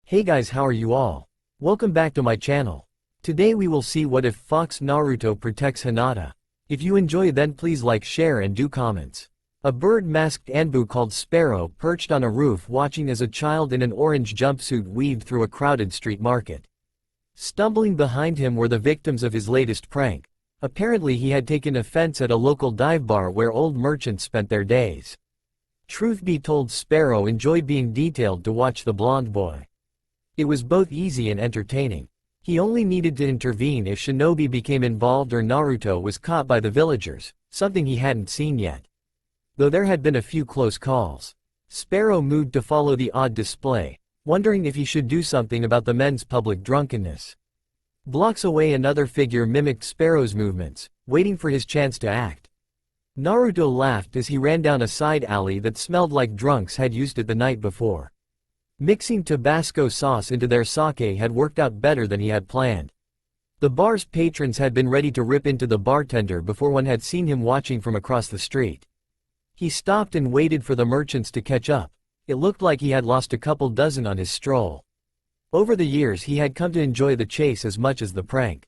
Hey guys, how are you all? Welcome back to my channel. Today we will see what if Fox Naruto protects Hinata. If you enjoy, then please like, share and do comments. A bird-masked Anbu called Sparrow perched on a roof watching as a child in an orange jumpsuit weaved through a crowded street market. Stumbling behind him were the victims of his latest prank. Apparently he had taken offense at a local dive bar where old merchants spent their days. Truth be told, Sparrow enjoyed being detailed to watch the blonde boy. It was both easy and entertaining. He only needed to intervene if Shinobi became involved or Naruto was caught by the villagers, something he hadn't seen yet. Though there had been a few close calls. Sparrow moved to follow the odd display, wondering if he should do something about the men's public drunkenness. Blocks away, another figure mimicked Sparrow's movements, waiting for his chance to act. Naruto laughed as he ran down a side alley that smelled like drunks had used it the night before. Mixing Tabasco sauce into their sake had worked out better than he had planned. The bar's patrons had been ready to rip into the bartender before one had seen him watching from across the street. He stopped and waited for the merchants to catch up. It looked like he had lost a couple dozen on his stroll. Over the years he had come to enjoy the chase as much as the prank.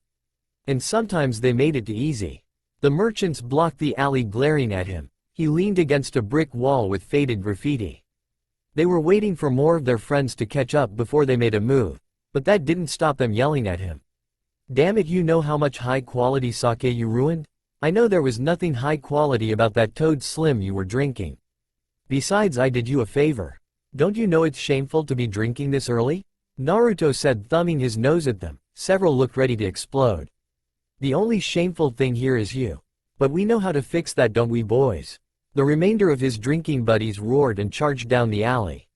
And sometimes they made it too easy. The merchants blocked the alley, glaring at him. He leaned against a brick wall with faded graffiti. They were waiting for more of their friends to catch up before they made a move, but that didn't stop them yelling at him. "Damn it, you know how much high-quality sake you ruined? I know there was nothing high quality about that Toad Slim you were drinking. Besides, I did you a favor. Don't you know it's shameful to be drinking this early?" Naruto said, thumbing his nose at them. Several looked ready to explode. "The only shameful thing here is you. But we know how to fix that, don't we, boys?" The remainder of his drinking buddies roared and charged down the alley.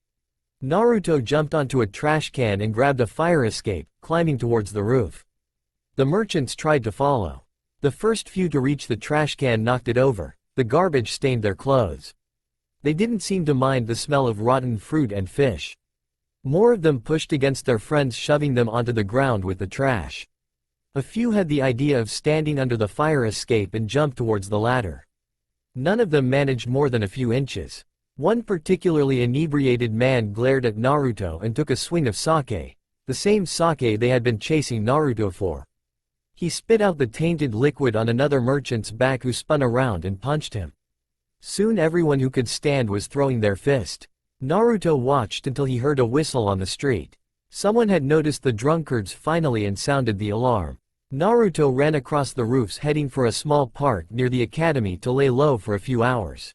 Naruto jumped onto a trash can and grabbed a fire escape, climbing towards the roof. The merchants tried to follow. The first few to reach the trash can knocked it over. The garbage stained their clothes. They didn't seem to mind the smell of rotten fruit and fish. More of them pushed against their friends, shoving them onto the ground with the trash. A few had the idea of standing under the fire escape and jumped towards the ladder. None of them managed more than a few inches. One particularly inebriated man glared at Naruto and took a swing of sake, the same sake they had been chasing Naruto for. He spit out the tainted liquid on another merchant's back, who spun around and punched him. Soon everyone who could stand was throwing their fist. Naruto watched until he heard a whistle on the street. Someone had noticed the drunkards finally and sounded the alarm. Naruto ran across the roofs, heading for a small park near the academy to lay low for a few hours.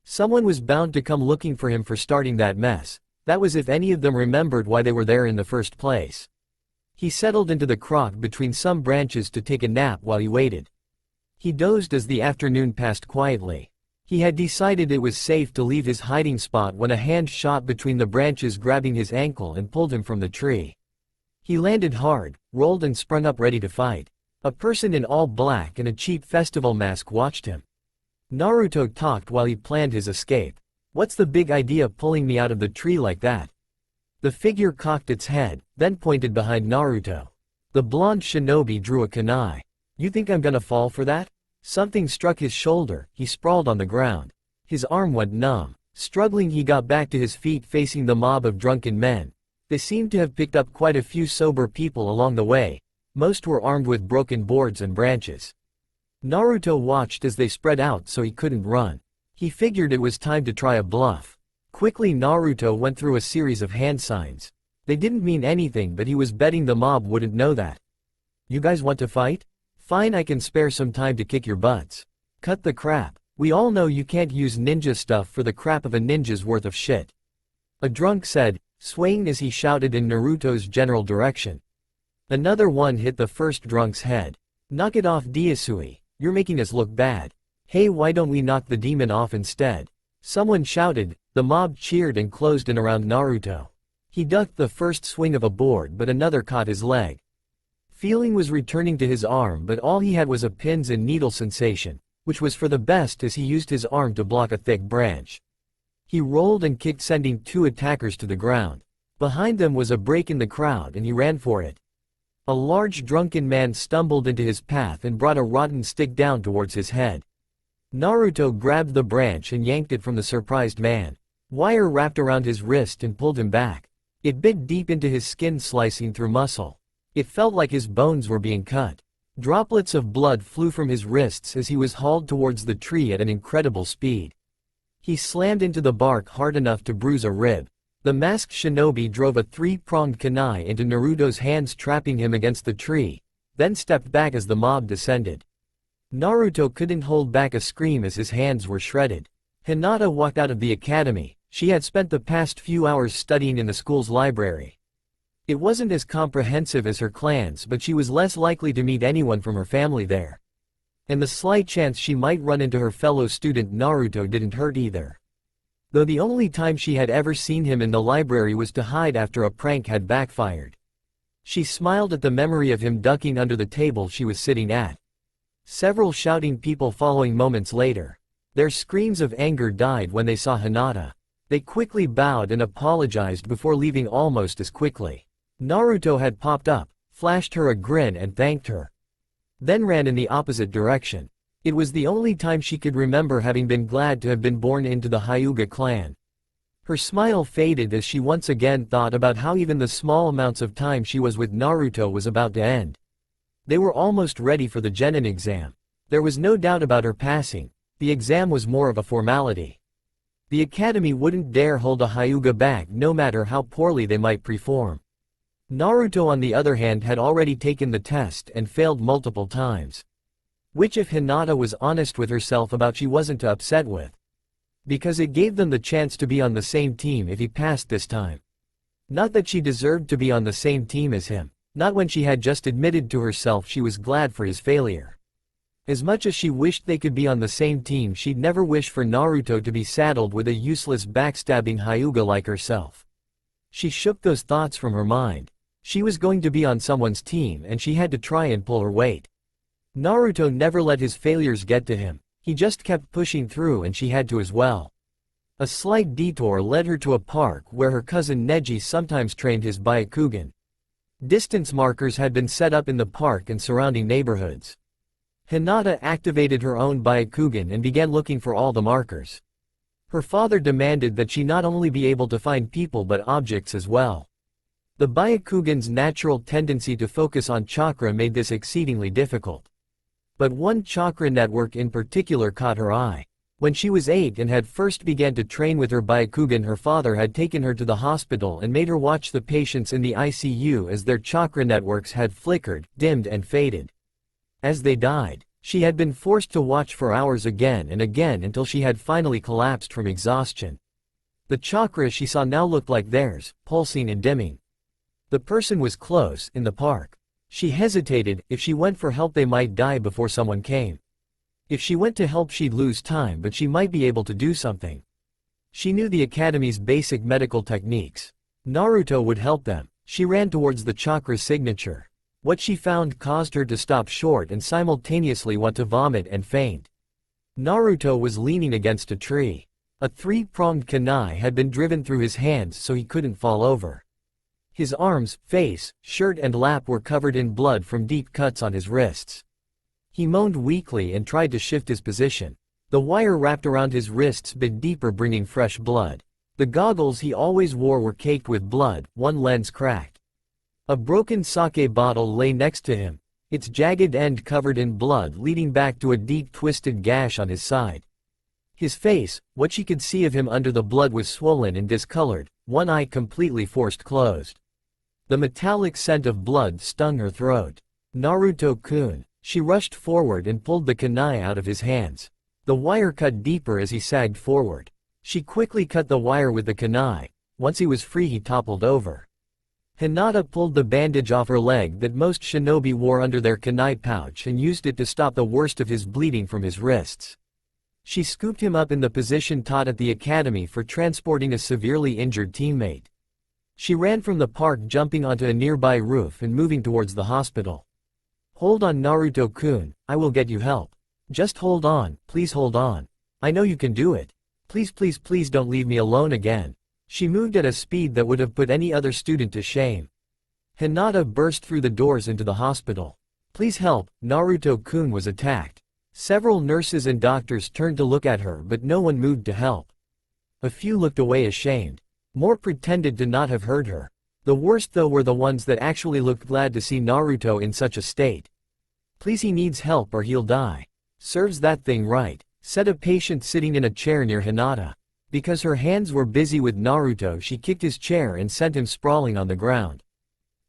Someone was bound to come looking for him for starting that mess. That was if any of them remembered why they were there in the first place. He settled into the crock between some branches to take a nap while he waited. He dozed as the afternoon passed quietly. He had decided it was safe to leave his hiding spot when a hand shot between the branches, grabbing his ankle and pulled him from the tree. He landed hard, rolled and sprung up ready to fight. A person in all black and a cheap festival mask watched him. Naruto talked while he planned his escape. "What's the big idea pulling me out of the tree like that?" The figure cocked its head, then pointed behind Naruto. The blonde shinobi drew a kunai. "You think I'm gonna fall for that?" Something struck his shoulder. He sprawled on the ground. His arm went numb. Struggling, he got back to his feet, facing the mob of drunken men. They seemed to have picked up quite a few sober people along the way. Most were armed with broken boards and branches. Naruto watched as they spread out so he couldn't run. He figured it was time to try a bluff. Quickly Naruto went through a series of hand signs. They didn't mean anything, but he was betting the mob wouldn't know that. "You guys want to fight? Fine, I can spare some time to kick your butts. Cut the crap. We all know you can't use ninja stuff for the crap of a ninja's worth of shit," a drunk said, swaying as he shouted in Naruto's general direction. Another one hit the first drunk's head. "Knock it off, Diasui. You're making us look bad. Hey, why don't we knock the demon off instead?" Someone shouted. The mob cheered and closed in around Naruto. He ducked the first swing of a board, but another caught his leg. Feeling was returning to his arm, but all he had was a pins and needle sensation, which was for the best as he used his arm to block a thick branch. He rolled and kicked, sending two attackers to the ground. Behind them was a break in the crowd and he ran for it. A large drunken man stumbled into his path and brought a rotten stick down towards his head. Naruto grabbed the branch and yanked it from the surprised man. Wire wrapped around his wrist and pulled him back. It bit deep into his skin, slicing through muscle. It felt like his bones were being cut. Droplets of blood flew from his wrists as he was hauled towards the tree at an incredible speed. He slammed into the bark hard enough to bruise a rib. The masked shinobi drove a three-pronged kunai into Naruto's hands, trapping him against the tree, then stepped back as the mob descended. Naruto couldn't hold back a scream as his hands were shredded. Hinata walked out of the academy. She had spent the past few hours studying in the school's library. It wasn't as comprehensive as her clan's, but she was less likely to meet anyone from her family there. And the slight chance she might run into her fellow student Naruto didn't hurt either. Though the only time she had ever seen him in the library was to hide after a prank had backfired. She smiled at the memory of him ducking under the table she was sitting at. Several shouting people following moments later. Their screams of anger died when they saw Hinata. They quickly bowed and apologized before leaving almost as quickly. Naruto had popped up, flashed her a grin and thanked her. Then ran in the opposite direction. It was the only time she could remember having been glad to have been born into the Hyuga clan. Her smile faded as she once again thought about how even the small amounts of time she was with Naruto was about to end. They were almost ready for the Genin exam. There was no doubt about her passing. The exam was more of a formality. The academy wouldn't dare hold a Hyuga back no matter how poorly they might perform. Naruto on the other hand had already taken the test and failed multiple times. Which if Hinata was honest with herself about, she wasn't too upset with. Because it gave them the chance to be on the same team if he passed this time. Not that she deserved to be on the same team as him. Not when she had just admitted to herself she was glad for his failure. As much as she wished they could be on the same team, she'd never wish for Naruto to be saddled with a useless backstabbing Hyuga like herself. She shook those thoughts from her mind. She was going to be on someone's team and she had to try and pull her weight. Naruto never let his failures get to him. He just kept pushing through and she had to as well. A slight detour led her to a park where her cousin Neji sometimes trained his Byakugan. Distance markers had been set up in the park and surrounding neighborhoods. Hinata activated her own Byakugan and began looking for all the markers. Her father demanded that she not only be able to find people but objects as well. The Byakugan's natural tendency to focus on chakra made this exceedingly difficult. But one chakra network in particular caught her eye. When she was 8 and had first began to train with her Byakugan, her father had taken her to the hospital and made her watch the patients in the ICU as their chakra networks had flickered, dimmed and faded. As they died, she had been forced to watch for hours again and again until she had finally collapsed from exhaustion. The chakra she saw now looked like theirs, pulsing and dimming. The person was close, in the park. She hesitated. If she went for help they might die before someone came. If she went to help she'd lose time, but she might be able to do something. She knew the academy's basic medical techniques. Naruto would help them. She ran towards the chakra signature. What she found caused her to stop short and simultaneously want to vomit and faint. Naruto was leaning against a tree. A three-pronged kunai had been driven through his hands so he couldn't fall over. His arms, face, shirt and lap were covered in blood from deep cuts on his wrists. He moaned weakly and tried to shift his position. The wire wrapped around his wrists bit deeper, bringing fresh blood. The goggles he always wore were caked with blood, one lens cracked. A broken sake bottle lay next to him, its jagged end covered in blood leading back to a deep twisted gash on his side. His face, what she could see of him under the blood, was swollen and discolored, one eye completely forced closed. The metallic scent of blood stung her throat. Naruto-kun. She rushed forward and pulled the kunai out of his hands. The wire cut deeper as he sagged forward. She quickly cut the wire with the kunai. Once he was free he toppled over. Hinata pulled the bandage off her leg that most shinobi wore under their kunai pouch and used it to stop the worst of his bleeding from his wrists. She scooped him up in the position taught at the academy for transporting a severely injured teammate. She ran from the park, jumping onto a nearby roof and moving towards the hospital. "Hold on, Naruto-kun, I will get you help. Just hold on, please hold on. I know you can do it. Please please please don't leave me alone again." She moved at a speed that would have put any other student to shame. Hinata burst through the doors into the hospital. "Please help, Naruto-kun was attacked." Several nurses and doctors turned to look at her, but no one moved to help. A few looked away ashamed. More pretended to not have heard her. The worst though were the ones that actually looked glad to see Naruto in such a state. Please, he needs help or he'll die. Serves that thing right, said a patient sitting in a chair near Hinata. Because her hands were busy with Naruto, she kicked his chair and sent him sprawling on the ground.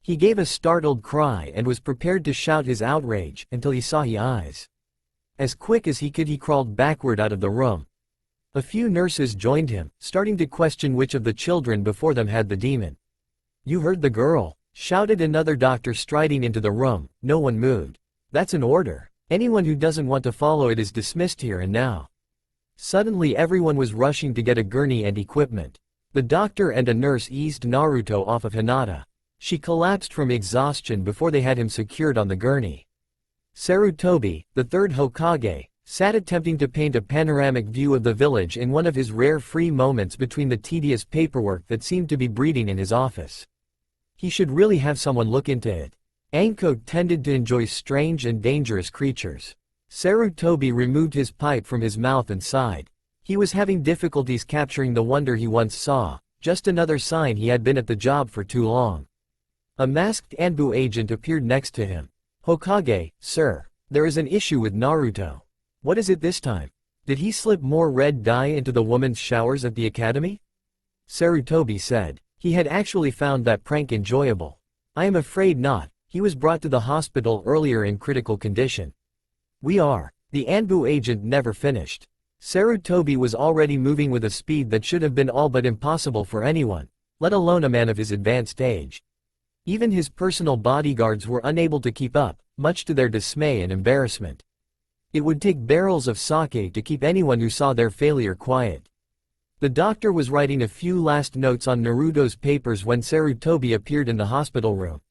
He gave a startled cry and was prepared to shout his outrage until he saw his eyes. As quick as he could, he crawled backward out of the room. A few nurses joined him, starting to question which of the children before them had the demon. "You heard the girl," shouted another doctor striding into the room. No one moved. "That's an order. Anyone who doesn't want to follow it is dismissed here and now." Suddenly everyone was rushing to get a gurney and equipment. The doctor and a nurse eased Naruto off of Hinata. She collapsed from exhaustion before they had him secured on the gurney. Sarutobi, the third Hokage, sat attempting to paint a panoramic view of the village in one of his rare free moments between the tedious paperwork that seemed to be breeding in his office. He should really have someone look into it. Anko tended to enjoy strange and dangerous creatures. Sarutobi removed his pipe from his mouth and sighed. He was having difficulties capturing the wonder he once saw, just another sign he had been at the job for too long. A masked Anbu agent appeared next to him. "Hokage, sir, there is an issue with Naruto." "What is it this time? Did he slip more red dye into the women's showers at the academy?" Sarutobi said. He had actually found that prank enjoyable. "I am afraid not. He was brought to the hospital earlier in critical condition." The Anbu agent never finished. Sarutobi was already moving with a speed that should have been all but impossible for anyone, let alone a man of his advanced age. Even his personal bodyguards were unable to keep up, much to their dismay and embarrassment. It would take barrels of sake to keep anyone who saw their failure quiet. The doctor was writing a few last notes on Naruto's papers when Sarutobi appeared in the hospital room.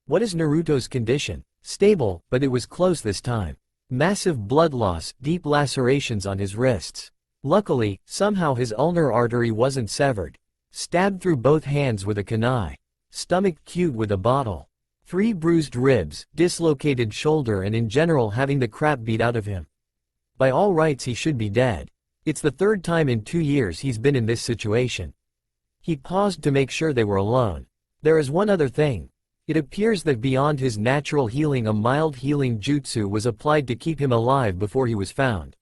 "What is Naruto's condition?" "Stable, but it was close this time. Massive blood loss, deep lacerations on his wrists. Luckily, somehow his ulnar artery wasn't severed. Stabbed through both hands with a kunai. Stomach cued with a bottle. 3 bruised ribs, dislocated shoulder, and in general having the crap beat out of him. By all rights he should be dead. It's the 3rd time in 2 years he's been in this situation." He paused to make sure they were alone. "There is one other thing. It appears that beyond his natural healing, a mild healing jutsu was applied to keep him alive before he was found."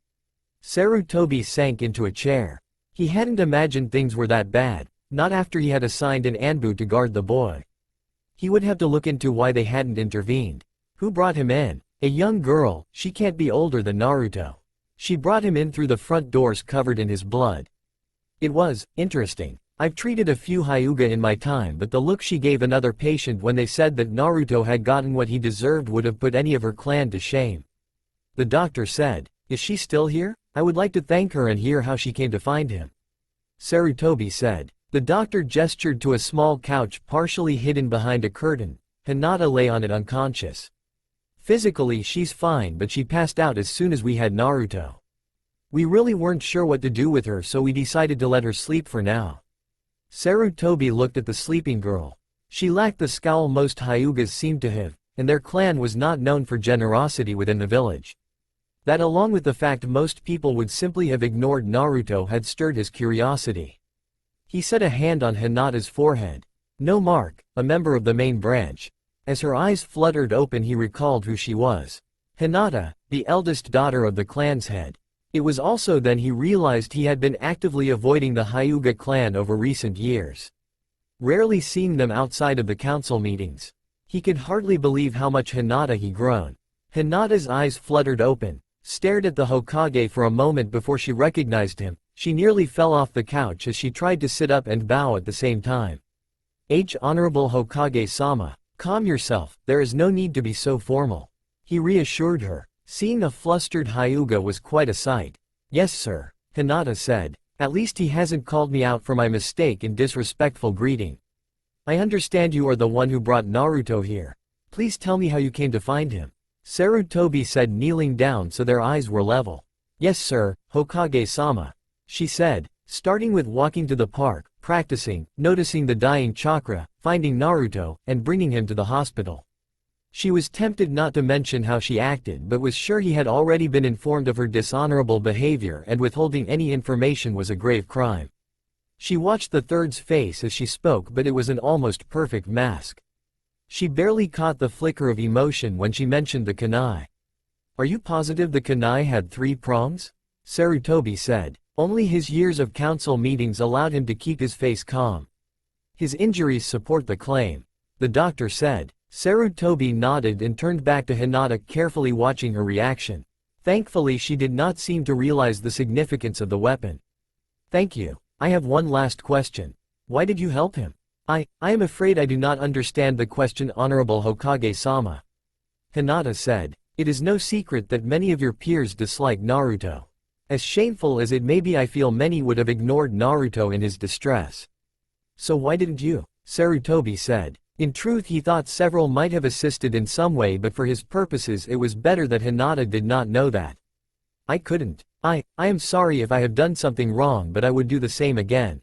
Sarutobi sank into a chair. He hadn't imagined things were that bad, not after he had assigned an Anbu to guard the boy. He would have to look into why they hadn't intervened. Who brought him in? A young girl. She can't be older than Naruto. She brought him in through the front doors covered in his blood. It was interesting. I've treated a few Hyuga in my time, but the look she gave another patient when they said that Naruto had gotten what he deserved would have put any of her clan to shame. The doctor said, "Is she still here? I would like to thank her and hear how she came to find him." Sarutobi said. The doctor gestured to a small couch partially hidden behind a curtain. Hinata lay on it unconscious. "Physically she's fine, but she passed out as soon as we had Naruto. We really weren't sure what to do with her, so we decided to let her sleep for now." Sarutobi looked at the sleeping girl. She lacked the scowl most Hyugas seemed to have, and their clan was not known for generosity within the village. That, along with the fact most people would simply have ignored Naruto, had stirred his curiosity. He set a hand on Hinata's forehead. "No, Mark, a member of the main branch." As her eyes fluttered open, he recalled who she was. Hinata, the eldest daughter of the clan's head. It was also then he realized he had been actively avoiding the Hyuga clan over recent years. Rarely seeing them outside of the council meetings. He could hardly believe how much Hinata he'd grown. Hinata's eyes fluttered open, stared at the Hokage for a moment before she recognized him. She nearly fell off the couch as she tried to sit up and bow at the same time. Honorable Hokage-sama, calm yourself, there is no need to be so formal," he reassured her. Seeing a flustered Hyuga was quite a sight. "Yes sir," Hinata said. "At least he hasn't called me out for my mistake in disrespectful greeting. I understand you are the one who brought Naruto here. Please tell me how you came to find him." Sarutobi said, kneeling down so their eyes were level. "Yes sir, Hokage-sama," she said, starting with walking to the park, practicing, noticing the dying chakra, finding Naruto, and bringing him to the hospital. She was tempted not to mention how she acted, but was sure he had already been informed of her dishonorable behavior, and withholding any information was a grave crime. She watched the third's face as she spoke, but it was an almost perfect mask. She barely caught the flicker of emotion when she mentioned the kunai. Are you positive the kunai had 3 prongs? Sarutobi said. Only his years of council meetings allowed him to keep his face calm. His injuries support the claim. The doctor said. Sarutobi nodded and turned back to Hinata, carefully watching her reaction. Thankfully she did not seem to realize the significance of the weapon. Thank you. I have one last question. Why did you help him? I am afraid I do not understand the question, Honorable Hokage-sama. Hinata said. It is no secret that many of your peers dislike Naruto. As shameful as it may be, I feel many would have ignored Naruto in his distress. So why didn't you? Sarutobi said. In truth, he thought several might have assisted in some way, but for his purposes it was better that Hinata did not know that. I couldn't. I am sorry if I have done something wrong, but I would do the same again.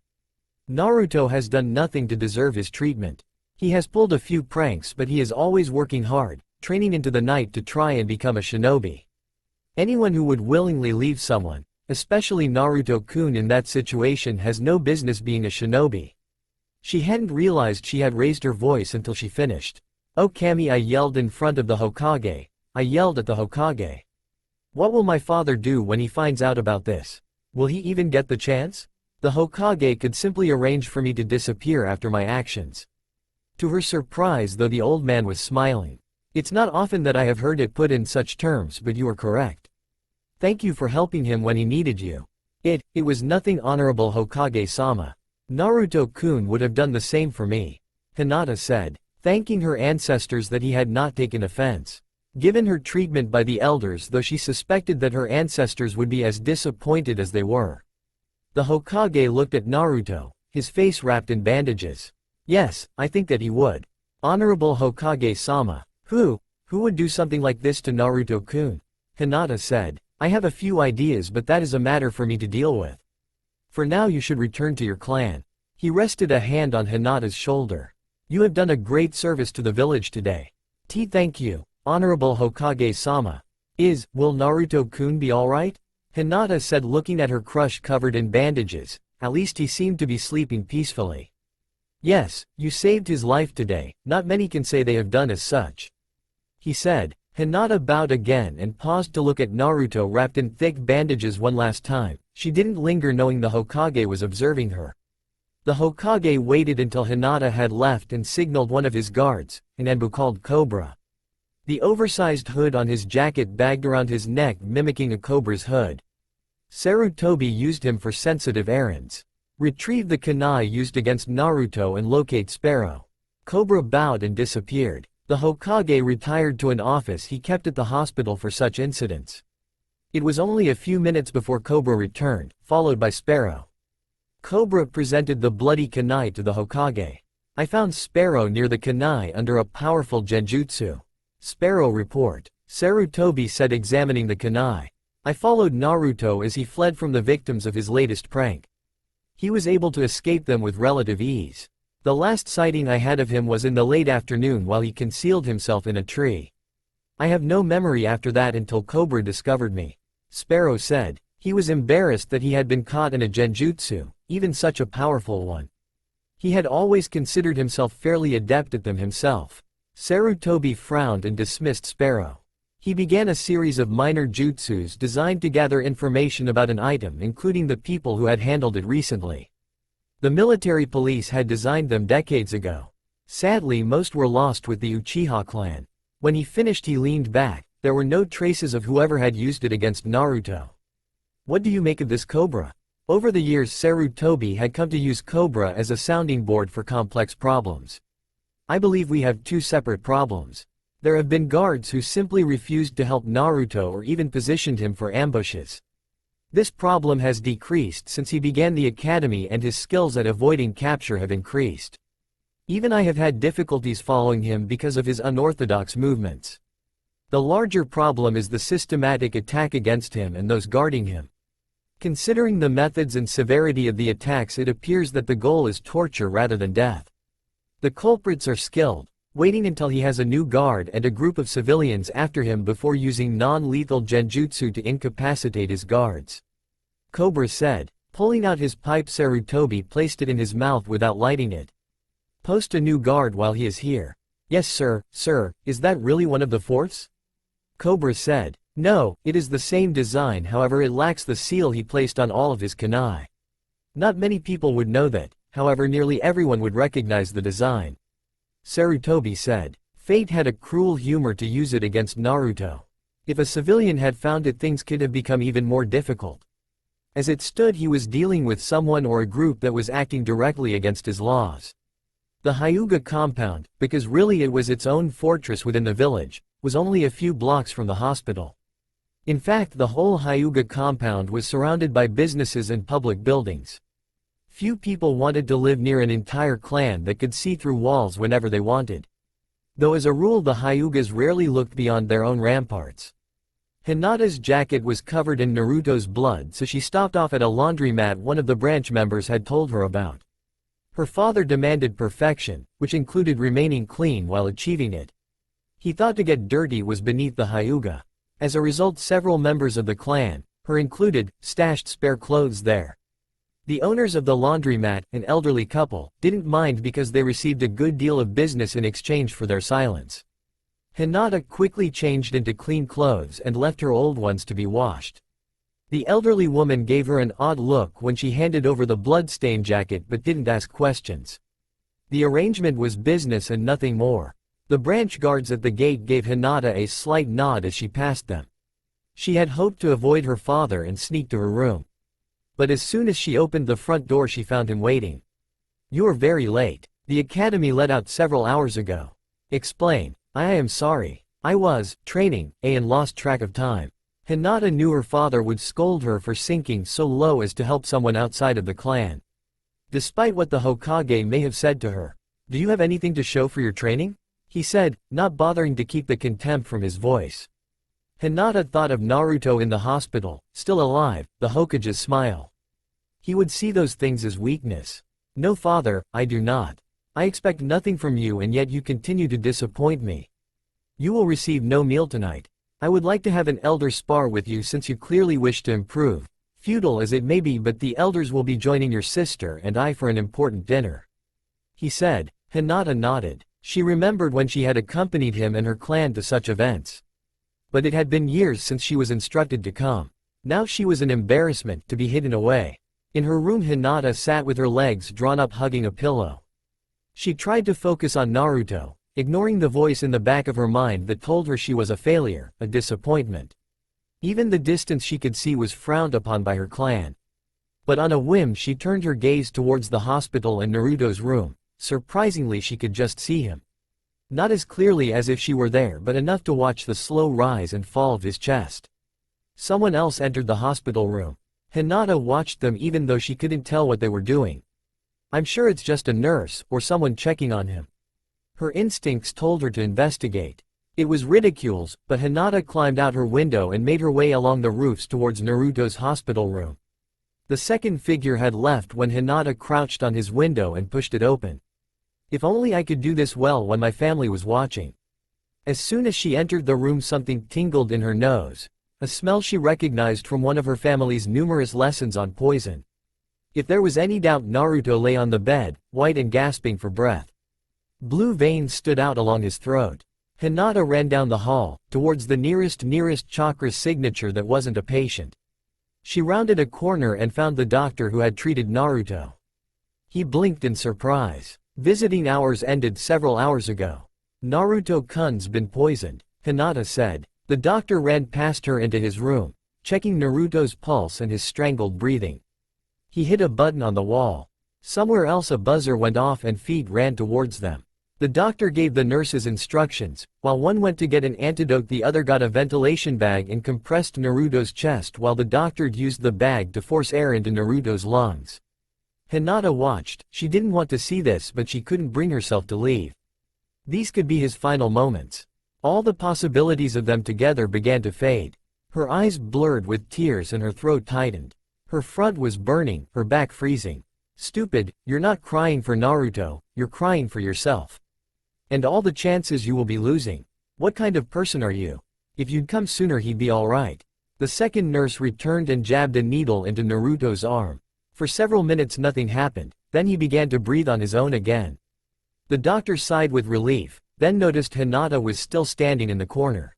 Naruto has done nothing to deserve his treatment. He has pulled a few pranks, but he is always working hard, training into the night to try and become a shinobi. Anyone who would willingly leave someone, especially Naruto-kun in that situation, has no business being a shinobi. She hadn't realized she had raised her voice until she finished. Oh Kami, I yelled in front of the Hokage. I yelled at the Hokage. What will my father do when he finds out about this? Will he even get the chance? The Hokage could simply arrange for me to disappear after my actions. To her surprise, though, the old man was smiling. It's not often that I have heard it put in such terms, but you are correct. Thank you for helping him when he needed you. It was nothing, Honorable Hokage-sama. Naruto-kun would have done the same for me. Hinata said, thanking her ancestors that he had not taken offense. Given her treatment by the elders, though she suspected that her ancestors would be as disappointed as they were. The Hokage looked at Naruto, his face wrapped in bandages. Yes, I think that he would. Honorable Hokage-sama. Who would do something like this to Naruto-kun? Hinata said, I have a few ideas, but that is a matter for me to deal with. For now you should return to your clan. He rested a hand on Hinata's shoulder. You have done a great service to the village today. Thank you, Honorable Hokage-sama. Will Naruto-kun be alright? Hinata said, looking at her crush covered in bandages. At least he seemed to be sleeping peacefully. Yes, you saved his life today, not many can say they have done as such. He said. Hinata bowed again and paused to look at Naruto wrapped in thick bandages one last time. She didn't linger, knowing the Hokage was observing her. The Hokage waited until Hinata had left and signaled one of his guards, an Anbu called Cobra. The oversized hood on his jacket bagged around his neck, mimicking a cobra's hood. Sarutobi used him for sensitive errands. Retrieve the kunai used against Naruto and locate Sparrow. Cobra bowed and disappeared. The Hokage retired to an office he kept at the hospital for such incidents. It was only a few minutes before Cobra returned, followed by Sparrow. Cobra presented the bloody kunai to the Hokage. I found Sparrow near the kunai under a powerful genjutsu. Sparrow report. Sarutobi said, examining the kunai. I followed Naruto as he fled from the victims of his latest prank. He was able to escape them with relative ease. The last sighting I had of him was in the late afternoon while he concealed himself in a tree. I have no memory after that until Cobra discovered me. Sparrow said. He was embarrassed that he had been caught in a genjutsu, even such a powerful one. He had always considered himself fairly adept at them himself. Sarutobi frowned and dismissed Sparrow. He began a series of minor jutsus designed to gather information about an item, including the people who had handled it recently. The military police had designed them decades ago. Sadly, most were lost with the Uchiha clan. When he finished, he leaned back. There were no traces of whoever had used it against Naruto. What do you make of this Cobra? Over the years, Sarutobi had come to use Cobra as a sounding board for complex problems. I believe we have 2 separate problems. There have been guards who simply refused to help Naruto or even positioned him for ambushes. This problem has decreased since he began the academy, and his skills at avoiding capture have increased. Even I have had difficulties following him because of his unorthodox movements. The larger problem is the systematic attack against him and those guarding him. Considering the methods and severity of the attacks, it appears that the goal is torture rather than death. The culprits are skilled, waiting until he has a new guard and a group of civilians after him before using non-lethal genjutsu to incapacitate his guards. Cobra said. Pulling out his pipe, Sarutobi placed it in his mouth without lighting it. Post a new guard while he is here. Yes sir, sir, is that really one of the fourths? Cobra said. No, it is the same design, however it lacks the seal he placed on all of his kunai. Not many people would know that, however nearly everyone would recognize the design. Sarutobi said. Fate had a cruel humor to use it against Naruto. If a civilian had found it, things could have become even more difficult. As it stood, he was dealing with someone or a group that was acting directly against his laws. The Hyuga compound, because really it was its own fortress within the village, was only a few blocks from the hospital. In fact, the whole Hyuga compound was surrounded by businesses and public buildings. Few people wanted to live near an entire clan that could see through walls whenever they wanted. Though as a rule the Hyugas rarely looked beyond their own ramparts. Hinata's jacket was covered in Naruto's blood, so she stopped off at a laundromat one of the branch members had told her about. Her father demanded perfection, which included remaining clean while achieving it. He thought to get dirty was beneath the Hyuga. As a result, several members of the clan, her included, stashed spare clothes there. The owners of the laundromat, an elderly couple, didn't mind because they received a good deal of business in exchange for their silence. Hinata quickly changed into clean clothes and left her old ones to be washed. The elderly woman gave her an odd look when she handed over the blood-stained jacket but didn't ask questions. The arrangement was business and nothing more. The branch guards at the gate gave Hinata a slight nod as she passed them. She had hoped to avoid her father and sneak to her room. But as soon as she opened the front door she found him waiting. You're very late. The academy let out several hours ago. Explain. I am sorry. I was training, and lost track of time. Hinata knew her father would scold her for sinking so low as to help someone outside of the clan. Despite what the Hokage may have said to her. Do you have anything to show for your training? He said, not bothering to keep the contempt from his voice. Hinata thought of Naruto in the hospital, still alive, the Hokage's smile. He would see those things as weakness. No father, I do not. I expect nothing from you and yet you continue to disappoint me. You will receive no meal tonight. I would like to have an elder spar with you since you clearly wish to improve, futile as it may be, but the elders will be joining your sister and I for an important dinner. He said. Hinata nodded. She remembered when she had accompanied him and her clan to such events. But it had been years since she was instructed to come. Now she was an embarrassment to be hidden away. In her room Hinata sat with her legs drawn up hugging a pillow. She tried to focus on Naruto, ignoring the voice in the back of her mind that told her she was a failure, a disappointment. Even the distance she could see was frowned upon by her clan. But on a whim she turned her gaze towards the hospital and Naruto's room. Surprisingly she could just see him. Not as clearly as if she were there, but enough to watch the slow rise and fall of his chest. Someone else entered the hospital room. Hinata watched them even though she couldn't tell what they were doing. I'm sure it's just a nurse, or someone checking on him. Her instincts told her to investigate. It was ridiculous, but Hinata climbed out her window and made her way along the roofs towards Naruto's hospital room. The second figure had left when Hinata crouched on his window and pushed it open. If only I could do this well when my family was watching. As soon as she entered the room something tingled in her nose, a smell she recognized from one of her family's numerous lessons on poison. If there was any doubt, Naruto lay on the bed, white and gasping for breath. Blue veins stood out along his throat. Hinata ran down the hall, towards the nearest chakra signature that wasn't a patient. She rounded a corner and found the doctor who had treated Naruto. He blinked in surprise. Visiting hours ended several hours ago. Naruto-kun's been poisoned, Hinata said. The doctor ran past her into his room, checking Naruto's pulse and his strangled breathing. He hit a button on the wall. Somewhere else a buzzer went off and feet ran towards them. The doctor gave the nurses instructions. While one went to get an antidote, the other got a ventilation bag and compressed Naruto's chest while the doctor used the bag to force air into Naruto's lungs. Hinata watched. She didn't want to see this, but she couldn't bring herself to leave. These could be his final moments. All the possibilities of them together began to fade. Her eyes blurred with tears and her throat tightened. Her front was burning, her back freezing. Stupid, you're not crying for Naruto, you're crying for yourself. And all the chances you will be losing. What kind of person are you? If you'd come sooner he'd be alright. The second nurse returned and jabbed a needle into Naruto's arm. For several minutes nothing happened, then he began to breathe on his own again. The doctor sighed with relief, then noticed Hinata was still standing in the corner.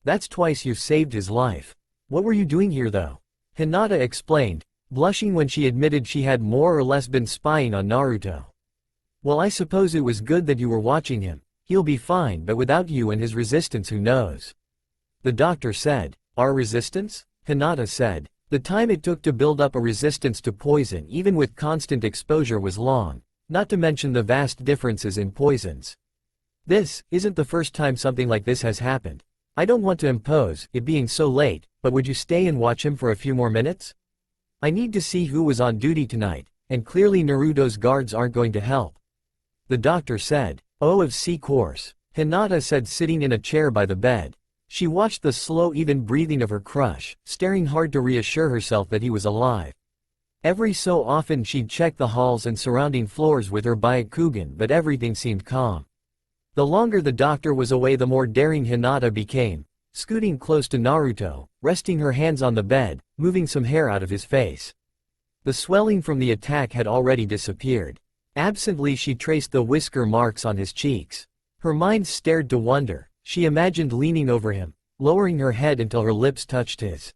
That's twice you've saved his life. What were you doing here though? Hinata explained, blushing when she admitted she had more or less been spying on Naruto. Well, I suppose it was good that you were watching him. He'll be fine, but without you and his resistance, who knows? The doctor said. Our resistance? Hinata said. The time it took to build up a resistance to poison even with constant exposure was long, not to mention the vast differences in poisons. This isn't the first time something like this has happened. I don't want to impose, it being so late, but would you stay and watch him for a few more minutes? I need to see who was on duty tonight, and clearly Naruto's guards aren't going to help. The doctor said. Oh, of course, Hinata said, sitting in a chair by the bed. She watched the slow even breathing of her crush, staring hard to reassure herself that he was alive. Every so often she'd check the halls and surrounding floors with her Byakugan, but everything seemed calm. The longer the doctor was away, the more daring Hinata became, scooting close to Naruto, resting her hands on the bed, moving some hair out of his face. The swelling from the attack had already disappeared. Absently she traced the whisker marks on his cheeks. Her mind stared to wonder. She imagined leaning over him, lowering her head until her lips touched his.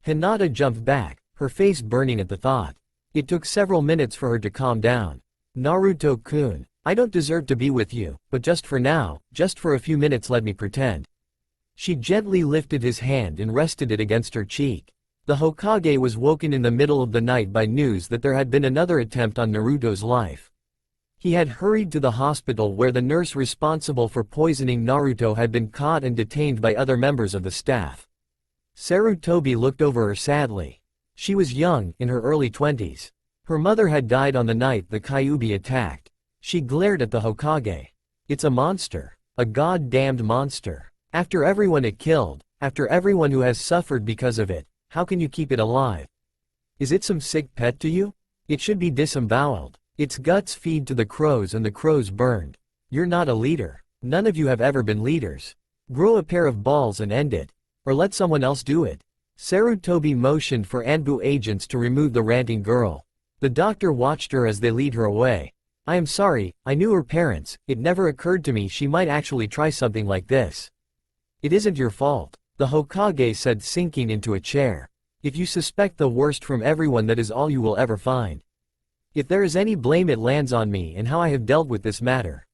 Hinata jumped back, her face burning at the thought. It took several minutes for her to calm down. Naruto-kun, I don't deserve to be with you, but just for now, just for a few minutes let me pretend. She gently lifted his hand and rested it against her cheek. The Hokage was woken in the middle of the night by news that there had been another attempt on Naruto's life. He had hurried to the hospital where the nurse responsible for poisoning Naruto had been caught and detained by other members of the staff. Sarutobi looked over her sadly. She was young, in her early 20s. Her mother had died on the night the Kyuubi attacked. She glared at the Hokage. It's a monster. A god-damned monster. After everyone it killed, after everyone who has suffered because of it, how can you keep it alive? Is it some sick pet to you? It should be disemboweled. Its guts feed to the crows and the crows burned. You're not a leader. None of you have ever been leaders. Grow a pair of balls and end it. Or let someone else do it. Sarutobi motioned for Anbu agents to remove the ranting girl. The doctor watched her as they lead her away. I am sorry, I knew her parents, it never occurred to me she might actually try something like this. It isn't your fault, the Hokage said, sinking into a chair. If you suspect the worst from everyone, that is all you will ever find. If there is any blame, it lands on me and how I have dealt with this matter.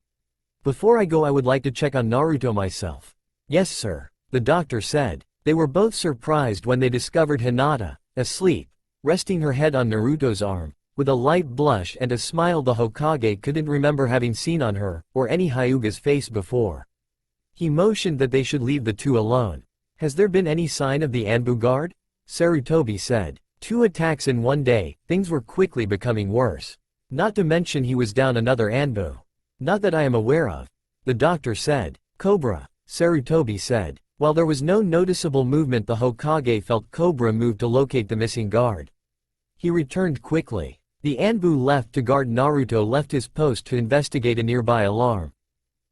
Before I go, I would like to check on Naruto myself. Yes, sir, the doctor said. They were both surprised when they discovered Hinata, asleep, resting her head on Naruto's arm, with a light blush and a smile the Hokage couldn't remember having seen on her, or any Hyuga's face before. He motioned that they should leave the two alone. Has there been any sign of the Anbu guard? Sarutobi said. 2 attacks in one day, things were quickly becoming worse. Not to mention he was down another Anbu. Not that I am aware of. The doctor said. Cobra, Sarutobi said. While there was no noticeable movement, the Hokage felt Cobra move to locate the missing guard. He returned quickly. The Anbu left to guard Naruto left his post to investigate a nearby alarm.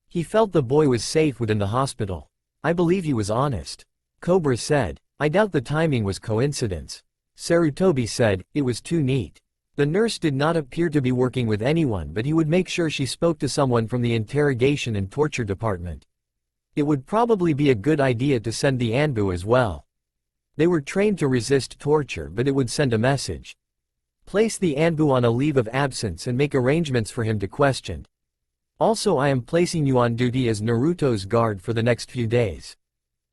He felt the boy was safe within the hospital. I believe he was honest. Cobra said. I doubt the timing was coincidence. Sarutobi said, it was too neat. The nurse did not appear to be working with anyone, but he would make sure she spoke to someone from the interrogation and torture department. It would probably be a good idea to send the Anbu as well. They were trained to resist torture, but it would send a message. Place the Anbu on a leave of absence and make arrangements for him to question. Also, I am placing you on duty as Naruto's guard for the next few days.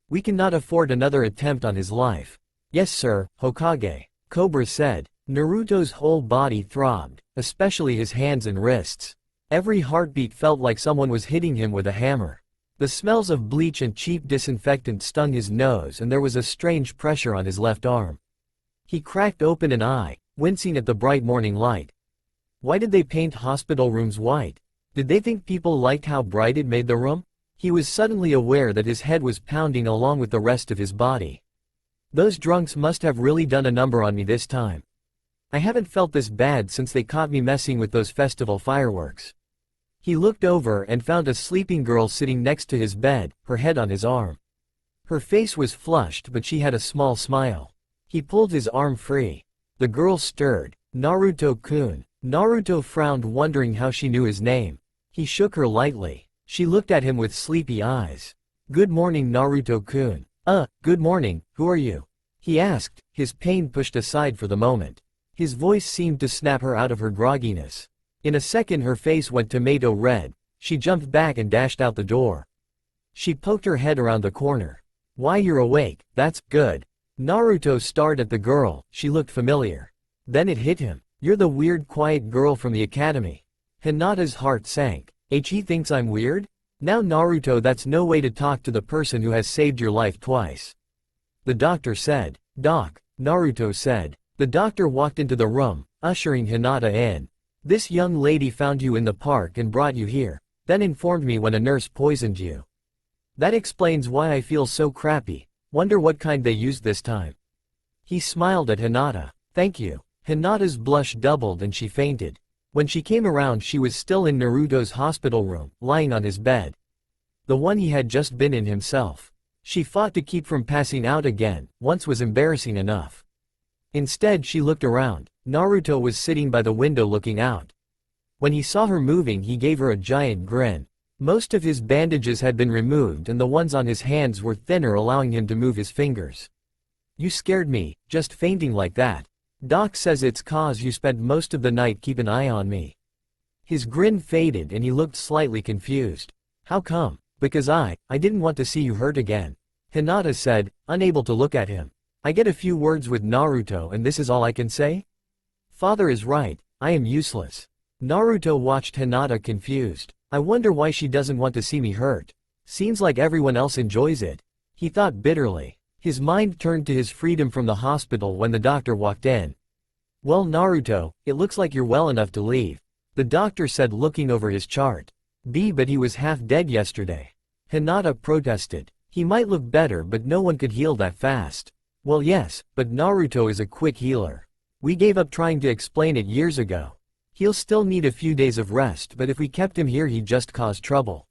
We cannot afford another attempt on his life. Yes sir, Hokage, Cobra said. Naruto's whole body throbbed, especially his hands and wrists. Every heartbeat felt like someone was hitting him with a hammer. The smells of bleach and cheap disinfectant stung his nose, and there was a strange pressure on his left arm. He cracked open an eye, wincing at the bright morning light. Why did they paint hospital rooms white? Did they think people liked how bright it made the room? He was suddenly aware that his head was pounding along with the rest of his body. Those drunks must have really done a number on me this time. I haven't felt this bad since they caught me messing with those festival fireworks. He looked over and found a sleeping girl sitting next to his bed, her head on his arm. Her face was flushed, but she had a small smile. He pulled his arm free. The girl stirred, Naruto-kun. Naruto frowned, wondering how she knew his name. He shook her lightly. She looked at him with sleepy eyes. Good morning, Naruto-kun. Good morning, who are you? He asked, his pain pushed aside for the moment. His voice seemed to snap her out of her grogginess. In a second her face went tomato red. She jumped back and dashed out the door. She poked her head around the corner. Why, you're awake, that's good. Naruto stared at the girl, she looked familiar. Then it hit him. You're the weird quiet girl from the academy. Hinata's heart sank. He thinks I'm weird? Now Naruto, that's no way to talk to the person who has saved your life twice. The doctor said. Doc, Naruto said. The doctor walked into the room, ushering Hinata in. This young lady found you in the park and brought you here, then informed me when a nurse poisoned you. That explains why I feel so crappy. Wonder what kind they used this time. He smiled at Hinata. Thank you. Hinata's blush doubled and she fainted. When she came around she was still in Naruto's hospital room, lying on his bed. The one he had just been in himself. She fought to keep from passing out again, once was embarrassing enough. Instead she looked around. Naruto was sitting by the window looking out. When he saw her moving he gave her a giant grin. Most of his bandages had been removed and the ones on his hands were thinner, allowing him to move his fingers. You scared me, just fainting like that. Doc says it's cause you spent most of the night keep an eye on me. His grin faded and he looked slightly confused. How come? Because I didn't want to see you hurt again. Hinata said, unable to look at him. I get a few words with Naruto and this is all I can say? Father is right, I am useless. Naruto watched Hinata confused. I wonder why she doesn't want to see me hurt. Seems like everyone else enjoys it. He thought bitterly. His mind turned to his freedom from the hospital when the doctor walked in. Well, Naruto, it looks like you're well enough to leave. The doctor said, looking over his chart. But he was half dead yesterday. Hinata protested. He might look better but no one could heal that fast. Well yes, but Naruto is a quick healer. We gave up trying to explain it years ago. He'll still need a few days of rest, but if we kept him here he'd just cause trouble.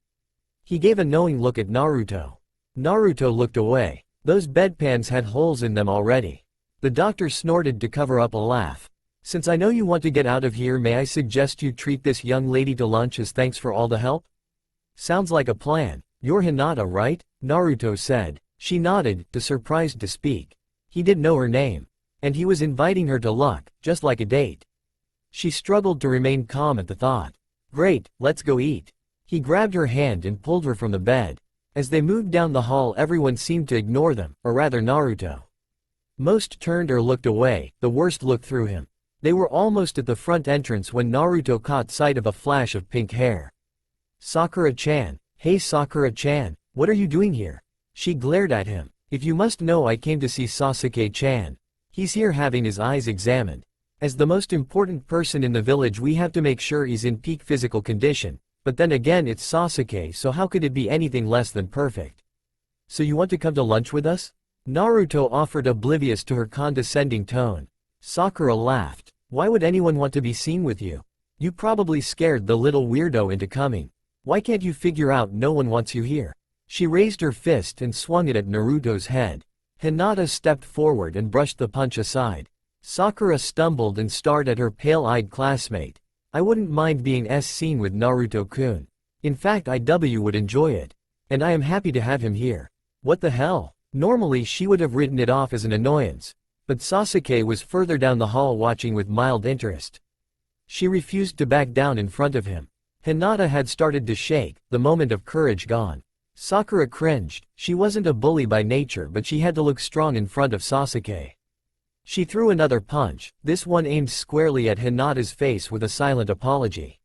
He gave a knowing look at Naruto. Naruto looked away. Those bedpans had holes in them already. The doctor snorted to cover up a laugh. Since I know you want to get out of here, may I suggest you treat this young lady to lunch as thanks for all the help? Sounds like a plan. You're Hinata, right? Naruto said. She nodded, too surprised to speak. He didn't know her name. And he was inviting her to luck, just like a date. She struggled to remain calm at the thought. Great, let's go eat. He grabbed her hand and pulled her from the bed. As they moved down the hall everyone seemed to ignore them, or rather Naruto. Most turned or looked away, the worst looked through him. They were almost at the front entrance when Naruto caught sight of a flash of pink hair. Sakura-chan. Hey Sakura-chan, what are you doing here? She glared at him. If you must know, I came to see Sasuke-chan. He's here having his eyes examined. As the most important person in the village we have to make sure he's in peak physical condition. But then again it's Sasuke, so how could it be anything less than perfect? So you want to come to lunch with us? Naruto offered, oblivious to her condescending tone. Sakura laughed. Why would anyone want to be seen with you? You probably scared the little weirdo into coming. Why can't you figure out no one wants you here? She raised her fist and swung it at Naruto's head. Hinata stepped forward and brushed the punch aside. Sakura stumbled and stared at her pale-eyed classmate. I wouldn't mind being seen with Naruto-kun. In fact IW would enjoy it. And I am happy to have him here. What the hell? Normally she would have written it off as an annoyance. But Sasuke was further down the hall watching with mild interest. She refused to back down in front of him. Hinata had started to shake, the moment of courage gone. Sakura cringed. She wasn't a bully by nature but she had to look strong in front of Sasuke. She threw another punch, this one aimed squarely at Hinata's face with a silent apology.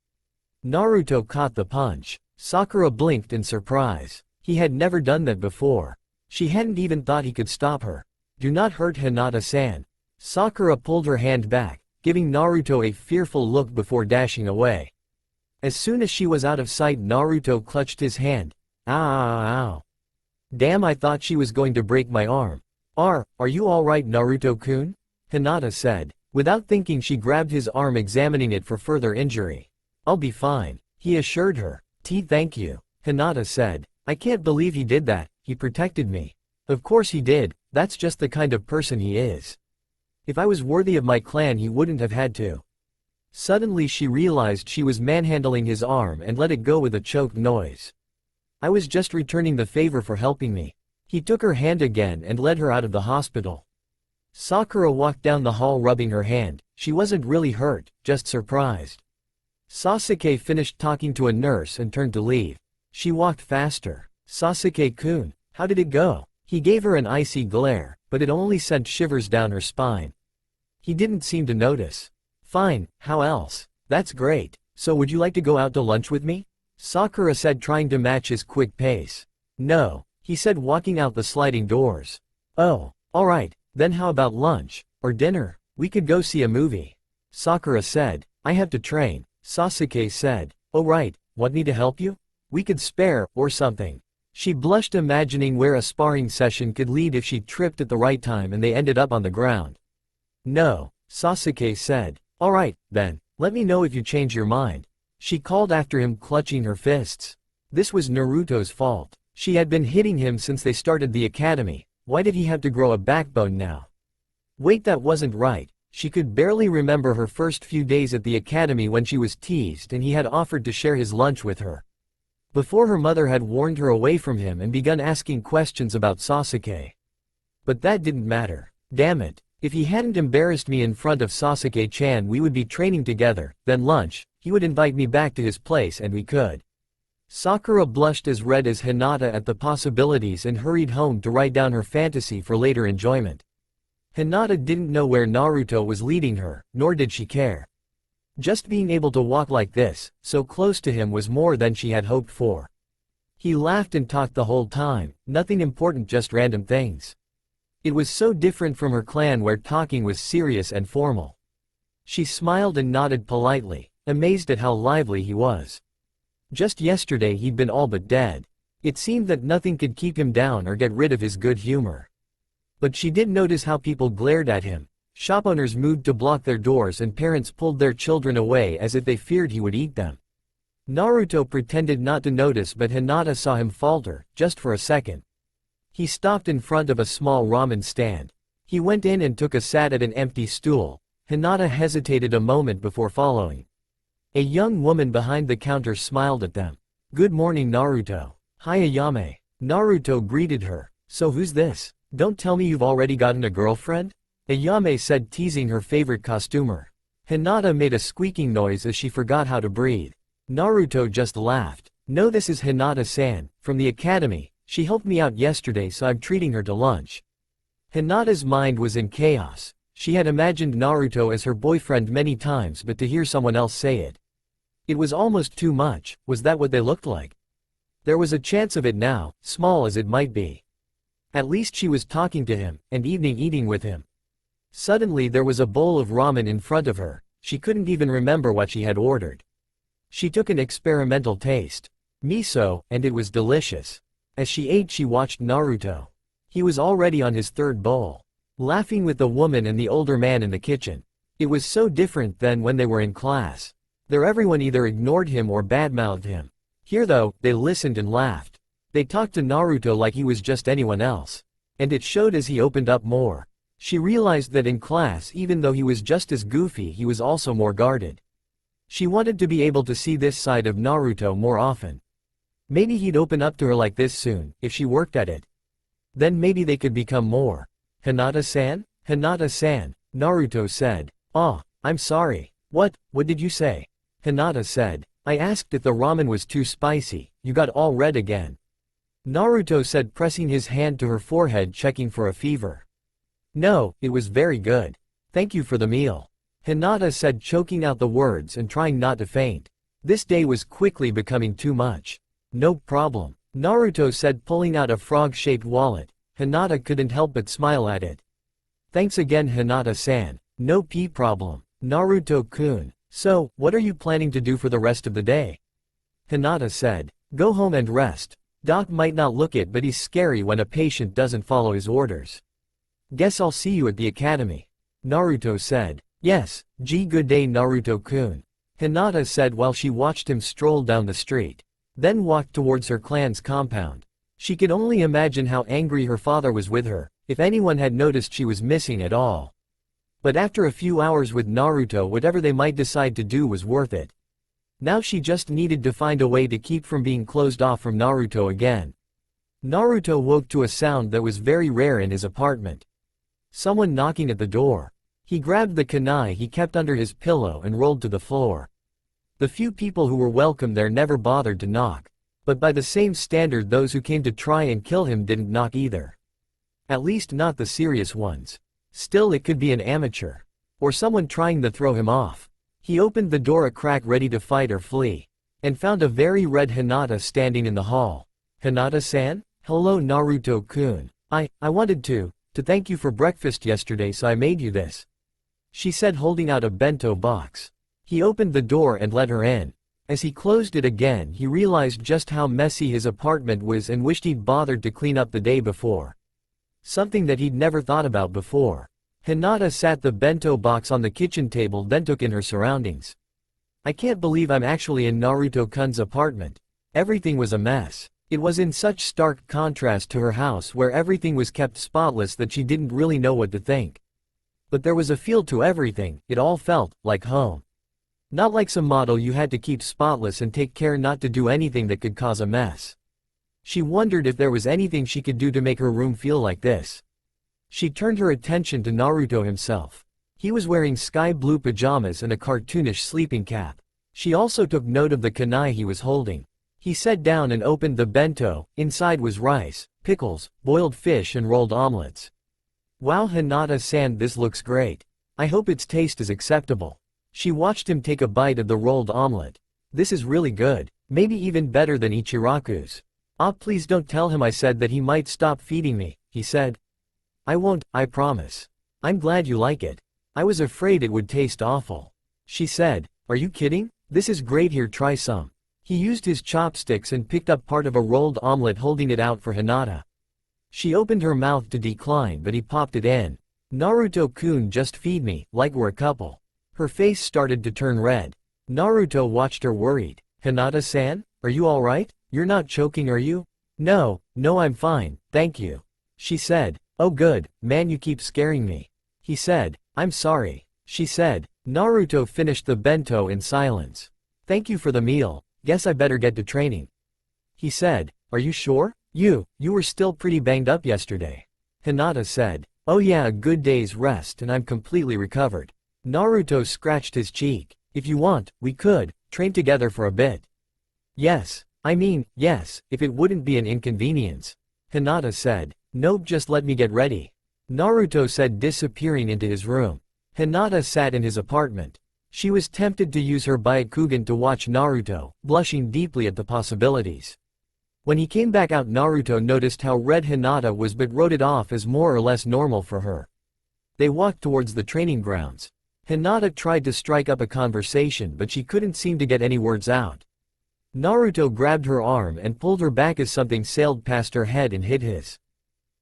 Naruto caught the punch. Sakura blinked in surprise. He had never done that before. She hadn't even thought he could stop her. Do not hurt Hinata-san. Sakura pulled her hand back, giving Naruto a fearful look before dashing away. As soon as she was out of sight Naruto clutched his hand. Ow. Damn, I thought she was going to break my arm. Are you alright Naruto-kun? Hinata said. Without thinking she grabbed his arm, examining it for further injury. I'll be fine, he assured her. Thank you, Hinata said. I can't believe he did that, he protected me. Of course he did, that's just the kind of person he is. If I was worthy of my clan he wouldn't have had to. Suddenly she realized she was manhandling his arm and let it go with a choked noise. I was just returning the favor for helping me. He took her hand again and led her out of the hospital. Sakura walked down the hall rubbing her hand. She wasn't really hurt, just surprised. Sasuke finished talking to a nurse and turned to leave. She walked faster. Sasuke-kun, how did it go? He gave her an icy glare, but it only sent shivers down her spine. He didn't seem to notice. Fine, how else? That's great. So would you like to go out to lunch with me? Sakura said, trying to match his quick pace. No, he said, walking out the sliding doors. Oh, alright, then how about lunch? Or dinner? We could go see a movie. Sakura said. I have to train. Sasuke said. Oh right, want me to help you? We could spare, or something. She blushed, imagining where a sparring session could lead if she tripped at the right time and they ended up on the ground. No, Sasuke said. Alright, then, let me know if you change your mind. She called after him, clutching her fists. This was Naruto's fault. She had been hitting him since they started the academy. Why did he have to grow a backbone now? Wait, that wasn't right. She could barely remember her first few days at the academy when she was teased and he had offered to share his lunch with her. Before her mother had warned her away from him and begun asking questions about Sasuke. But that didn't matter. Damn it. If he hadn't embarrassed me in front of Sasuke-chan, we would be training together, then lunch, he would invite me back to his place and we could. Sakura blushed as red as Hinata at the possibilities and hurried home to write down her fantasy for later enjoyment. Hinata didn't know where Naruto was leading her, nor did she care. Just being able to walk like this, so close to him, was more than she had hoped for. He laughed and talked the whole time, nothing important, just random things. It was so different from her clan where talking was serious and formal. She smiled and nodded politely, amazed at how lively he was. Just yesterday he'd been all but dead. It seemed that nothing could keep him down or get rid of his good humor. But she did notice how people glared at him. Shop owners moved to block their doors and parents pulled their children away as if they feared he would eat them. Naruto pretended not to notice, but Hinata saw him falter, just for a second. He stopped in front of a small ramen stand. He went in and took a seat at an empty stool. Hinata hesitated a moment before following. A young woman behind the counter smiled at them. Good morning, Naruto. Hi, Ayame. Naruto greeted her. So who's this? Don't tell me you've already gotten a girlfriend? Ayame said, teasing her favorite costumer. Hinata made a squeaking noise as she forgot how to breathe. Naruto just laughed. No, this is Hinata-san, from the academy. She helped me out yesterday, so I'm treating her to lunch. Hinata's mind was in chaos. She had imagined Naruto as her boyfriend many times, but to hear someone else say it. It was almost too much. Was that what they looked like? There was a chance of it now, small as it might be. At least she was talking to him, and eating with him. Suddenly there was a bowl of ramen in front of her. She couldn't even remember what she had ordered. She took an experimental taste. Miso, and it was delicious. As she ate, she watched Naruto. He was already on his third bowl, laughing with the woman and the older man in the kitchen. It was so different than when they were in class. There everyone either ignored him or badmouthed him. Here though, they listened and laughed. They talked to Naruto like he was just anyone else. And it showed as he opened up more. She realized that in class, even though he was just as goofy, he was also more guarded. She wanted to be able to see this side of Naruto more often. Maybe he'd open up to her like this soon, if she worked at it. Then maybe they could become more. Hinata-san? Hinata-san, Naruto said. Ah, I'm sorry. What did you say? Hinata said. I asked if the ramen was too spicy. You got all red again. Naruto said, pressing his hand to her forehead, checking for a fever. No, it was very good. Thank you for the meal. Hinata said, choking out the words and trying not to faint. This day was quickly becoming too much. No problem, Naruto said, pulling out a frog-shaped wallet. Hinata couldn't help but smile at it. Thanks again, Hinata-san. No problem, Naruto-kun. So, what are you planning to do for the rest of the day? Hinata said. Go home and rest. Doc might not look it, but he's scary when a patient doesn't follow his orders. Guess I'll see you at the academy. Naruto said. Yes, good day, Naruto-kun. Hinata said while she watched him stroll down the street. Then walked towards her clan's compound. She could only imagine how angry her father was with her, if anyone had noticed she was missing at all. But after a few hours with Naruto, whatever they might decide to do was worth it. Now she just needed to find a way to keep from being closed off from Naruto again. Naruto woke to a sound that was very rare in his apartment. Someone knocking at the door. He grabbed the kunai he kept under his pillow and rolled to the floor. The few people who were welcome there never bothered to knock. But by the same standard, those who came to try and kill him didn't knock either. At least not the serious ones. Still, it could be an amateur. Or someone trying to throw him off. He opened the door a crack, ready to fight or flee. And found a very red Hinata standing in the hall. "Hinata-san? Hello Naruto-kun. I wanted to thank you for breakfast yesterday, so I made you this," she said, holding out a bento box. He opened the door and let her in. As he closed it again, he realized just how messy his apartment was and wished he'd bothered to clean up the day before. Something that he'd never thought about before. Hinata sat the bento box on the kitchen table, then took in her surroundings. "I can't believe I'm actually in Naruto-kun's apartment." Everything was a mess. It was in such stark contrast to her house where everything was kept spotless that she didn't really know what to think. But there was a feel to everything, it all felt like home. Not like some model you had to keep spotless and take care not to do anything that could cause a mess. She wondered if there was anything she could do to make her room feel like this. She turned her attention to Naruto himself. He was wearing sky blue pajamas and a cartoonish sleeping cap. She also took note of the kunai he was holding. He sat down and opened the bento. Inside was rice, pickles, boiled fish and rolled omelets. "Wow Hinata-san, this looks great. I hope its taste is acceptable." She watched him take a bite of the rolled omelet. "This is really good. Maybe even better than Ichiraku's." "Ah, please don't tell him I said that he might stop feeding me," he said. "I won't, I promise. I'm glad you like it. I was afraid it would taste awful," she said. "Are you kidding? This is great, here, try some." He used his chopsticks and picked up part of a rolled omelet, holding it out for Hinata. She opened her mouth to decline, but he popped it in. "Naruto-kun, just feed me, like we're a couple." Her face started to turn red. Naruto watched her, worried. "Hinata-san, are you alright? You're not choking, are you?" No, I'm fine, thank you," she said. "Oh good, man, you keep scaring me," he said. "I'm sorry," she said. Naruto finished the bento in silence. "Thank you for the meal, guess I better get to training," he said. "Are you sure? You were still pretty banged up yesterday," Hinata said. "Oh yeah, a good day's rest and I'm completely recovered." Naruto scratched his cheek. "If you want, we could train together for a bit." Yes, if it wouldn't be an inconvenience," Hinata said. "Nope, just let me get ready," Naruto said, disappearing into his room. Hinata sat in his apartment. She was tempted to use her Byakugan to watch Naruto, blushing deeply at the possibilities. When he came back out, Naruto noticed how red Hinata was but wrote it off as more or less normal for her. They walked towards the training grounds. Hinata tried to strike up a conversation, but she couldn't seem to get any words out. Naruto grabbed her arm and pulled her back as something sailed past her head and hit his.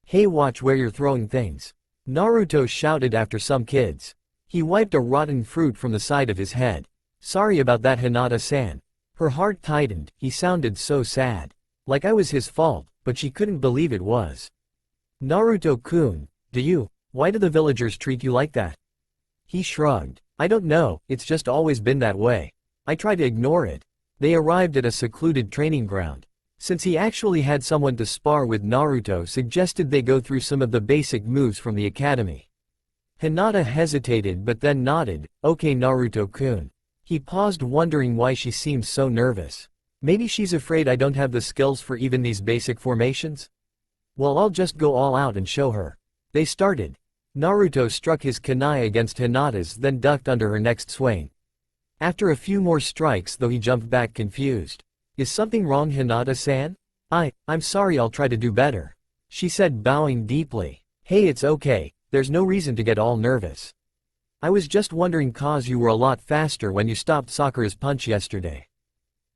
"Hey, watch where you're throwing things," Naruto shouted after some kids. He wiped a rotten fruit from the side of his head. "Sorry about that, Hinata-san." Her heart tightened, he sounded so sad. Like I was his fault, but she couldn't believe it was. "Naruto-kun, why do the villagers treat you like that?" He shrugged. "I don't know, it's just always been that way. I try to ignore it." They arrived at a secluded training ground. Since he actually had someone to spar with, Naruto suggested they go through some of the basic moves from the academy. Hinata hesitated but then nodded. "Okay Naruto-kun." He paused, wondering why she seemed so nervous. Maybe she's afraid I don't have the skills for even these basic formations? Well, I'll just go all out and show her. They started. Naruto struck his kunai against Hinata's, then ducked under her next swing. After a few more strikes though, he jumped back confused. "Is something wrong, Hinata-san?" I'm sorry, I'll try to do better," she said, bowing deeply. "Hey, it's okay, there's no reason to get all nervous. I was just wondering cause you were a lot faster when you stopped Sakura's punch yesterday,"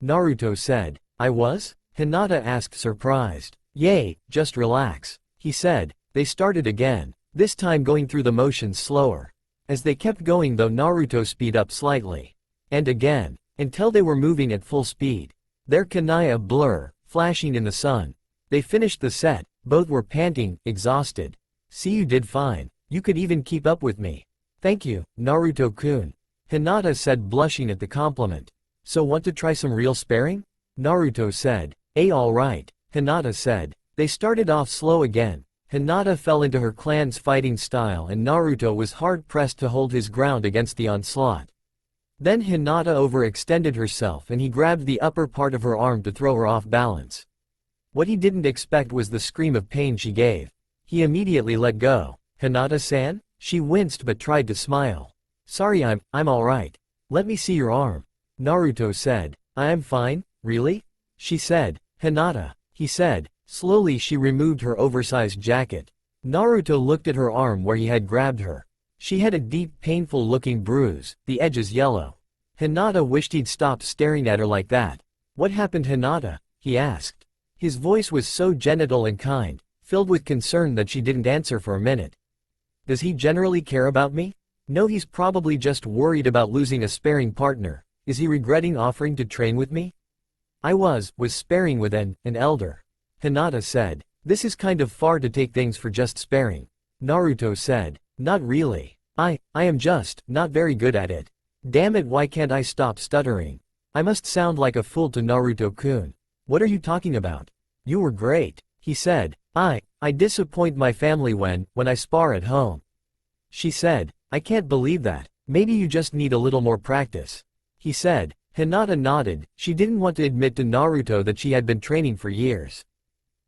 Naruto said. "I was?" Hinata asked, surprised. "Yay, just relax," he said. They started again, this time going through the motions slower. As they kept going though, Naruto speed up slightly. And again, until they were moving at full speed. Their kunai a blur, flashing in the sun. They finished the set, both were panting, exhausted. "See, you did fine. You could even keep up with me," Thank you, Naruto-kun. Hinata said, blushing at the compliment. So want to try some real sparring? Naruto said. Alright, Hinata said. They started off slow again. Hinata fell into her clan's fighting style and Naruto was hard-pressed to hold his ground against the onslaught. Then Hinata overextended herself and he grabbed the upper part of her arm to throw her off balance. What he didn't expect was the scream of pain she gave. He immediately let go. Hinata-san? She winced but tried to smile. Sorry, I'm alright. Let me see your arm. Naruto said. I am fine, really? She said. Hinata. He said. Slowly she removed her oversized jacket. Naruto looked at her arm where he had grabbed her. She had a deep, painful-looking bruise, the edges yellow. Hinata wished he'd stopped staring at her like that. What happened, Hinata? He asked. His voice was so gentle and kind, filled with concern that she didn't answer for a minute. Does he generally care about me? No, he's probably just worried about losing a sparring partner. Is he regretting offering to train with me? I was sparring with an elder. Hinata said. This is kind of far to take things for just sparring. Naruto said. Not really. I am just not very good at it. Damn it, why can't I stop stuttering? I must sound like a fool to Naruto-kun. What are you talking about? You were great. He said. I disappoint my family when I spar at home. She said. I can't believe that. Maybe you just need a little more practice. He said. Hinata nodded. She didn't want to admit to Naruto that she had been training for years.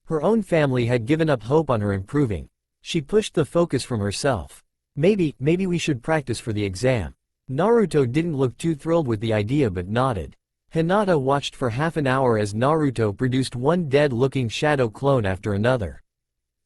Her own family had given up hope on her improving. She pushed the focus from herself. Maybe we should practice for the exam. Naruto didn't look too thrilled with the idea but nodded. Hinata watched for half an hour as Naruto produced one dead-looking shadow clone after another.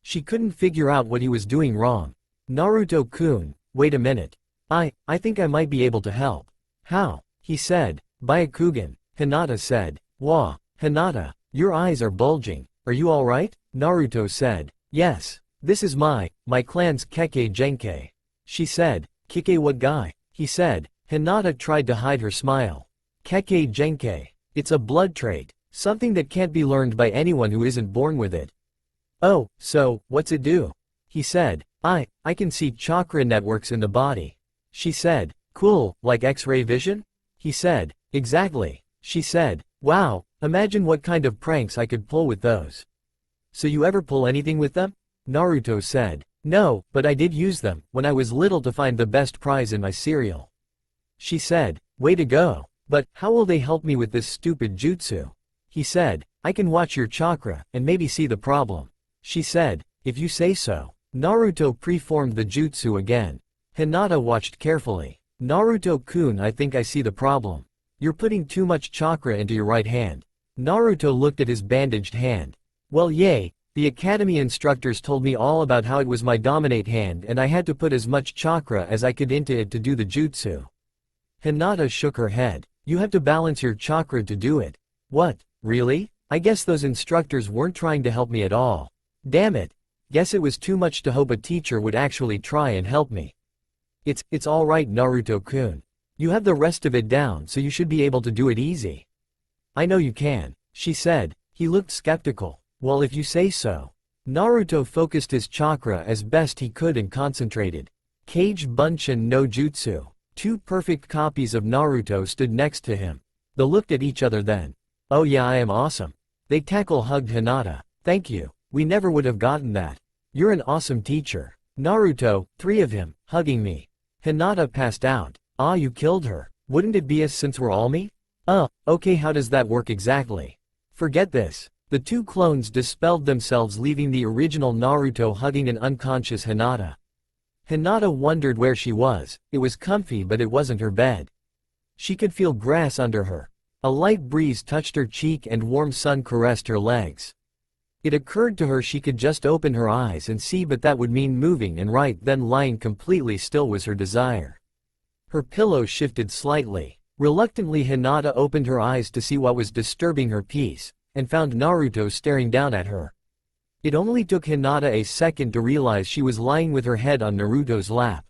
She couldn't figure out what he was doing wrong. Naruto-kun, wait a minute. I think I might be able to help. How? He said. Byakugan, Hinata said. Wah, Hinata, your eyes are bulging. Are you alright? Naruto said. Yes. This is my clan's Keke Genkai. She said. Kike what guy? He said. Hinata tried to hide her smile. Keke Genkai. It's a blood trait. Something that can't be learned by anyone who isn't born with it. Oh, so, what's it do? He said. I can see chakra networks in the body. She said. Cool, like X-ray vision? He said. Exactly. She said. Wow, imagine what kind of pranks I could pull with those. So you ever pull anything with them? Naruto said. No, but I did use them when I was little to find the best prize in my cereal. She said. Way to go. But how will they help me with this stupid jutsu? He said. I can watch your chakra and maybe see the problem. She said. If you say so. Naruto preformed the jutsu again. Hinata watched carefully. Naruto-kun, I think I see the problem. You're putting too much chakra into your right hand. Naruto looked at his bandaged hand. Well, yay, the academy instructors told me all about how it was my dominate hand and I had to put as much chakra as I could into it to do the jutsu. Hinata shook her head. You have to balance your chakra to do it. What, really? I guess those instructors weren't trying to help me at all. Damn it. Guess it was too much to hope a teacher would actually try and help me. It's alright, Naruto-kun. You have the rest of it down, so you should be able to do it easy. I know you can, she said. He looked skeptical. Well, if you say so. Naruto focused his chakra as best he could and concentrated. Kage Bunshin no Jutsu. Two perfect copies of Naruto stood next to him. They looked at each other then. Oh yeah, I am awesome. They hugged Hinata. Thank you. We never would have gotten that. You're an awesome teacher. Naruto, three of him, hugging me. Hinata passed out. Ah, you killed her. Wouldn't it be us since we're all me? Okay, how does that work exactly? Forget this. The two clones dispelled themselves, leaving the original Naruto hugging an unconscious Hinata. Hinata wondered where she was. It was comfy, but it wasn't her bed. She could feel grass under her. A light breeze touched her cheek and warm sun caressed her legs. It occurred to her she could just open her eyes and see, but that would mean moving, and right then lying completely still was her desire. Her pillow shifted slightly. Reluctantly, Hinata opened her eyes to see what was disturbing her peace, and found Naruto staring down at her. It only took Hinata a second to realize she was lying with her head on Naruto's lap.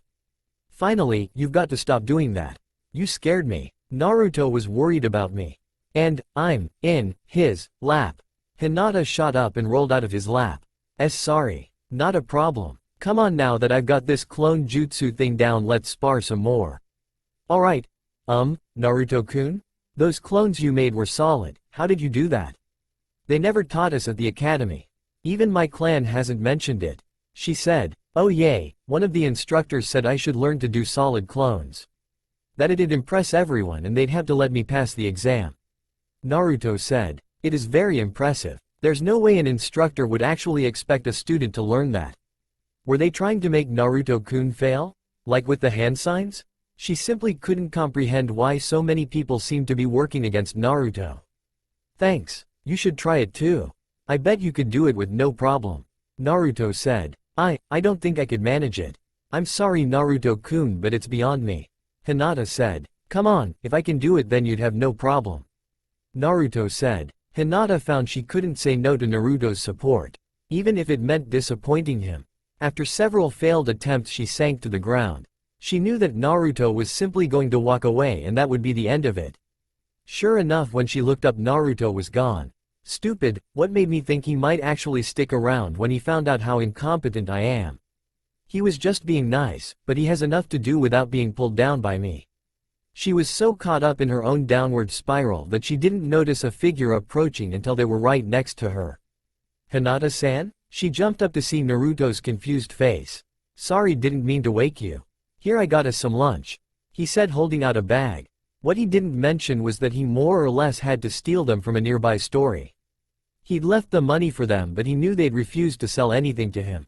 Finally, you've got to stop doing that. You scared me. Naruto was worried about me. And I'm in his lap. Hinata shot up and rolled out of his lap. Sorry. Not a problem. Come on, now that I've got this clone jutsu thing down, let's spar some more. Alright. Naruto-kun? Those clones you made were solid. How did you do that? They never taught us at the academy. Even my clan hasn't mentioned it. She said. Oh yay, one of the instructors said I should learn to do solid clones. That it'd impress everyone and they'd have to let me pass the exam. Naruto said. It is very impressive. There's no way an instructor would actually expect a student to learn that. Were they trying to make Naruto-kun fail? Like with the hand signs? She simply couldn't comprehend why so many people seemed to be working against Naruto. Thanks, you should try it too. I bet you could do it with no problem. Naruto said. I don't think I could manage it. I'm sorry Naruto-kun, but it's beyond me. Hinata said. Come on, if I can do it then you'd have no problem. Naruto said. Hinata found she couldn't say no to Naruto's support, even if it meant disappointing him. After several failed attempts she sank to the ground. She knew that Naruto was simply going to walk away and that would be the end of it. Sure enough, when she looked up, Naruto was gone. Stupid, what made me think he might actually stick around when he found out how incompetent I am? He was just being nice, but he has enough to do without being pulled down by me. She was so caught up in her own downward spiral that she didn't notice a figure approaching until they were right next to her. Hinata-san? She jumped up to see Naruto's confused face. Sorry, didn't mean to wake you. Here, I got us some lunch, he said, holding out a bag. What he didn't mention was that he more or less had to steal them from a nearby store. He'd left the money for them, but he knew they'd refuse to sell anything to him.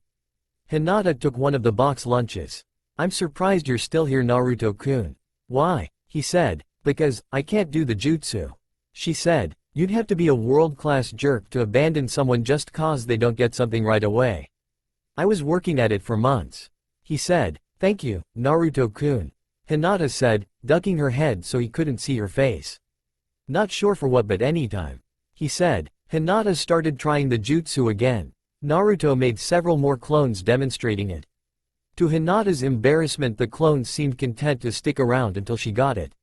Hinata took one of the box lunches. I'm surprised you're still here, Naruto-kun. Why? He said. Because, I can't do the jutsu. She said. You'd have to be a world-class jerk to abandon someone just cause they don't get something right away. I was working at it for months. He said. Thank you, Naruto-kun. Hinata said, ducking her head so he couldn't see her face. Not sure for what, but anytime. He said. Hinata started trying the jutsu again. Naruto made several more clones demonstrating it. To Hinata's embarrassment, the clones seemed content to stick around until she got it.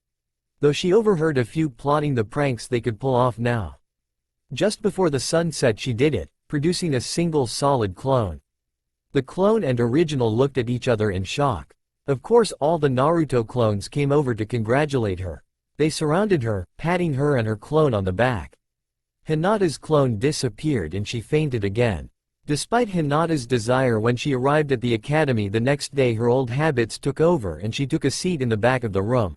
Though she overheard a few plotting the pranks they could pull off now. Just before the sun set, she did it, producing a single solid clone. The clone and original looked at each other in shock. Of course, all the Naruto clones came over to congratulate her. They surrounded her, patting her and her clone on the back. Hinata's clone disappeared and she fainted again. Despite Hinata's desire, when she arrived at the academy the next day, her old habits took over and she took a seat in the back of the room.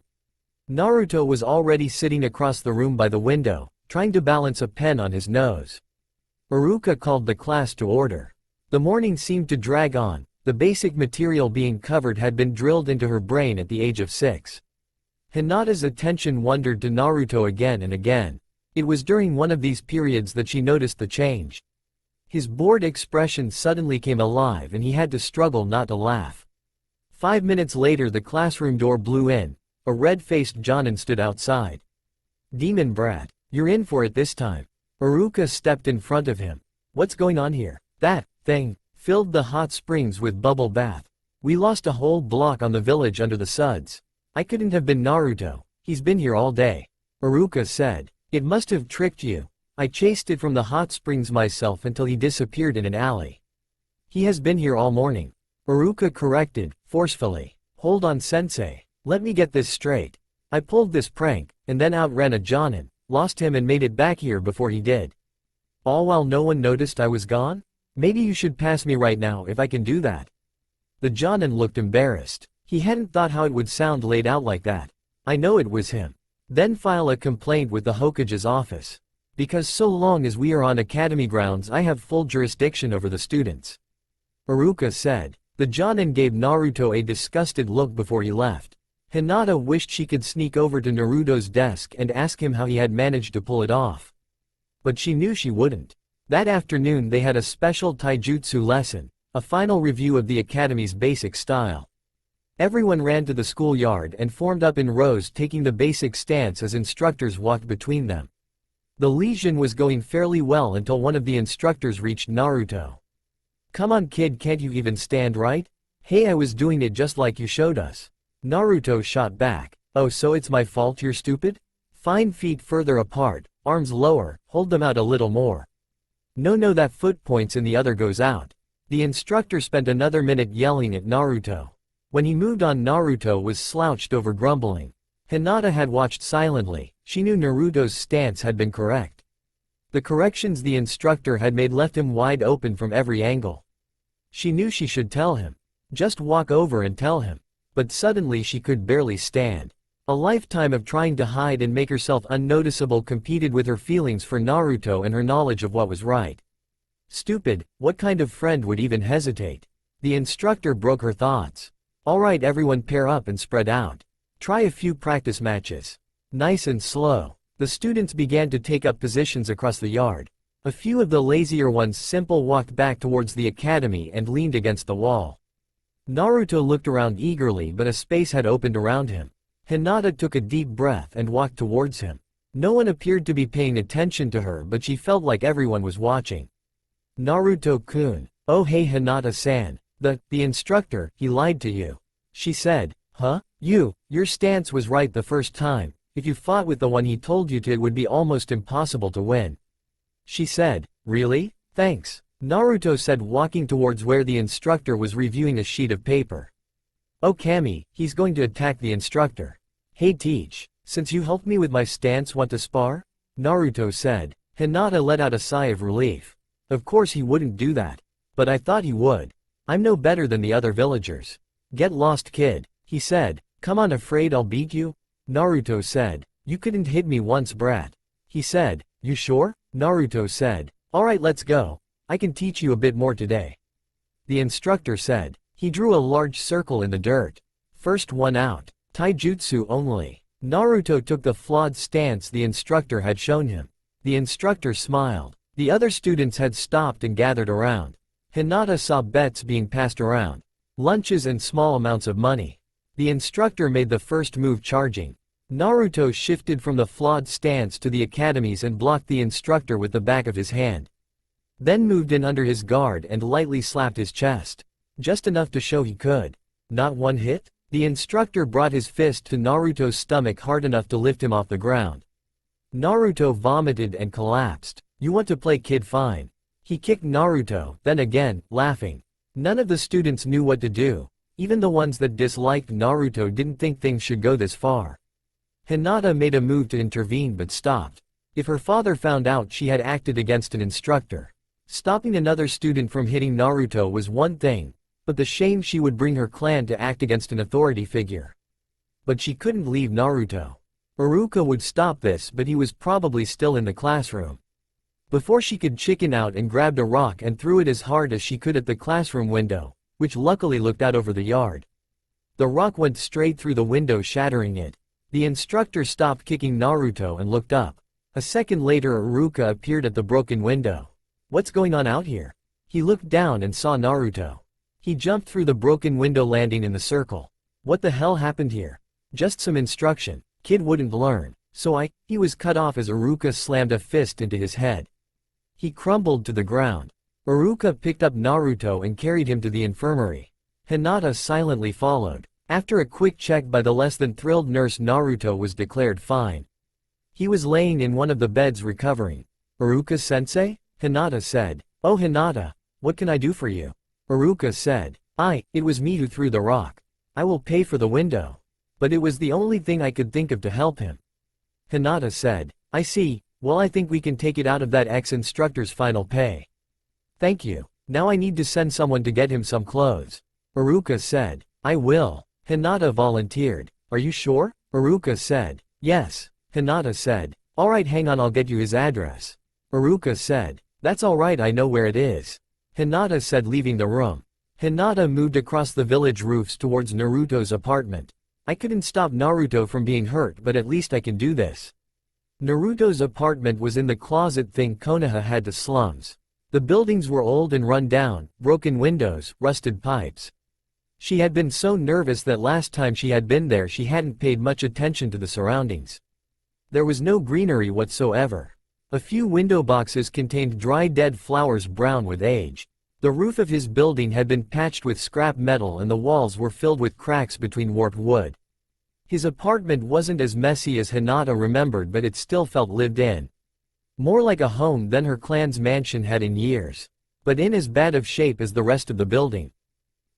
Naruto was already sitting across the room by the window, trying to balance a pen on his nose. Iruka called the class to order. The morning seemed to drag on. The basic material being covered had been drilled into her brain at the age of 6. Hinata's attention wandered to Naruto again and again. It was during one of these periods that she noticed the change. His bored expression suddenly came alive and he had to struggle not to laugh. 5 minutes later, the classroom door blew in. A red-faced Jonin stood outside. Demon brat, you're in for it this time. Iruka stepped in front of him. What's going on here? That thing filled the hot springs with bubble bath. We lost a whole block on the village under the suds. I couldn't have been Naruto. He's been here all day. Iruka said. It must have tricked you. I chased it from the hot springs myself until he disappeared in an alley. He has been here all morning. Iruka corrected, forcefully. Hold on, sensei. Let me get this straight. I pulled this prank, and then outran a Jonin, lost him and made it back here before he did. All while no one noticed I was gone? Maybe you should pass me right now if I can do that. The Jonin looked embarrassed. He hadn't thought how it would sound laid out like that. I know it was him. Then file a complaint with the Hokage's office. Because so long as we are on academy grounds, I have full jurisdiction over the students. Iruka said. The Jonin gave Naruto a disgusted look before he left. Hinata wished she could sneak over to Naruto's desk and ask him how he had managed to pull it off. But she knew she wouldn't. That afternoon they had a special taijutsu lesson, a final review of the academy's basic style. Everyone ran to the schoolyard and formed up in rows, taking the basic stance as instructors walked between them. The lesion was going fairly well until one of the instructors reached Naruto. Come on kid, can't you even stand right? Hey, I was doing it just like you showed us. Naruto shot back. Oh, so it's my fault you're stupid? Fine, feet further apart, arms lower, hold them out a little more. No, that foot points and the other goes out. The instructor spent another minute yelling at Naruto. When he moved on, Naruto was slouched over, grumbling. Hinata had watched silently. She knew Naruto's stance had been correct. The corrections the instructor had made left him wide open from every angle. She knew she should tell him. Just walk over and tell him. But suddenly she could barely stand. A lifetime of trying to hide and make herself unnoticeable competed with her feelings for Naruto and her knowledge of what was right. Stupid, what kind of friend would even hesitate? The instructor broke her thoughts. Alright, everyone pair up and spread out. Try a few practice matches. Nice and slow. The students began to take up positions across the yard. A few of the lazier ones simply walked back towards the academy and leaned against the wall. Naruto looked around eagerly, but a space had opened around him. Hinata took a deep breath and walked towards him. No one appeared to be paying attention to her, but she felt like everyone was watching. Naruto-kun. Oh hey Hinata-san. The instructor, he lied to you. She said. Huh? Your stance was right the first time. If you fought with the one he told you to, it would be almost impossible to win. She said. Really? Thanks. Naruto said, walking towards where the instructor was reviewing a sheet of paper. Oh Kami, he's going to attack the instructor. Hey teach, since you helped me with my stance, want to spar? Naruto said. Hinata let out a sigh of relief. Of course he wouldn't do that. But I thought he would. I'm no better than the other villagers. Get lost kid, he said. Come on, afraid I'll beat you? Naruto said. You couldn't hit me once, brat. He said. You sure? Naruto said. Alright, let's go. I can teach you a bit more today. The instructor said. He drew a large circle in the dirt. First one out. Taijutsu only. Naruto took the flawed stance the instructor had shown him. The instructor smiled. The other students had stopped and gathered around. Hinata saw bets being passed around. Lunches and small amounts of money. The instructor made the first move, charging. Naruto shifted from the flawed stance to the academies and blocked the instructor with the back of his hand. Then moved in under his guard and lightly slapped his chest. Just enough to show he could. Not one hit? The instructor brought his fist to Naruto's stomach hard enough to lift him off the ground. Naruto vomited and collapsed. You want to play kid, fine. He kicked Naruto, then again, laughing. None of the students knew what to do. Even the ones that disliked Naruto didn't think things should go this far. Hinata made a move to intervene but stopped. If her father found out she had acted against an instructor, stopping another student from hitting Naruto was one thing, but the shame she would bring her clan to act against an authority figure. But she couldn't leave Naruto. Iruka would stop this, but he was probably still in the classroom. Before she could chicken out and grabbed a rock and threw it as hard as she could at the classroom window, which luckily looked out over the yard. The rock went straight through the window, shattering it. The instructor stopped kicking Naruto and looked up. A second later, Iruka appeared at the broken window. What's going on out here? He looked down and saw Naruto. He jumped through the broken window, landing in the circle. What the hell happened here? Just some instruction. Kid wouldn't learn. So he was cut off as Iruka slammed a fist into his head. He crumbled to the ground. Iruka picked up Naruto and carried him to the infirmary. Hinata silently followed. After a quick check by the less than thrilled nurse, Naruto was declared fine. He was laying in one of the beds recovering. Iruka-sensei? Hinata said. Oh Hinata, what can I do for you? Iruka said. It was me who threw the rock. I will pay for the window. But it was the only thing I could think of to help him. Hinata said. I see, well I think we can take it out of that ex-instructor's final pay. Thank you. Now I need to send someone to get him some clothes. Iruka said. I will. Hinata volunteered. Are you sure? Iruka said. Yes. Hinata said. Alright, hang on, I'll get you his address. Iruka said. That's alright, I know where it is. Hinata said, leaving the room. Hinata moved across the village roofs towards Naruto's apartment. I couldn't stop Naruto from being hurt, but at least I can do this. Naruto's apartment was in the closet thing Konoha had the slums. The buildings were old and run down, broken windows, rusted pipes. She had been so nervous that last time she had been there she hadn't paid much attention to the surroundings. There was no greenery whatsoever. A few window boxes contained dry dead flowers brown with age. The roof of his building had been patched with scrap metal and the walls were filled with cracks between warped wood. His apartment wasn't as messy as Hinata remembered, but it still felt lived in. More like a home than her clan's mansion had in years. but in as bad of shape as the rest of the building.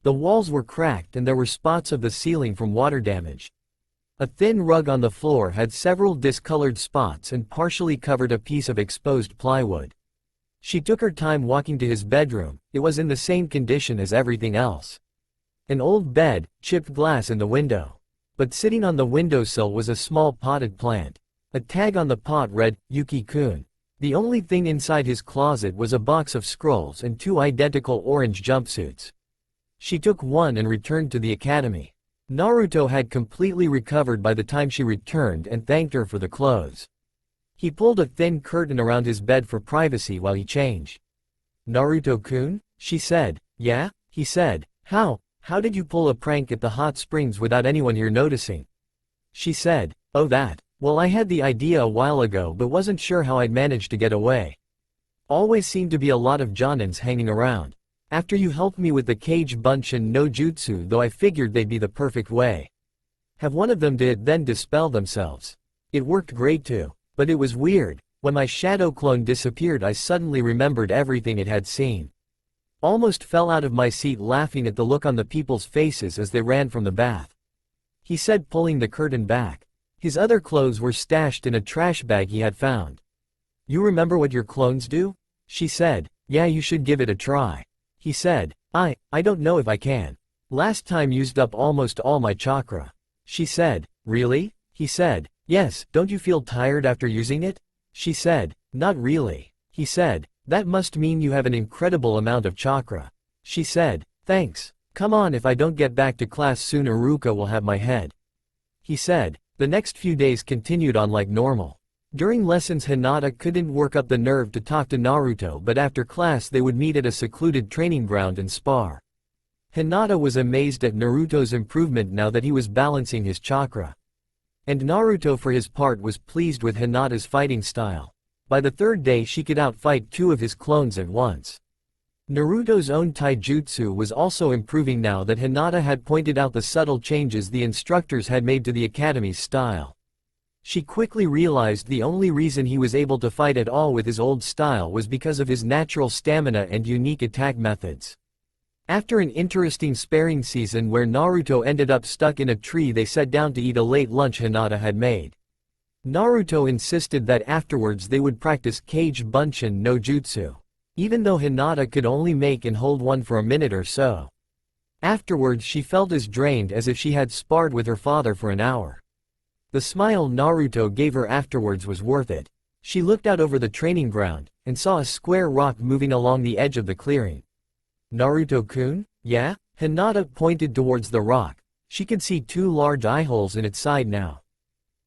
The walls were cracked and there were spots of the ceiling from water damage. A thin rug on the floor had several discolored spots and partially covered a piece of exposed plywood. She took her time walking to his bedroom. It was in the same condition as everything else. An old bed, chipped glass in the window. But sitting on the windowsill was a small potted plant. A tag on the pot read, Yuki-kun. The only thing inside his closet was a box of scrolls and 2 identical orange jumpsuits. She took one and returned to the academy. Naruto had completely recovered by the time she returned and thanked her for the clothes. He pulled a thin curtain around his bed for privacy while he changed. "Naruto-kun?" she said. "Yeah?" he said. How did you pull a prank at the hot springs without anyone here noticing?" She said. "Oh that. Well, I had the idea a while ago but wasn't sure how I'd manage to get away. Always seemed to be a lot of jonins hanging around. After you helped me with the cage bunshin no jutsu, though I figured they'd be the perfect way. Have one of them then dispel themselves. It worked great too. But it was weird. When my shadow clone disappeared I suddenly remembered everything it had seen. Almost fell out of my seat laughing at the look on the people's faces as they ran from the bath." He said, pulling the curtain back. His other clothes were stashed in a trash bag he had found. "You remember what your clones do?" she said. "Yeah, you should give it a try." He said. I don't know if I can. Last time used up almost all my chakra." She said. "Really?" He said. "Yes, don't you feel tired after using it?" She said. "Not really." He said. "That must mean you have an incredible amount of chakra." She said. "Thanks. Come on, if I don't get back to class soon Iruka will have my head." He said. The next few days continued on like normal. During lessons Hinata couldn't work up the nerve to talk to Naruto, but after class they would meet at a secluded training ground and spar. Hinata was amazed at Naruto's improvement now that he was balancing his chakra. And Naruto for his part was pleased with Hinata's fighting style. By the 3rd day she could outfight 2 of his clones at once. Naruto's own taijutsu was also improving now that Hinata had pointed out the subtle changes the instructors had made to the academy's style. She quickly realized the only reason he was able to fight at all with his old style was because of his natural stamina and unique attack methods. After an interesting sparring season where Naruto ended up stuck in a tree, they sat down to eat a late lunch Hinata had made. Naruto insisted that afterwards they would practice cage bunshin no jutsu, even though Hinata could only make and hold one for a minute or so. Afterwards she felt as drained as if she had sparred with her father for an hour. The smile Naruto gave her afterwards was worth it. She looked out over the training ground, and saw a square rock moving along the edge of the clearing. "Naruto-kun? Yeah?" Hinata pointed towards the rock. She could see 2 large eye holes in its side now.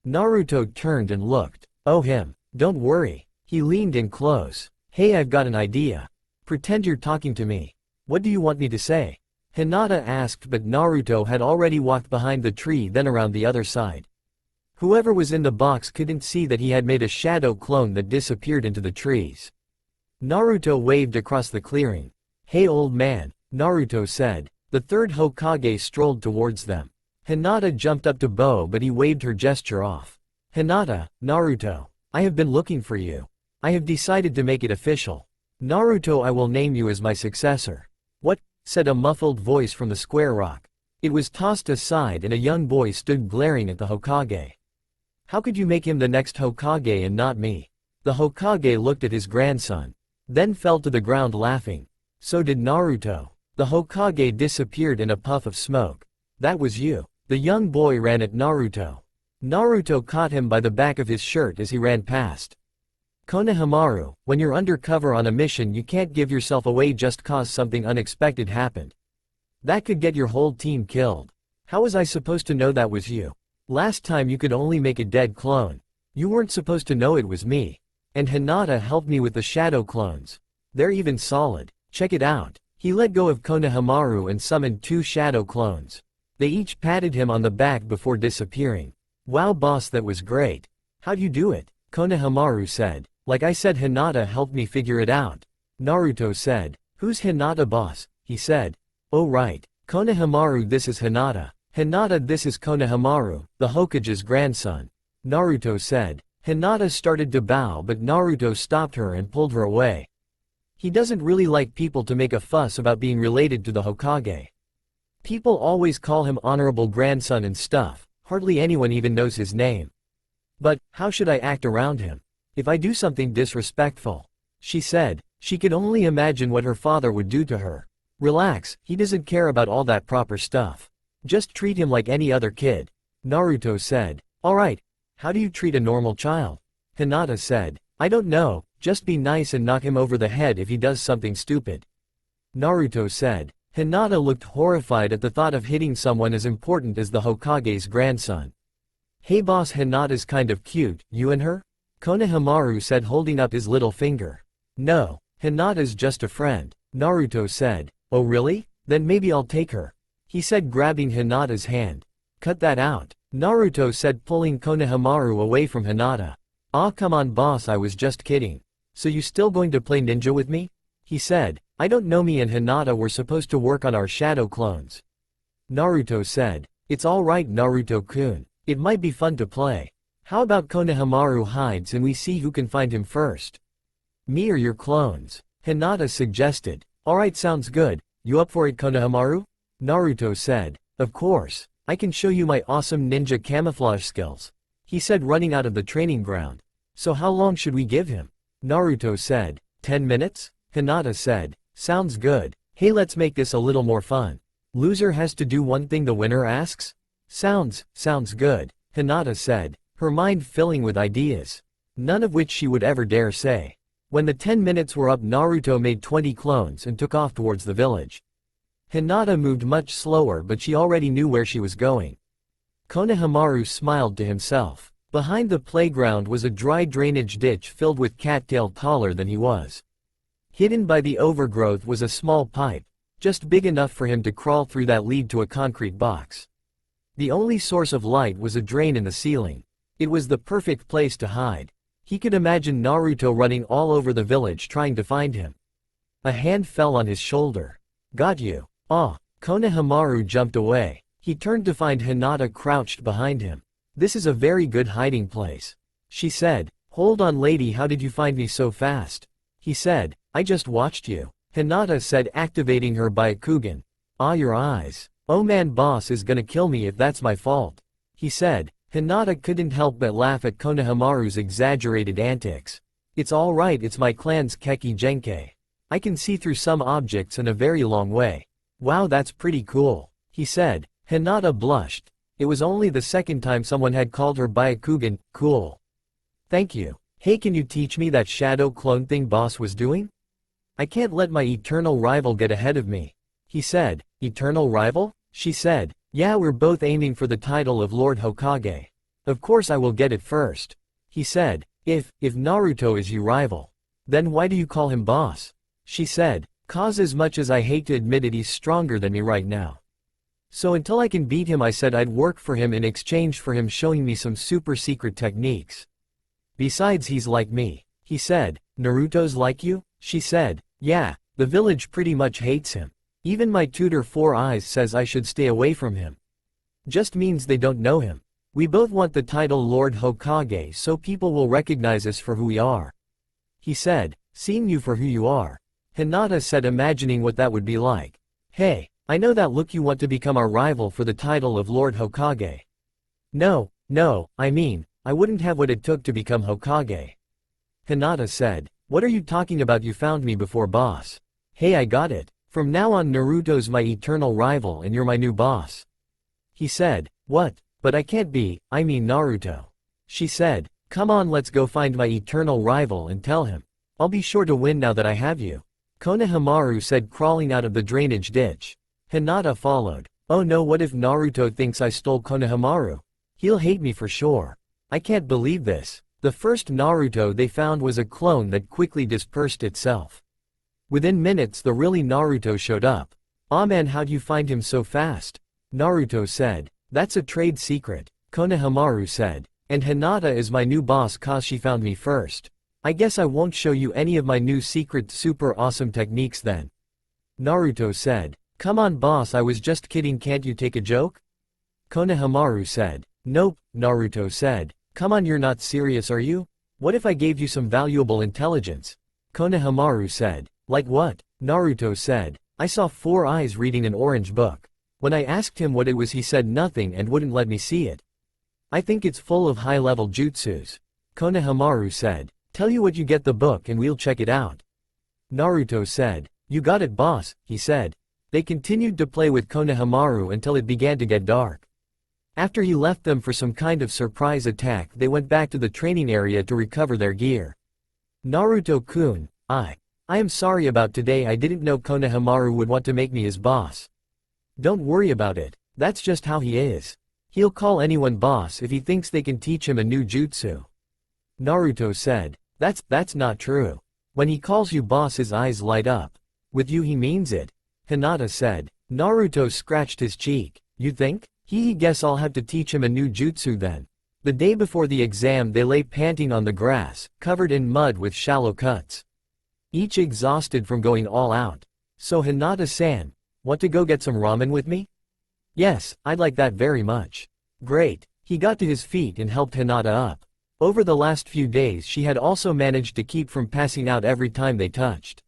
Naruto turned and looked. "Oh him. Don't worry." He leaned in close. "Hey, I've got an idea. Pretend you're talking to me. What do you want me to say?" Hinata asked, but Naruto had already walked behind the tree then around the other side. Whoever was in the box couldn't see that he had made a shadow clone that disappeared into the trees. Naruto waved across the clearing. "Hey old man," Naruto said. The 3rd Hokage strolled towards them. Hinata jumped up to bow, but he waved her gesture off. "Hinata, Naruto. I have been looking for you. I have decided to make it official. Naruto, I will name you as my successor." "What?" said a muffled voice from the square rock. It was tossed aside and a young boy stood glaring at the Hokage. "How could you make him the next Hokage and not me?" The Hokage looked at his grandson. Then fell to the ground laughing. So did Naruto. The Hokage disappeared in a puff of smoke. "That was you." The young boy ran at Naruto. Naruto caught him by the back of his shirt as he ran past. "Konohamaru, when you're undercover on a mission you can't give yourself away just cause something unexpected happened. That could get your whole team killed. How was I supposed to know that was you? Last time you could only make a dead clone. You weren't supposed to know it was me. And Hinata helped me with the shadow clones. They're even solid. Check it out." He let go of Konohamaru and summoned 2 shadow clones. They each patted him on the back before disappearing. "Wow boss, that was great. How'd you do it?" Konohamaru said. "Like I said, Hinata helped me figure it out." Naruto said. "Who's Hinata boss?" he said. "Oh right. Konohamaru, this is Hinata. Hinata, this is Konohamaru, the Hokage's grandson." Naruto said. Hinata started to bow, but Naruto stopped her and pulled her away. He doesn't really like people to make a fuss about being related to the Hokage. People always call him honorable grandson and stuff, hardly anyone even knows his name. But, how should I act around him? If I do something disrespectful? She said. She could only imagine what her father would do to her. Relax, he doesn't care about all that proper stuff. Just treat him like any other kid. Naruto said. Alright. How do you treat a normal child? Hinata said. I don't know, just be nice and knock him over the head if he does something stupid. Naruto said. Hinata looked horrified at the thought of hitting someone as important as the Hokage's grandson. Hey boss, Hinata's kind of cute, you and her? Konohamaru said, holding up his little finger. No, Hinata's just a friend, Naruto said. Oh really? Then maybe I'll take her. He said, grabbing Hinata's hand. Cut that out, Naruto said, pulling Konohamaru away from Hinata. Ah come on boss, I was just kidding. So you still going to play ninja with me? He said. I don't know, me and Hinata were supposed to work on our shadow clones. Naruto said. It's alright Naruto-kun, it might be fun to play. How about Konohamaru hides and we see who can find him first? Me or your clones? Hinata suggested. Alright, sounds good. You up for it Konohamaru? Naruto said. Of course. I can show you my awesome ninja camouflage skills. He said, running out of the training ground. So how long should we give him? Naruto said. 10 minutes? Hinata said. Sounds good. Hey, let's make this a little more fun. Loser has to do one thing the winner asks? Sounds good, Hinata said, her mind filling with ideas. None of which she would ever dare say. When the 10 minutes were up, Naruto made 20 clones and took off towards the village. Hinata moved much slower, but she already knew where she was going. Konohamaru smiled to himself. Behind the playground was a dry drainage ditch filled with cattail taller than he was. Hidden by the overgrowth was a small pipe, just big enough for him to crawl through that lead to a concrete box. The only source of light was a drain in the ceiling. It was the perfect place to hide. He could imagine Naruto running all over the village trying to find him. A hand fell on his shoulder. Got you. Ah, Konohamaru jumped away. He turned to find Hinata crouched behind him. This is a very good hiding place. She said. Hold on lady, how did you find me so fast? He said. I just watched you. Hinata said, activating her Byakugan. Ah, your eyes. Oh man, boss is gonna kill me if that's my fault. He said. Hinata couldn't help but laugh at Konohamaru's exaggerated antics. It's alright, it's my clan's Keki Genkai. I can see through some objects in a very long way. Wow, that's pretty cool. He said. Hinata blushed. It was only the second time someone had called her Byakugan cool. Thank you. Hey, can you teach me that shadow clone thing boss was doing? I can't let my eternal rival get ahead of me. He said. Eternal rival? She said. Yeah, we're both aiming for the title of Lord Hokage. Of course I will get it first. He said. If Naruto is your rival, then why do you call him boss? She said. Cause as much as I hate to admit it, he's stronger than me right now. So until I can beat him, I said I'd work for him in exchange for him showing me some super secret techniques. Besides, he's like me. He said. Naruto's like you? She said. Yeah, the village pretty much hates him. Even my tutor Four Eyes says I should stay away from him. Just means they don't know him. We both want the title Lord Hokage so people will recognize us for who we are. He said. Seeing you for who you are. Hinata said, imagining what that would be like. Hey, I know that look, you want to become our rival for the title of Lord Hokage. No, I mean, I wouldn't have what it took to become Hokage. Hinata said. What are you talking about? You found me before boss. Hey, I got it. From now on Naruto's my eternal rival and you're my new boss. He said. What? But I can't be, I mean Naruto. She said. Come on, let's go find my eternal rival and tell him. I'll be sure to win now that I have you. Konohamaru said, crawling out of the drainage ditch. Hinata followed. Oh no, what if Naruto thinks I stole Konohamaru? He'll hate me for sure. I can't believe this. The first Naruto they found was a clone that quickly dispersed itself. Within minutes the really Naruto showed up. Aw man, how'd you find him so fast? Naruto said. That's a trade secret, Konohamaru said. And Hinata is my new boss cause she found me first. I guess I won't show you any of my new secret super awesome techniques then. Naruto said. Come on boss, I was just kidding, can't you take a joke? Konohamaru said. Nope, Naruto said. Come on, you're not serious are you? What if I gave you some valuable intelligence? Konohamaru said. Like what? Naruto said. I saw 4 eyes reading an orange book. When I asked him what it was he said nothing and wouldn't let me see it. I think it's full of high-level jutsus. Konohamaru said. Tell you what, you get the book and we'll check it out. Naruto said. You got it, boss, he said. They continued to play with Konohamaru until it began to get dark. After he left them for some kind of surprise attack, they went back to the training area to recover their gear. Naruto-kun, I am sorry about today. I didn't know Konohamaru would want to make me his boss. Don't worry about it, that's just how he is. He'll call anyone boss if he thinks they can teach him a new jutsu. Naruto said. That's not true. When he calls you boss, his eyes light up. With you he means it. Hinata said. Naruto scratched his cheek. You think? Guess I'll have to teach him a new jutsu then. The day before the exam they lay panting on the grass, covered in mud with shallow cuts. Each exhausted from going all out. So Hinata-san, want to go get some ramen with me? Yes, I'd like that very much. Great. He got to his feet and helped Hinata up. Over the last few days she had also managed to keep from passing out every time they touched.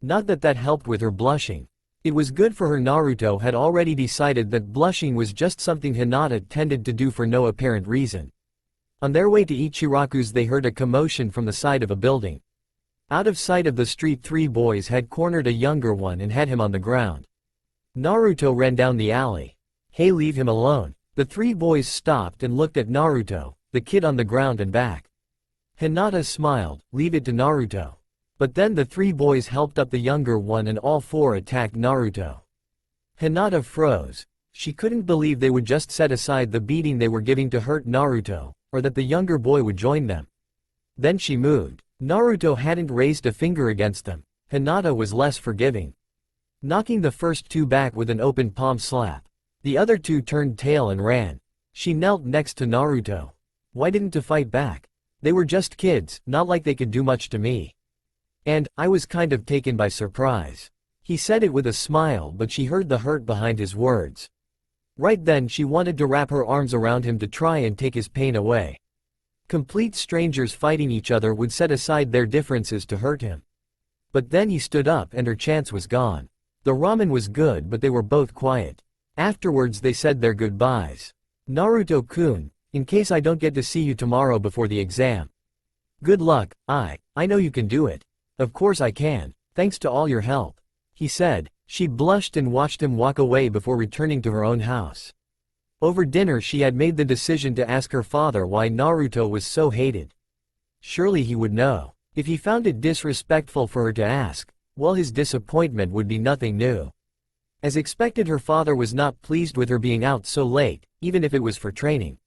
Not that that helped with her blushing. It was good for her. Naruto had already decided that blushing was just something Hinata tended to do for no apparent reason. On their way to Ichiraku's they heard a commotion from the side of a building. Out of sight of the street, 3 boys had cornered a younger one and had him on the ground. Naruto ran down the alley. Hey, leave him alone. The 3 boys stopped and looked at Naruto, the kid on the ground and back. Hinata smiled, leave it to Naruto. But then the 3 boys helped up the younger one and all 4 attacked Naruto. Hinata froze. She couldn't believe they would just set aside the beating they were giving to hurt Naruto, or that the younger boy would join them. Then she moved. Naruto hadn't raised a finger against them. Hinata was less forgiving. Knocking the first 2 back with an open palm slap. The other 2 turned tail and ran. She knelt next to Naruto. Why didn't you fight back? They were just kids, not like they could do much to me. And, I was kind of taken by surprise. He said it with a smile, but she heard the hurt behind his words. Right then she wanted to wrap her arms around him to try and take his pain away. Complete strangers fighting each other would set aside their differences to hurt him. But then he stood up and her chance was gone. The ramen was good, but they were both quiet. Afterwards they said their goodbyes. Naruto-kun, in case I don't get to see you tomorrow before the exam. Good luck. I know you can do it. Of course I can, thanks to all your help, he said. She blushed and watched him walk away before returning to her own house. Over dinner she had made the decision to ask her father why Naruto was so hated. Surely he would know. If he found it disrespectful for her to ask, well, his disappointment would be nothing new. As expected, her father was not pleased with her being out so late, even if it was for training.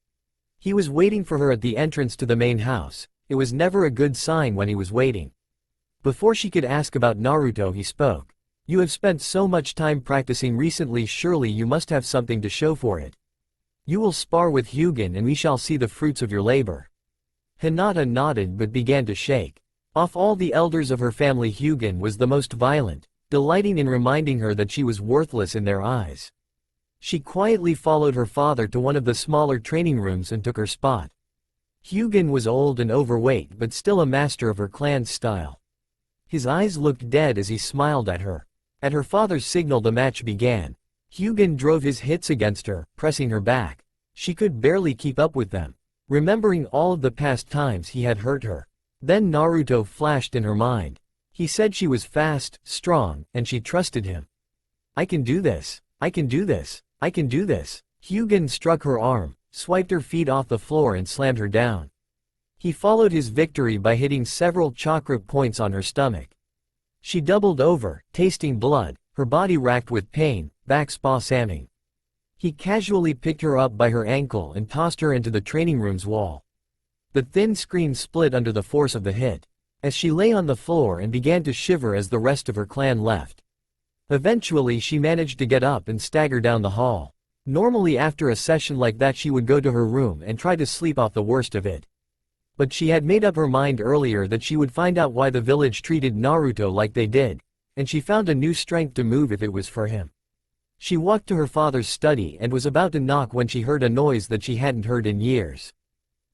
He was waiting for her at the entrance to the main house. It was never a good sign when he was waiting. Before she could ask about Naruto, he spoke. You have spent so much time practicing recently, surely you must have something to show for it. You will spar with Hugin and we shall see the fruits of your labor. Hinata nodded but began to shake. Of all the elders of her family, Hugin was the most violent, delighting in reminding her that she was worthless in their eyes. She quietly followed her father to one of the smaller training rooms and took her spot. Hugin was old and overweight but still a master of her clan's style. His eyes looked dead as he smiled at her. At her father's signal the match began. Hugin drove his hits against her, pressing her back. She could barely keep up with them, remembering all of the past times he had hurt her. Then Naruto flashed in her mind. He said she was fast, strong, and she trusted him. I can do this. I can do this. I can do this. Hugin struck her arm, swiped her feet off the floor and slammed her down. He followed his victory by hitting several chakra points on her stomach. She doubled over, tasting blood, her body racked with pain, back spasming. He casually picked her up by her ankle and tossed her into the training room's wall. The thin screen split under the force of the hit, as she lay on the floor and began to shiver as the rest of her clan left. Eventually she managed to get up and stagger down the hall. Normally after a session like that she would go to her room and try to sleep off the worst of it. But she had made up her mind earlier that she would find out why the village treated Naruto like they did, and she found a new strength to move if it was for him. She walked to her father's study and was about to knock when she heard a noise that she hadn't heard in years.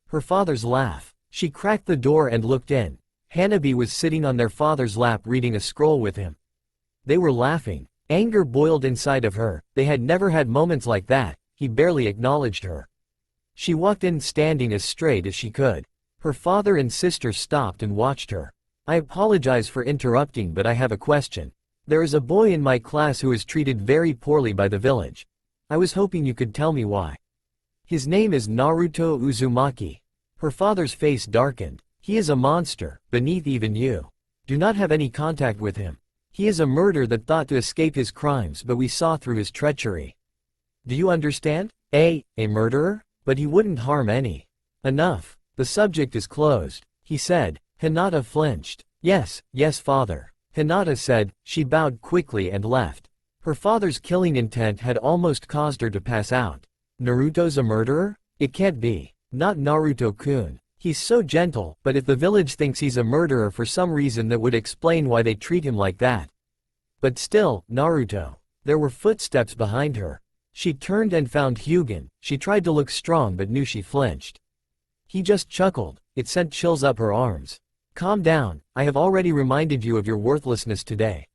Her father's laugh. She cracked the door and looked in. Hanabi was sitting on their father's lap reading a scroll with him. They were laughing. Anger boiled inside of her, they had never had moments like that, he barely acknowledged her. She walked in standing as straight as she could. Her father and sister stopped and watched her. I apologize for interrupting, but I have a question. There is a boy in my class who is treated very poorly by the village. I was hoping you could tell me why. His name is Naruto Uzumaki. Her father's face darkened. He is a monster, beneath even you. Do not have any contact with him. He is a murderer that thought to escape his crimes, but we saw through his treachery. Do you understand? A murderer? But he wouldn't harm any. Enough. The subject is closed, he said. Hinata flinched. Yes, father. Hinata said. She bowed quickly and left. Her father's killing intent had almost caused her to pass out. Naruto's a murderer? It can't be. Not Naruto-kun. He's so gentle, but if the village thinks he's a murderer for some reason, that would explain why they treat him like that. But still, Naruto. There were footsteps behind her. She turned and found Hyugen. She tried to look strong but knew she flinched. He just chuckled. It sent chills up her arms. Calm down, I have already reminded you of your worthlessness today.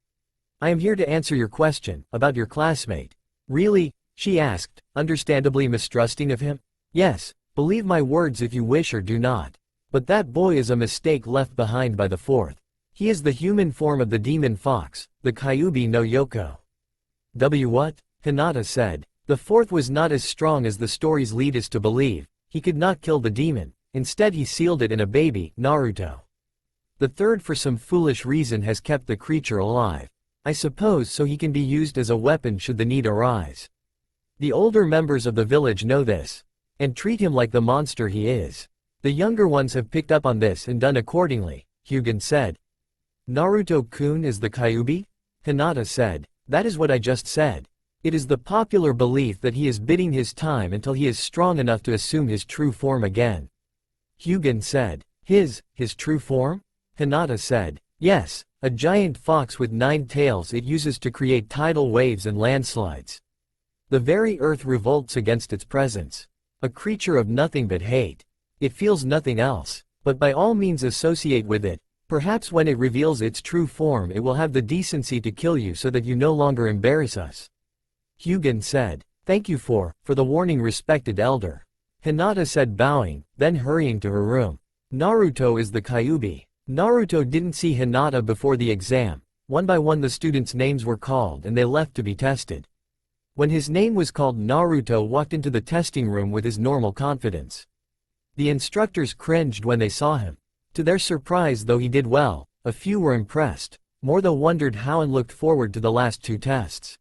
I am here to answer your question, about your classmate. Really? She asked, understandably mistrusting of him. Yes, believe my words if you wish or do not. But that boy is a mistake left behind by the fourth. He is the human form of the demon fox, the Kyuubi no Yoko. What? Hinata said. The fourth was not as strong as the stories lead us to believe. He could not kill the demon. Instead he sealed it in a baby, Naruto. The third for some foolish reason has kept the creature alive. I suppose so he can be used as a weapon should the need arise. The older members of the village know this. And treat him like the monster he is. The younger ones have picked up on this and done accordingly, Hyugen said. Naruto-kun is the Kyuubi? Hinata said. That is what I just said. It is the popular belief that he is biding his time until he is strong enough to assume his true form again. Hyugen said. His true form? Hinata said. Yes, a giant fox with 9 tails it uses to create tidal waves and landslides. The very earth revolts against its presence. A creature of nothing but hate. It feels nothing else, but by all means associate with it. Perhaps when it reveals its true form it will have the decency to kill you so that you no longer embarrass us. Hyugen said. Thank you for the warning, respected elder. Hinata said, bowing, then hurrying to her room. Naruto is the Kyuubi. Naruto didn't see Hinata before the exam. One by one the students' names were called and they left to be tested. When his name was called, Naruto walked into the testing room with his normal confidence. The instructors cringed when they saw him. To their surprise, though he did well, a few were impressed. More though wondered how and looked forward to the last 2 tests.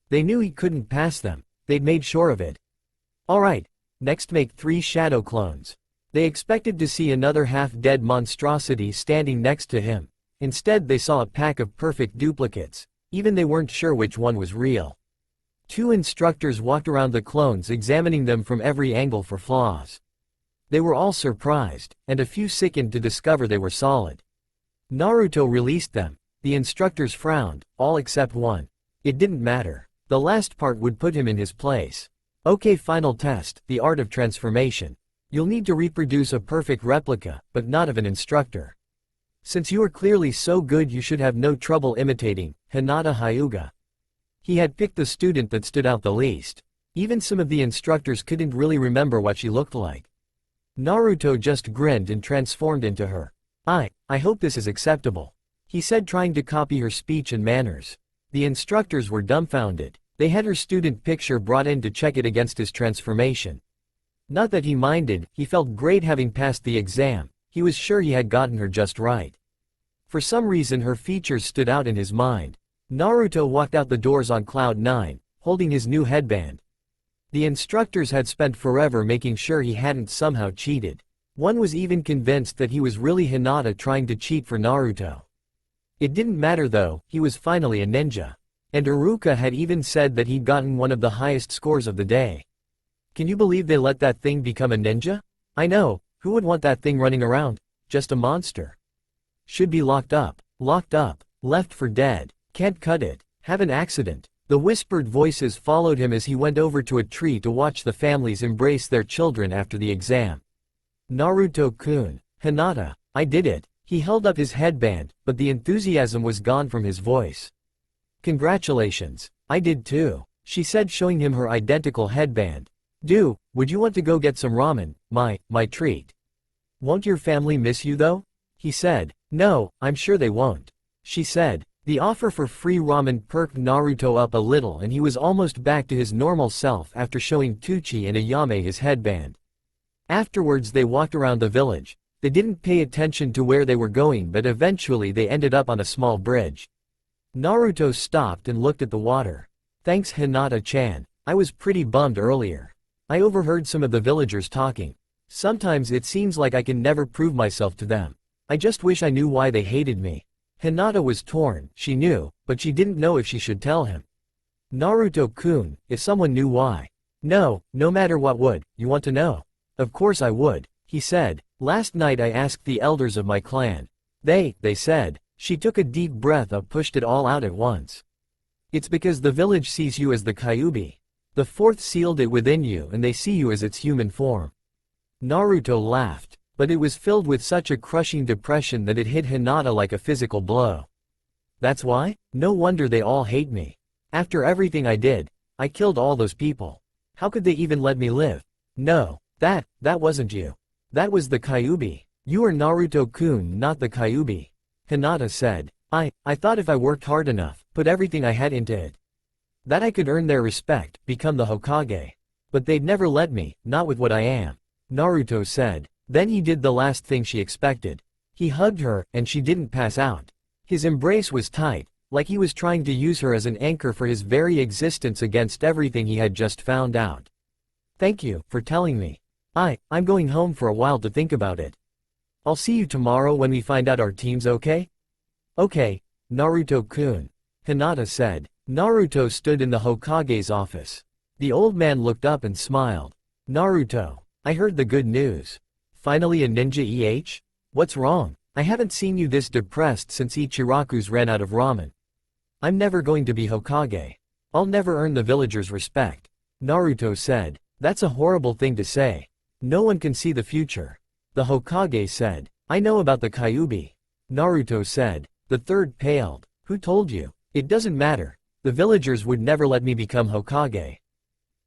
They knew he couldn't pass them. They'd made sure of it. Alright, next make 3 shadow clones. They expected to see another half-dead monstrosity standing next to him. Instead they saw a pack of perfect duplicates. Even they weren't sure which one was real. 2 instructors walked around the clones examining them from every angle for flaws. They were all surprised, and a few sickened to discover they were solid. Naruto released them. The instructors frowned, all except one. It didn't matter. The last part would put him in his place. Okay, final test, the art of transformation. You'll need to reproduce a perfect replica, but not of an instructor. Since you are clearly so good you should have no trouble imitating Hinata Hyuga. He had picked the student that stood out the least. Even some of the instructors couldn't really remember what she looked like. Naruto just grinned and transformed into her. I hope this is acceptable, he said, trying to copy her speech and manners. The instructors were dumbfounded. They had her student picture brought in to check it against his transformation. Not that he minded, he felt great having passed the exam. He was sure he had gotten her just right. For some reason her features stood out in his mind. Naruto walked out the doors on cloud 9, holding his new headband. The instructors had spent forever making sure he hadn't somehow cheated. One was even convinced that he was really Hinata trying to cheat for Naruto. It didn't matter though, he was finally a ninja. And Iruka had even said that he'd gotten one of the highest scores of the day. Can you believe they let that thing become a ninja? I know, who would want that thing running around? Just a monster. Should be locked up, left for dead, can't cut it, have an accident. The whispered voices followed him as he went over to a tree to watch the families embrace their children after the exam. Naruto-kun, Hinata, I did it, He held up his headband, but the enthusiasm was gone from his voice. Congratulations. I did too, she said, showing him her identical headband. Would you want to go get some ramen, my treat? Won't your family miss you though? He said. No, I'm sure they won't, she said. The offer for free ramen perked Naruto up a little, and he was almost back to his normal self after showing Tucci and Ayame his headband. Afterwards they walked around the village. They didn't pay attention to where they were going, but eventually they ended up on a small bridge. Naruto stopped and looked at the water. Thanks Hinata-chan. I was pretty bummed earlier. I overheard some of the villagers talking. Sometimes it seems like I can never prove myself to them. I just wish I knew why they hated me. Hinata was torn, she knew, but she didn't know if she should tell him. Naruto-kun, if someone knew why. No matter what, would you want to know? Of course I would, he said. Last night I asked the elders of my clan. They said. She took a deep breath and pushed it all out at once. It's because the village sees you as the Kyuubi. The fourth sealed it within you, and they see you as its human form. Naruto laughed, but it was filled with such a crushing depression that it hit Hinata like a physical blow. That's why? No wonder they all hate me. After everything I did, I killed all those people. How could they even let me live? No, that wasn't you. That was the Kyuubi. You are Naruto-kun, not the Kyuubi. Hinata said. I thought if I worked hard enough, put everything I had into it, that I could earn their respect, become the Hokage. But they'd never let me, not with what I am. Naruto said. Then he did the last thing she expected. He hugged her, and she didn't pass out. His embrace was tight, like he was trying to use her as an anchor for his very existence against everything he had just found out. Thank you for telling me. I'm going home for a while to think about it. I'll see you tomorrow when we find out our teams, okay? Okay, Naruto-kun, Hinata said. Naruto stood in the Hokage's office. The old man looked up and smiled. Naruto, I heard the good news. Finally a ninja What's wrong? I haven't seen you this depressed since Ichiraku's ran out of ramen. I'm never going to be Hokage. I'll never earn the villagers' respect. Naruto said. That's a horrible thing to say. No one can see the future. The Hokage said. I know about the Kyuubi. Naruto said. The third paled. Who told you? It doesn't matter. The villagers would never let me become Hokage.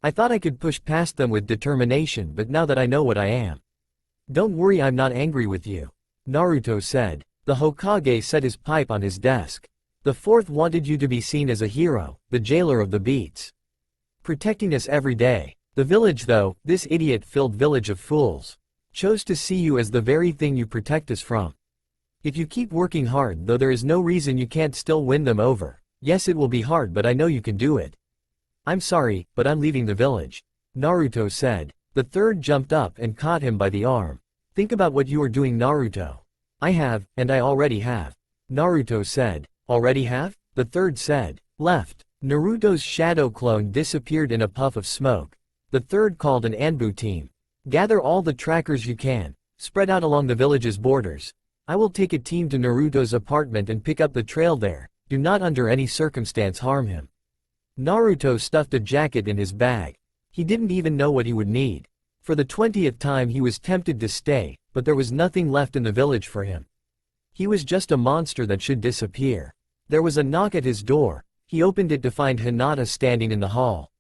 I thought I could push past them with determination, but now that I know what I am. Don't worry, I'm not angry with you. Naruto said. The Hokage set his pipe on his desk. The fourth wanted you to be seen as a hero, the jailer of the beats. Protecting us every day. The village though, this idiot-filled village of fools, chose to see you as the very thing you protect us from. If you keep working hard though, there is no reason you can't still win them over. Yes, it will be hard, but I know you can do it. I'm sorry, but I'm leaving the village. Naruto said. The third jumped up and caught him by the arm. Think about what you are doing, Naruto. I have, and I already have. Naruto said. Already have? The third said. Left. Naruto's shadow clone disappeared in a puff of smoke. The third called an Anbu team. Gather all the trackers you can, spread out along the village's borders. I will take a team to Naruto's apartment and pick up the trail there. Do not under any circumstance harm him. Naruto stuffed a jacket in his bag. He didn't even know what he would need. For the 20th time he was tempted to stay, but there was nothing left in the village for him. He was just a monster that should disappear. There was a knock at his door. He opened it to find Hinata standing in the hall.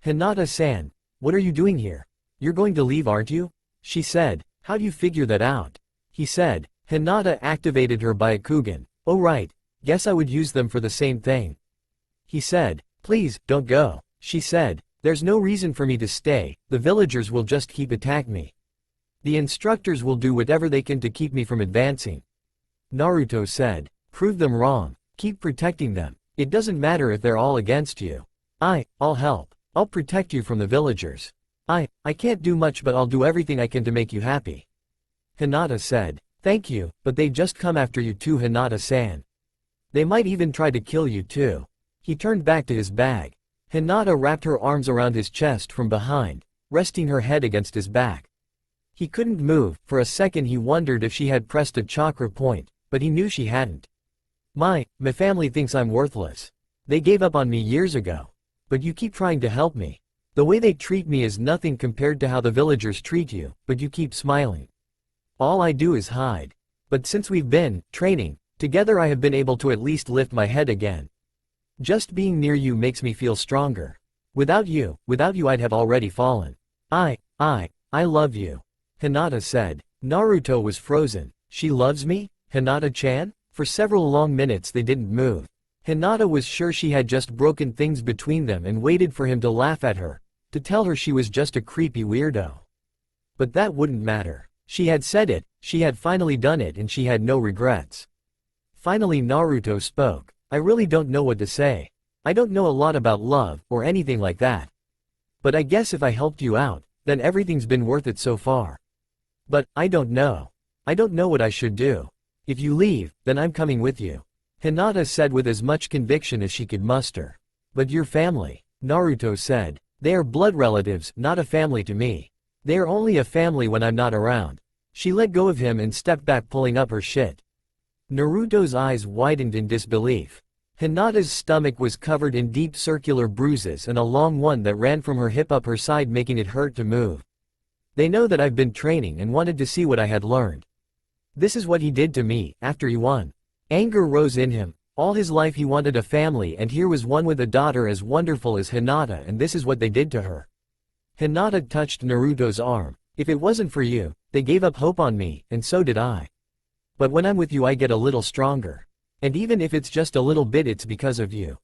Hinata-san, what are you doing here? You're going to leave, aren't you? She said. How do you figure that out? He said. Hinata activated her Byakugan. Oh right, guess I would use them for the same thing. He said. Please, don't go. She said. There's no reason for me to stay, the villagers will just keep attacking me. The instructors will do whatever they can to keep me from advancing. Naruto said. Prove them wrong. Keep protecting them. It doesn't matter if they're all against you. I'll help. I'll protect you from the villagers. I can't do much, but I'll do everything I can to make you happy. Hinata said. Thank you, but they just come after you too, Hinata-san. They might even try to kill you too. He turned back to his bag. Hinata wrapped her arms around his chest from behind, resting her head against his back. He couldn't move. For a second he wondered if she had pressed a chakra point, but he knew she hadn't. My family thinks I'm worthless. They gave up on me years ago. But you keep trying to help me. The way they treat me is nothing compared to how the villagers treat you, but you keep smiling. All I do is hide. But since we've been training together, I have been able to at least lift my head again. Just being near you makes me feel stronger. Without you I'd have already fallen. I love you. Hinata said. Naruto was frozen. She loves me? Hinata-chan? For several long minutes they didn't move. Hinata was sure she had just broken things between them and waited for him to laugh at her, to tell her she was just a creepy weirdo. But that wouldn't matter. She had said it, she had finally done it, and she had no regrets. Finally Naruto spoke. I really don't know what to say. I don't know a lot about love, or anything like that. But I guess if I helped you out, then everything's been worth it so far. But, I don't know. I don't know what I should do. If you leave, then I'm coming with you. Hinata said with as much conviction as she could muster. But your family, Naruto said. They are blood relatives, not a family to me. They are only a family when I'm not around. She let go of him and stepped back, pulling up her shit. Naruto's eyes widened in disbelief. Hinata's stomach was covered in deep circular bruises and a long one that ran from her hip up her side, making it hurt to move. They know that I've been training and wanted to see what I had learned. This is what he did to me, after he won. Anger rose in him. All his life he wanted a family, and here was one with a daughter as wonderful as Hinata, and this is what they did to her. Hinata touched Naruto's arm. If it wasn't for you, they gave up hope on me, and so did I. But when I'm with you I get a little stronger. And even if it's just a little bit, it's because of you.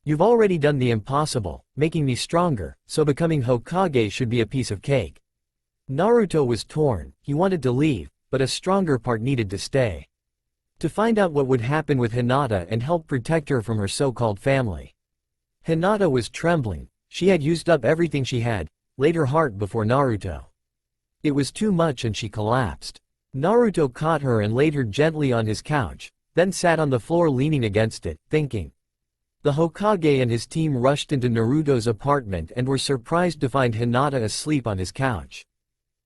You've already done the impossible, making me stronger, so becoming Hokage should be a piece of cake. Naruto was torn. He wanted to leave, but a stronger part needed to stay. To find out what would happen with Hinata and help protect her from her so-called family. Hinata was trembling. She had used up everything she had, laid her heart before Naruto. It was too much and she collapsed. Naruto caught her and laid her gently on his couch, then sat on the floor leaning against it, thinking. The Hokage and his team rushed into Naruto's apartment and were surprised to find Hinata asleep on his couch.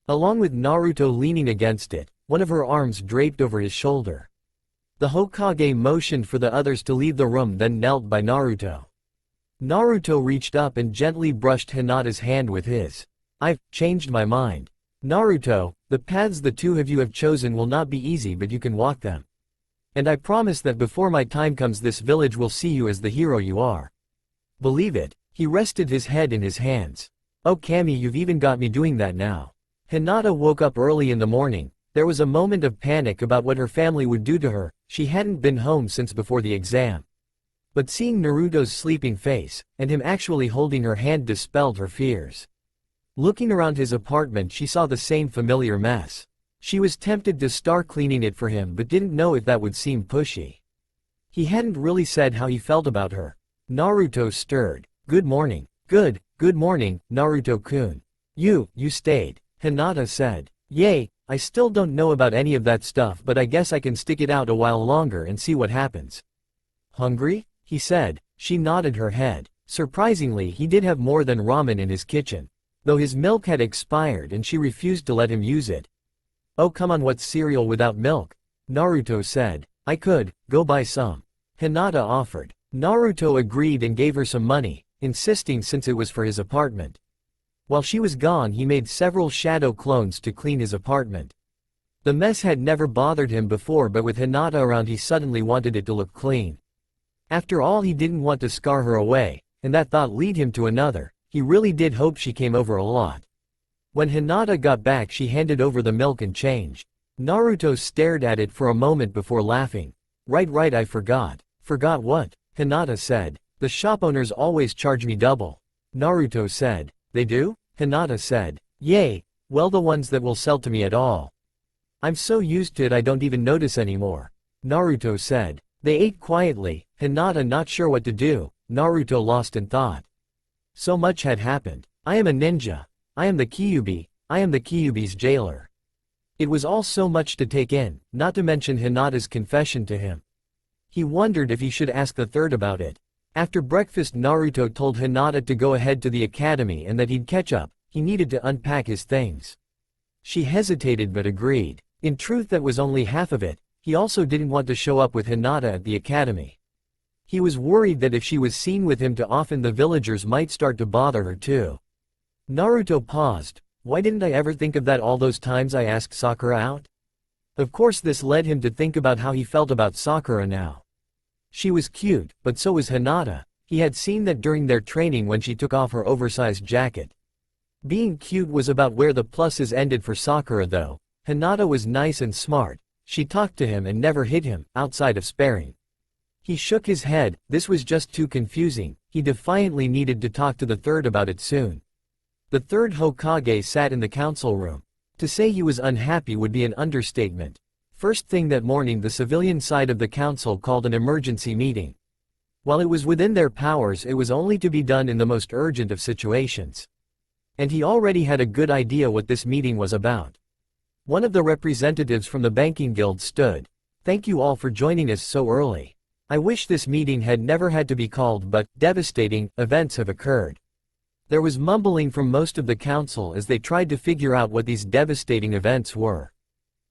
Along with Naruto leaning against it, one of her arms draped over his shoulder. The Hokage motioned for the others to leave the room, then knelt by Naruto. Naruto reached up and gently brushed Hinata's hand with his. I've changed my mind. Naruto, the paths the two of you have chosen will not be easy, but you can walk them. And I promise that before my time comes this village will see you as the hero you are. Believe it. He rested his head in his hands. Oh Kami, you've even got me doing that now. Hinata woke up early in the morning. There was a moment of panic about what her family would do to her. She hadn't been home since before the exam. But seeing Naruto's sleeping face, and him actually holding her hand, dispelled her fears. Looking around his apartment she saw the same familiar mess. She was tempted to start cleaning it for him but didn't know if that would seem pushy. He hadn't really said how he felt about her. Naruto stirred. Good morning. Good morning, Naruto-kun. You stayed. Hinata said. Yay, I still don't know about any of that stuff, but I guess I can stick it out a while longer and see what happens. Hungry? He said. She nodded her head. Surprisingly, he did have more than ramen in his kitchen. Though his milk had expired and she refused to let him use it. Oh come on, what's cereal without milk? Naruto said. I could, go buy some. Hinata offered. Naruto agreed and gave her some money, insisting since it was for his apartment. While she was gone he made several shadow clones to clean his apartment. The mess had never bothered him before, but with Hinata around he suddenly wanted it to look clean. After all, he didn't want to scar her away, and that thought led him to another. He really did hope she came over a lot. When Hinata got back she handed over the milk and change. Naruto stared at it for a moment before laughing. Right, I forgot. Forgot what? Hinata said. The shop owners always charge me double. Naruto said. They do? Hinata said. Yay, well, the ones that will sell to me at all. I'm so used to it I don't even notice anymore. Naruto said. They ate quietly, Hinata not sure what to do. Naruto lost in thought. So much had happened. I am a ninja. I am the Kyuubi. I am the Kyuubi's jailer. It was all so much to take in, not to mention Hinata's confession to him. He wondered if he should ask the third about it. After breakfast Naruto told Hinata to go ahead to the academy and that he'd catch up. He needed to unpack his things. She hesitated but agreed. In truth that was only half of it. He also didn't want to show up with Hinata at the academy. He was worried that if she was seen with him too often the villagers might start to bother her too. Naruto paused. Why didn't I ever think of that all those times I asked Sakura out? Of course this led him to think about how he felt about Sakura now. She was cute, but so was Hinata. He had seen that during their training when she took off her oversized jacket. Being cute was about where the pluses ended for Sakura though. Hinata was nice and smart. She talked to him and never hit him, outside of sparring. He shook his head, this was just too confusing. He defiantly needed to talk to the third about it soon. The third Hokage sat in the council room. To say he was unhappy would be an understatement. First thing that morning the civilian side of the council called an emergency meeting. While it was within their powers, it was only to be done in the most urgent of situations. And he already had a good idea what this meeting was about. One of the representatives from the banking guild stood. "Thank you all for joining us so early. I wish this meeting had never had to be called, but devastating events have occurred." There was mumbling from most of the council as they tried to figure out what these devastating events were.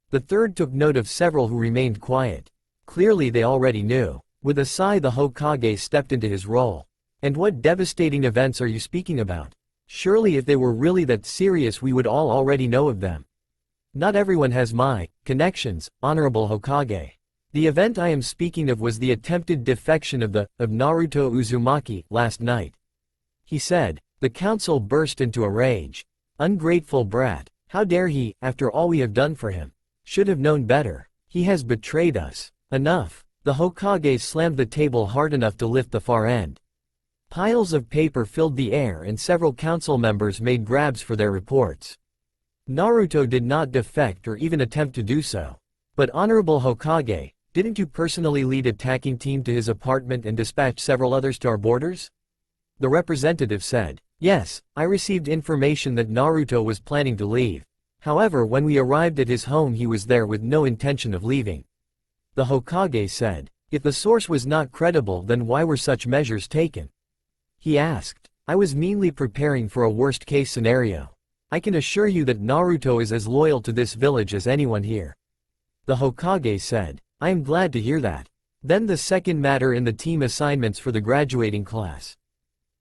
The third took note of several who remained quiet. Clearly they already knew. With a sigh the Hokage stepped into his role. "And what devastating events are you speaking about? Surely if they were really that serious we would all already know of them." "Not everyone has my connections, Honorable Hokage. The event I am speaking of was the attempted defection of Naruto Uzumaki last night," he said. The council burst into a rage. "Ungrateful brat. How dare he, after all we have done for him? Should have known better. He has betrayed us. Enough." The Hokage slammed the table hard enough to lift the far end. Piles of paper filled the air and several council members made grabs for their reports. "Naruto did not defect or even attempt to do so. But Honorable Hokage, didn't you personally lead a attacking team to his apartment and dispatch several others to our borders?" The representative said. "Yes, I received information that Naruto was planning to leave. However, when we arrived at his home he was there with no intention of leaving." The Hokage said. "If the source was not credible, then why were such measures taken?" He asked. "I was meanly preparing for a worst-case scenario. I can assure you that Naruto is as loyal to this village as anyone here." The Hokage said. "I am glad to hear that. Then the second matter in the team assignments for the graduating class."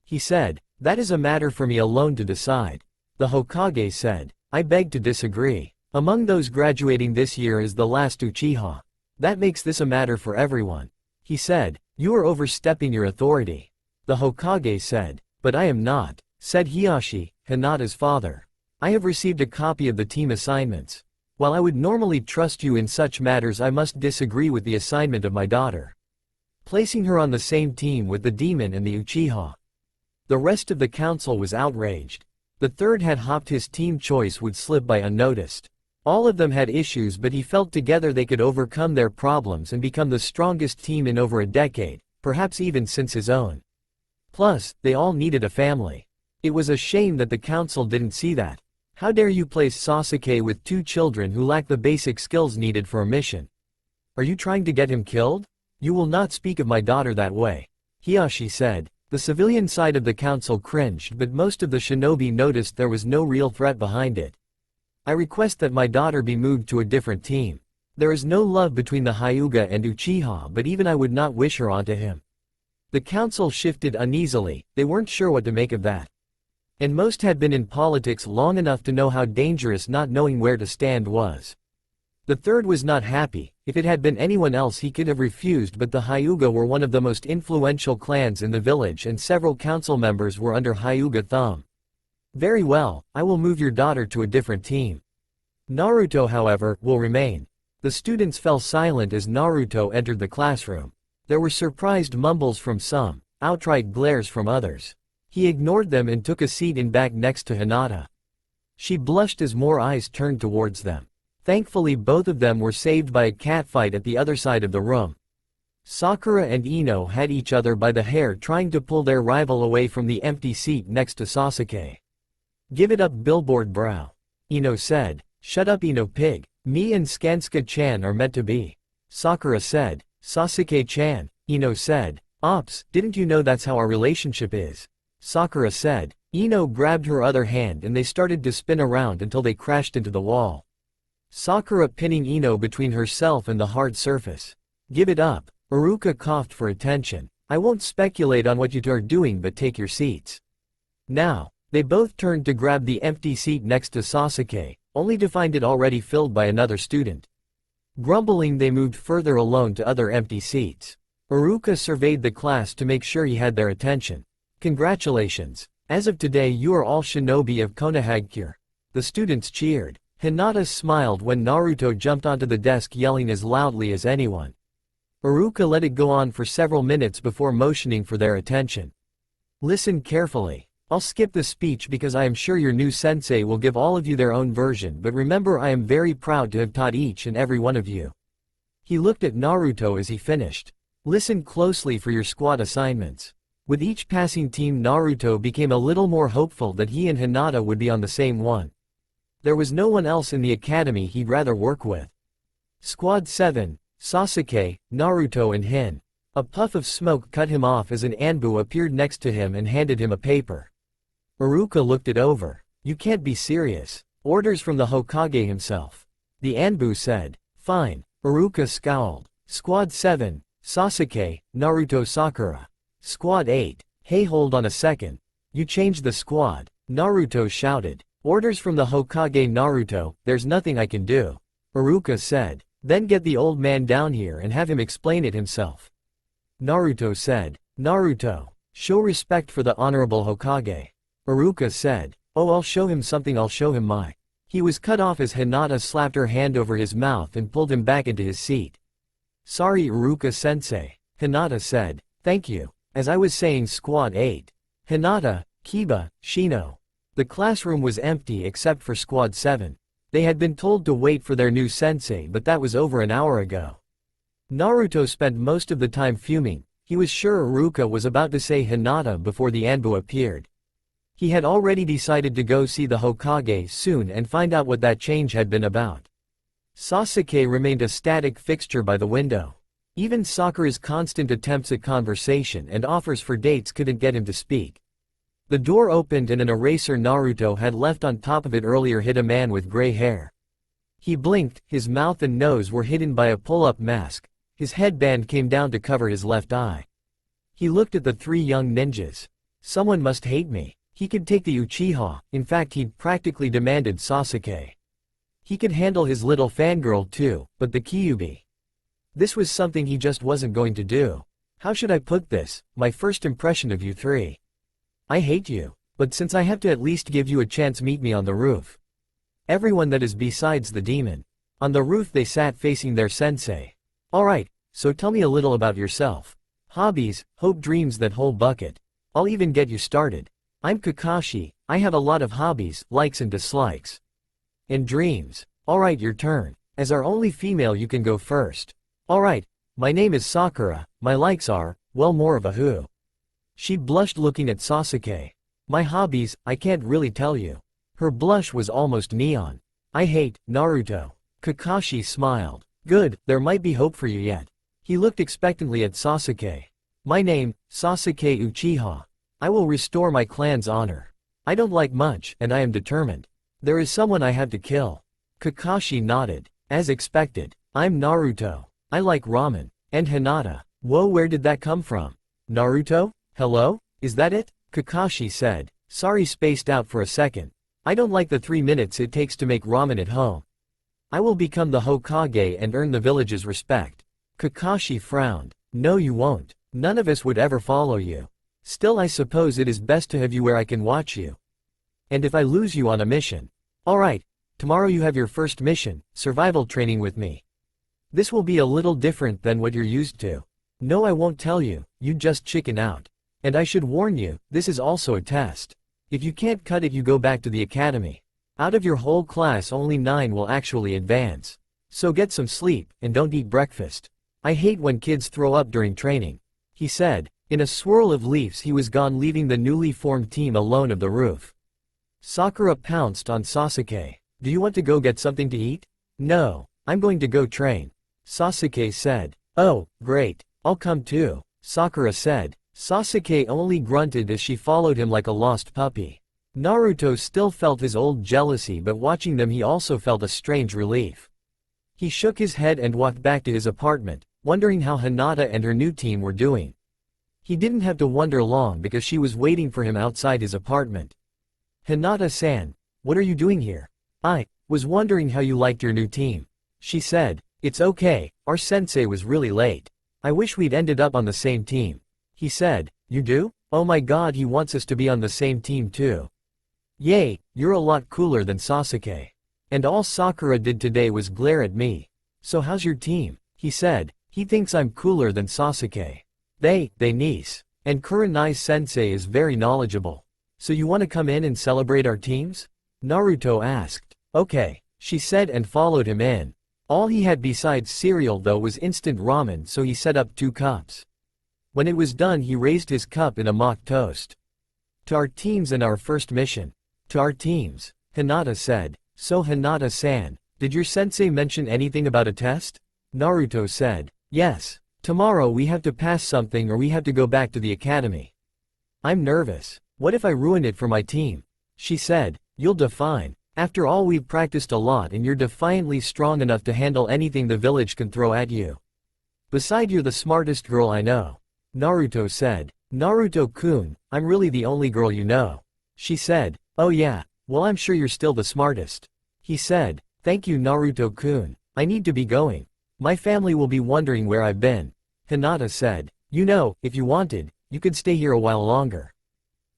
He said. "That is a matter for me alone to decide." The Hokage said. "I beg to disagree. Among those graduating this year is the last Uchiha. That makes this a matter for everyone." He said. "You are overstepping your authority." The Hokage said. "But I am not," said Hiyashi, Hinata's father. "I have received a copy of the team assignments. While I would normally trust you in such matters, I must disagree with the assignment of my daughter, placing her on the same team with the demon and the Uchiha." The rest of the council was outraged. The third had hoped his team choice would slip by unnoticed. All of them had issues, but he felt together they could overcome their problems and become the strongest team in over a decade, perhaps even since his own. Plus, they all needed a family. It was a shame that the council didn't see that. How dare you place Sasuke with two children who lack the basic skills needed for a mission? Are you trying to get him killed? You will not speak of my daughter that way, Hiyashi said. The civilian side of the council cringed, but most of the shinobi noticed there was no real threat behind it. "I request that my daughter be moved to a different team. There is no love between the Hyuga and Uchiha, but even I would not wish her onto him." The council shifted uneasily, they weren't sure what to make of that. And most had been in politics long enough to know how dangerous not knowing where to stand was. The third was not happy. If it had been anyone else he could have refused, but the Hyuga were one of the most influential clans in the village and several council members were under Hyuga thumb. "Very well, I will move your daughter to a different team. Naruto, however, will remain." The students fell silent as Naruto entered the classroom. There were surprised mumbles from some, outright glares from others. He ignored them and took a seat in back next to Hinata. She blushed as more eyes turned towards them. Thankfully both of them were saved by a catfight at the other side of the room. Sakura and Ino had each other by the hair trying to pull their rival away from the empty seat next to Sasuke. "Give it up, billboard brow," Ino said. "Shut up, Ino pig. Me and Skanska-chan are meant to be," Sakura said. "Sasuke-chan," Ino said. "Ops, didn't you know that's how our relationship is?" Sakura said. Ino grabbed her other hand and they started to spin around until they crashed into the wall. Sakura pinning Ino between herself and the hard surface. "Give it up." Iruka coughed for attention. "I won't speculate on what you two are doing, but take your seats now." They both turned to grab the empty seat next to Sasuke, only to find it already filled by another student. Grumbling, they moved further alone to other empty seats. Iruka surveyed the class to make sure he had their attention. Congratulations. As of today you are all shinobi of Konohamaru. The students cheered. Hinata smiled when Naruto jumped onto the desk yelling as loudly as anyone. Iruka let it go on for several minutes before motioning for their attention. Listen carefully. I'll skip the speech because I am sure your new sensei will give all of you their own version, but remember I am very proud to have taught each and every one of you. He looked at Naruto as he finished. Listen closely for your squad assignments. With each passing team, Naruto became a little more hopeful that he and Hinata would be on the same one. There was no one else in the academy he'd rather work with. Squad 7, Sasuke, Naruto and Hin. A puff of smoke cut him off as an Anbu appeared next to him and handed him a paper. Iruka looked it over. You can't be serious. Orders from the Hokage himself. The Anbu said. Fine. Iruka scowled. Squad 7, Sasuke, Naruto Sakura. Squad 8, hey, hold on a second. You changed the squad. Naruto shouted. Orders from the Hokage. Naruto, there's nothing I can do. Iruka said. Then get the old man down here and have him explain it himself. Naruto said. Naruto, show respect for the honorable Hokage. Iruka said. Oh, I'll show him something, I'll show him my. He was cut off as Hinata slapped her hand over his mouth and pulled him back into his seat. Sorry Iruka-sensei. Hinata said. Thank you. As I was saying, Squad 8. Hinata, Kiba, Shino. The classroom was empty except for Squad 7. They had been told to wait for their new sensei, but that was over an hour ago. Naruto spent most of the time fuming. He was sure Iruka was about to say Hinata before the Anbu appeared. He had already decided to go see the Hokage soon and find out what that change had been about. Sasuke remained a static fixture by the window. Even Sakura's constant attempts at conversation and offers for dates couldn't get him to speak. The door opened and an eraser Naruto had left on top of it earlier hit a man with gray hair. He blinked, his mouth and nose were hidden by a pull-up mask, his headband came down to cover his left eye. He looked at the three young ninjas. Someone must hate me. He could take the Uchiha, in fact he'd practically demanded Sasuke. He could handle his little fangirl too, but the Kyuubi. This was something he just wasn't going to do. How should I put this, my first impression of you three? I hate you, but since I have to at least give you a chance, meet me on the roof. Everyone that is besides the demon. On the roof they sat facing their sensei. Alright, so tell me a little about yourself. Hobbies, hope, dreams, that whole bucket. I'll even get you started. I'm Kakashi, I have a lot of hobbies, likes and dislikes. And dreams. Alright, your turn. As our only female you can go first. Alright, my name is Sakura, my likes are, well, more of a who. She blushed looking at Sasuke. My hobbies, I can't really tell you. Her blush was almost neon. I hate Naruto. Kakashi smiled. Good, there might be hope for you yet. He looked expectantly at Sasuke. My name, Sasuke Uchiha. I will restore my clan's honor. I don't like much, and I am determined. There is someone I have to kill. Kakashi nodded. As expected. I'm Naruto. I like ramen. And Hinata. Whoa, where did that come from? Naruto? Hello? Is that it? Kakashi said. Sorry, spaced out for a second. I don't like the 3 minutes it takes to make ramen at home. I will become the Hokage and earn the village's respect. Kakashi frowned. No, you won't. None of us would ever follow you. Still, I suppose it is best to have you where I can watch you. And if I lose you on a mission? Alright, tomorrow you have your first mission, survival training with me. This will be a little different than what you're used to. No, I won't tell you, you'd just chicken out. And I should warn you, this is also a test. If you can't cut it, you go back to the academy. Out of your whole class, only 9 will actually advance. So get some sleep, and don't eat breakfast. I hate when kids throw up during training. He said. In a swirl of leaves he was gone, leaving the newly formed team alone of the roof. Sakura pounced on Sasuke. Do you want to go get something to eat? No, I'm going to go train. Sasuke said. Oh, great, I'll come too, Sakura said. Sasuke only grunted as she followed him like a lost puppy. Naruto still felt his old jealousy, but watching them he also felt a strange relief. He shook his head and walked back to his apartment, wondering how Hinata and her new team were doing. He didn't have to wonder long because she was waiting for him outside his apartment. Hinata-san, what are you doing here? I was wondering how you liked your new team. She said. It's okay, our sensei was really late. I wish we'd ended up on the same team. He said, you do? Oh my god, he wants us to be on the same team too. Yay, you're a lot cooler than Sasuke. And all Sakura did today was glare at me. So how's your team? He said, he thinks I'm cooler than Sasuke. They niece. And Kurenai's sensei is very knowledgeable. So you want to come in and celebrate our teams? Naruto asked. Okay, she said and followed him in. All he had besides cereal though was instant ramen, so he set up 2 cups. When it was done he raised his cup in a mock toast. To our teams and our first mission. To our teams, Hinata said. So Hinata-san, did your sensei mention anything about a test? Naruto said. Yes. Tomorrow we have to pass something or we have to go back to the academy. I'm nervous. What if I ruin it for my team? She said. You'll define. After all, we've practiced a lot and you're defiantly strong enough to handle anything the village can throw at you. Besides, you're the smartest girl I know. Naruto said. Naruto-kun, I'm really the only girl you know. She said. Oh yeah, well I'm sure you're still the smartest. He said. Thank you Naruto-kun, I need to be going. My family will be wondering where I've been. Hinata said. You know, if you wanted, you could stay here a while longer.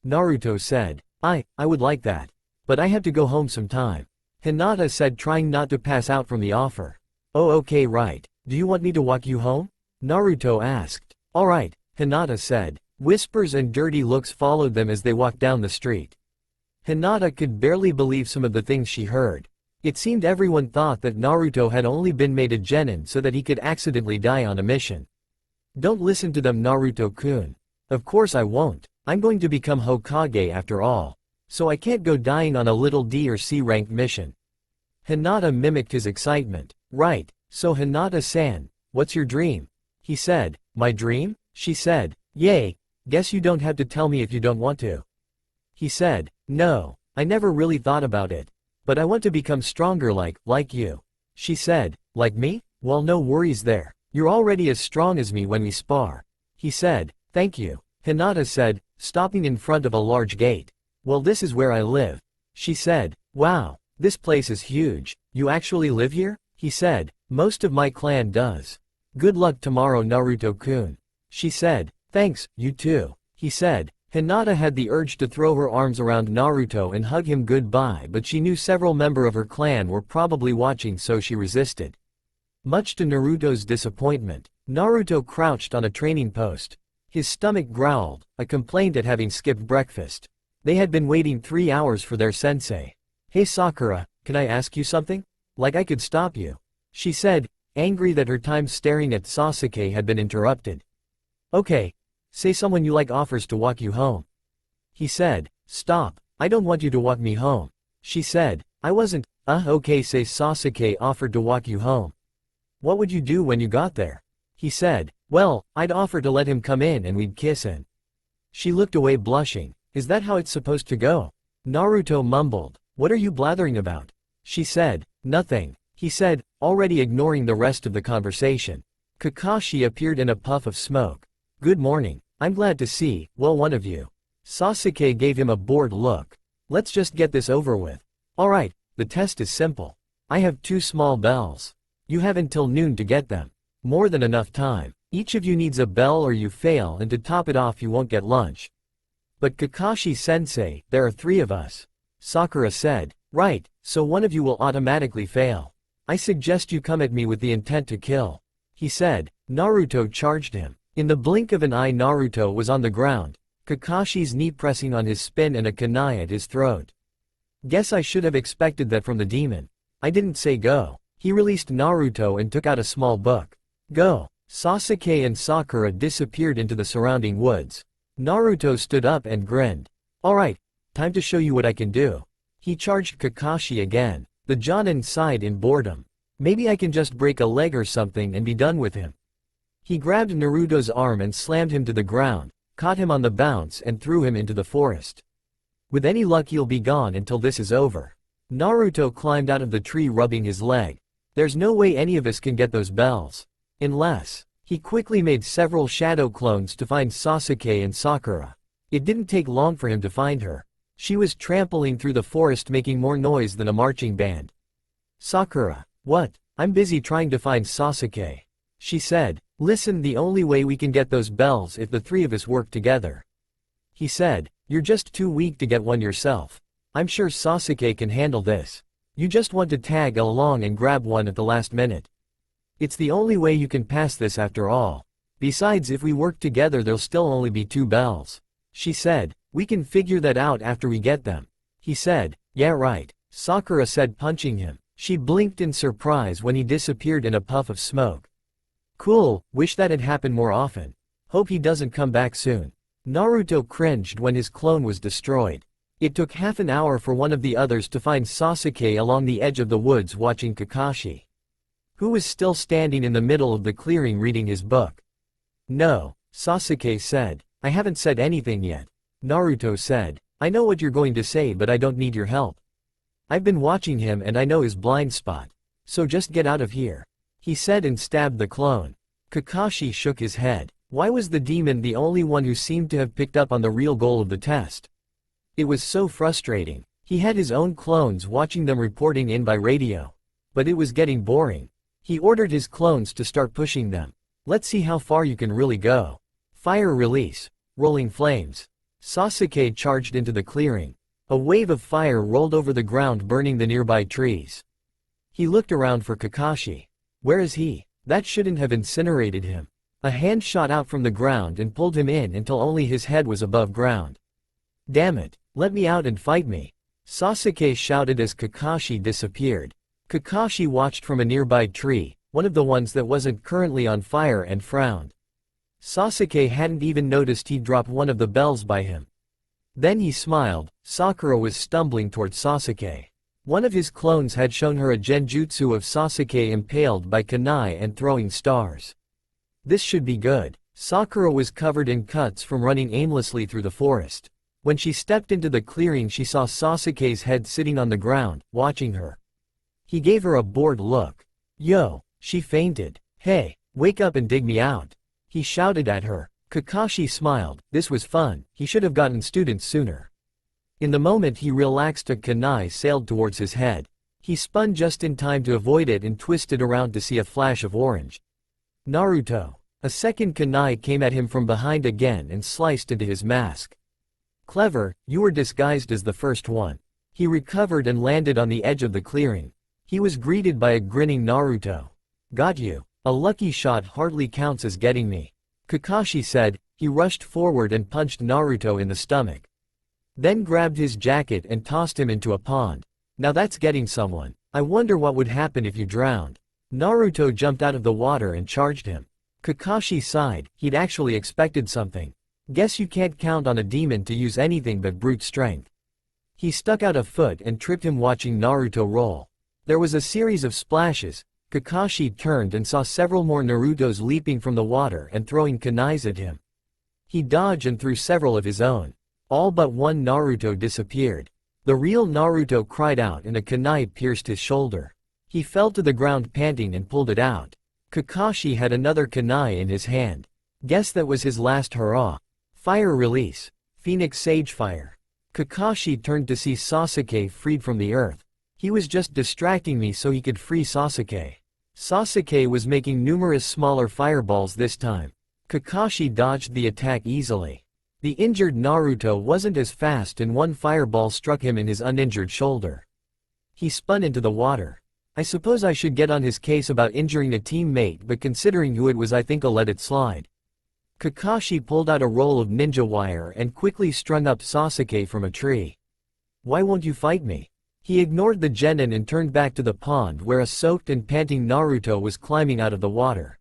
Naruto said. I would like that. But I have to go home sometime. Hinata said, trying not to pass out from the offer. Oh okay, right. Do you want me to walk you home? Naruto asked. Alright, Hinata said. Whispers and dirty looks followed them as they walked down the street. Hinata could barely believe some of the things she heard. It seemed everyone thought that Naruto had only been made a genin so that he could accidentally die on a mission. Don't listen to them Naruto-kun. Of course I won't. I'm going to become Hokage after all. So I can't go dying on a little D or C ranked mission. Hinata mimicked his excitement. Right, so Hinata-san, what's your dream? He said. My dream? She said. Yay, guess you don't have to tell me if you don't want to. He said. No, I never really thought about it. But I want to become stronger like you. She said. Like me? Well, no worries there. You're already as strong as me when we spar. He said. Thank you. Hinata said, stopping in front of a large gate. Well, this is where I live. She said. Wow, this place is huge. You actually live here? He said. Most of my clan does. Good luck tomorrow Naruto-kun. She said. Thanks, you too. He said. Hinata had the urge to throw her arms around Naruto and hug him goodbye, but she knew several members of her clan were probably watching, so she resisted. Much to Naruto's disappointment, Naruto crouched on a training post. His stomach growled, a complaint at having skipped breakfast. They had been waiting 3 hours for their sensei. Hey Sakura, can I ask you something? Like I could stop you. She said, angry that her time staring at Sasuke had been interrupted. Okay. Say someone you like offers to walk you home. He said. Stop, I don't want you to walk me home. She said. I wasn't, okay. Say Sasuke offered to walk you home. What would you do when you got there? He said. Well, I'd offer to let him come in and we'd kiss in. She looked away blushing. Is that how it's supposed to go? Naruto mumbled. What are you blathering about? She said. Nothing. He said, already ignoring the rest of the conversation. Kakashi appeared in a puff of smoke. Good morning. I'm glad to see, well, one of you. Sasuke gave him a bored look. Let's just get this over with. Alright, the test is simple. I have 2 small bells. You have until noon to get them. More than enough time. Each of you needs a bell or you fail, and to top it off you won't get lunch. But Kakashi-sensei, there are 3 of us. Sakura said. Right, so one of you will automatically fail. I suggest you come at me with the intent to kill. He said. Naruto charged him. In the blink of an eye Naruto was on the ground, Kakashi's knee pressing on his spine and a kunai at his throat. Guess I should have expected that from the demon. I didn't say go. He released Naruto and took out a small book. Go. Sasuke and Sakura disappeared into the surrounding woods. Naruto stood up and grinned. Alright, time to show you what I can do. He charged Kakashi again. The Jonin sighed in boredom. Maybe I can just break a leg or something and be done with him. He grabbed Naruto's arm and slammed him to the ground, caught him on the bounce and threw him into the forest. With any luck he'll be gone until this is over. Naruto climbed out of the tree rubbing his leg. There's no way any of us can get those bells. Unless. He quickly made several shadow clones to find Sasuke and Sakura. It didn't take long for him to find her. She was trampling through the forest making more noise than a marching band. Sakura. What? I'm busy trying to find Sasuke. She said. Listen, the only way we can get those bells if the three of us work together. He said. You're just too weak to get one yourself. I'm sure Sasuke can handle this. You just want to tag along and grab one at the last minute. It's the only way you can pass this after all. Besides, if we work together there'll still only be 2 bells. She said. We can figure that out after we get them. He said. Yeah, right. Sakura said, punching him. She blinked in surprise when he disappeared in a puff of smoke. Cool, wish that had happened more often. Hope he doesn't come back soon. Naruto cringed when his clone was destroyed. It took half an hour for one of the others to find Sasuke along the edge of the woods watching Kakashi, who was still standing in the middle of the clearing reading his book. No, Sasuke said. I haven't said anything yet. Naruto said. I know what you're going to say, but I don't need your help. I've been watching him and I know his blind spot. So just get out of here. He said and stabbed the clone. Kakashi shook his head. Why was the demon the only one who seemed to have picked up on the real goal of the test? It was so frustrating. He had his own clones watching them reporting in by radio. But it was getting boring. He ordered his clones to start pushing them. Let's see how far you can really go. Fire release. Rolling flames. Sasuke charged into the clearing. A wave of fire rolled over the ground, burning the nearby trees. He looked around for Kakashi. Where is he? That shouldn't have incinerated him. A hand shot out from the ground and pulled him in until only his head was above ground. Damn it, let me out and fight me. Sasuke shouted as Kakashi disappeared. Kakashi watched from a nearby tree, one of the ones that wasn't currently on fire, and frowned. Sasuke hadn't even noticed he'd dropped one of the bells by him. Then he smiled. Sakura was stumbling towards Sasuke. One of his clones had shown her a genjutsu of Sasuke impaled by kunai and throwing stars. This should be good. Sakura was covered in cuts from running aimlessly through the forest. When she stepped into the clearing she saw Sasuke's head sitting on the ground, watching her. He gave her a bored look. Yo, she fainted. Hey, wake up and dig me out. He shouted at her. Kakashi smiled. This was fun. He should have gotten students sooner. In the moment he relaxed, a kunai sailed towards his head. He spun just in time to avoid it and twisted around to see a flash of orange. Naruto. A second kunai came at him from behind again and sliced into his mask. Clever, you were disguised as the first one. He recovered and landed on the edge of the clearing. He was greeted by a grinning Naruto. Got you. A lucky shot hardly counts as getting me. Kakashi said. He rushed forward and punched Naruto in the stomach. Then grabbed his jacket and tossed him into a pond. Now that's getting someone. I wonder what would happen if you drowned. Naruto jumped out of the water and charged him. Kakashi sighed. He'd actually expected something. Guess you can't count on a demon to use anything but brute strength. He stuck out a foot and tripped him, watching Naruto roll. There was a series of splashes. Kakashi turned and saw several more Narutos leaping from the water and throwing kunais at him. He dodged and threw several of his own. All but one Naruto disappeared. The real Naruto cried out and a kunai pierced his shoulder. He fell to the ground panting and pulled it out. Kakashi had another kunai in his hand. Guess that was his last hurrah. Fire release. Phoenix Sage Fire. Kakashi turned to see Sasuke freed from the earth. He was just distracting me so he could free Sasuke. Sasuke was making numerous smaller fireballs this time. Kakashi dodged the attack easily. The injured Naruto wasn't as fast and one fireball struck him in his uninjured shoulder. He spun into the water. I suppose I should get on his case about injuring a teammate, but considering who it was I think I'll let it slide. Kakashi pulled out a roll of ninja wire and quickly strung up Sasuke from a tree. Why won't you fight me? He ignored the genin and turned back to the pond where a soaked and panting Naruto was climbing out of the water.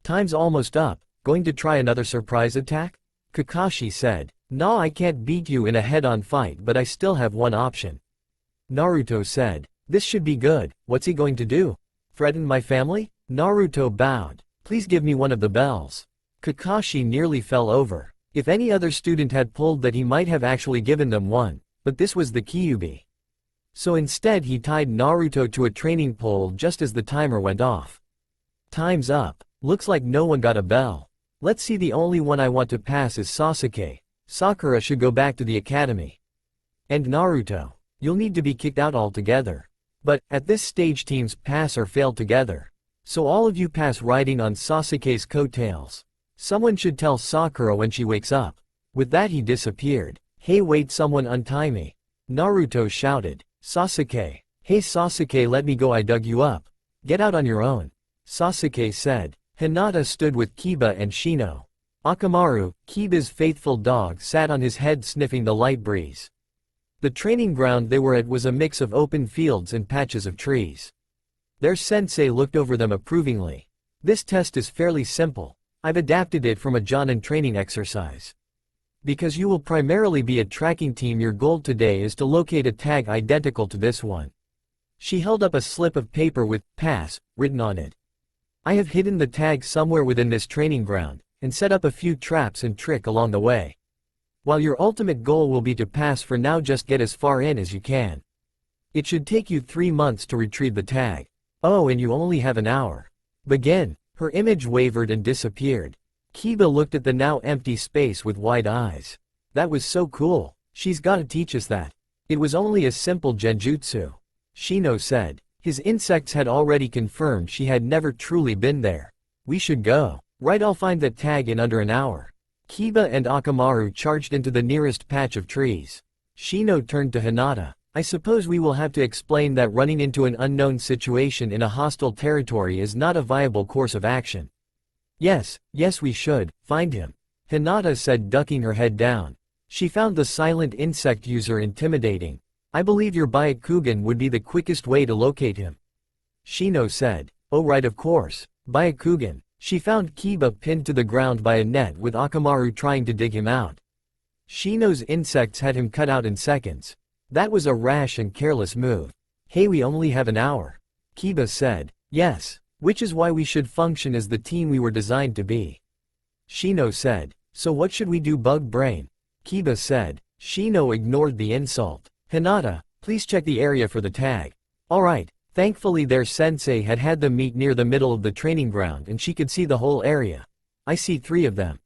Time's almost up. Going to try another surprise attack? Kakashi said. Nah, I can't beat you in a head-on fight, but I still have one option. Naruto said. This should be good. What's he going to do? Threaten my family? Naruto bowed. Please give me one of the bells. Kakashi nearly fell over. If any other student had pulled that he might have actually given them one, but this was the Kyuubi. So instead he tied Naruto to a training pole just as the timer went off. Time's up. Looks like no one got a bell. Let's see, the only one I want to pass is Sasuke. Sakura should go back to the academy. And Naruto. You'll need to be kicked out altogether. But, at this stage teams pass or fail together. So all of you pass riding on Sasuke's coattails. Someone should tell Sakura when she wakes up. With that he disappeared. Hey wait, someone untie me. Naruto shouted. Sasuke. Hey Sasuke, let me go, I dug you up. Get out on your own. Sasuke said. Hinata stood with Kiba and Shino. Akamaru, Kiba's faithful dog, sat on his head sniffing the light breeze. The training ground they were at was a mix of open fields and patches of trees. Their sensei looked over them approvingly. This test is fairly simple. I've adapted it from a Jonin training exercise. Because you will primarily be a tracking team, your goal today is to locate a tag identical to this one. She held up a slip of paper with "Pass" written on it. I have hidden the tag somewhere within this training ground, and set up a few traps and trick along the way. While your ultimate goal will be to pass, for now just get as far in as you can. It should take you 3 months to retrieve the tag. Oh, and you only have an hour. Begin. Her image wavered and disappeared. Kiba looked at the now empty space with wide eyes. That was so cool. She's gotta teach us that. It was only a simple genjutsu. Shino said. His insects had already confirmed she had never truly been there. We should go. Right, I'll find that tag in under an hour. Kiba and Akamaru charged into the nearest patch of trees. Shino turned to Hinata. I suppose we will have to explain that running into an unknown situation in a hostile territory is not a viable course of action. Yes we should, find him. Hinata said, ducking her head down. She found the silent insect user intimidating. I believe your Byakugan would be the quickest way to locate him. Shino said. Oh right, of course. Byakugan. She found Kiba pinned to the ground by a net with Akamaru trying to dig him out. Shino's insects had him cut out in seconds. That was a rash and careless move. Hey, we only have an hour. Kiba said. Yes. Which is why we should function as the team we were designed to be. Shino said. So what should we do, bug brain? Kiba said. Shino ignored the insult. Hinata, please check the area for the tag. Alright. Thankfully their sensei had had them meet near the middle of the training ground and she could see the whole area. I see 3 of them.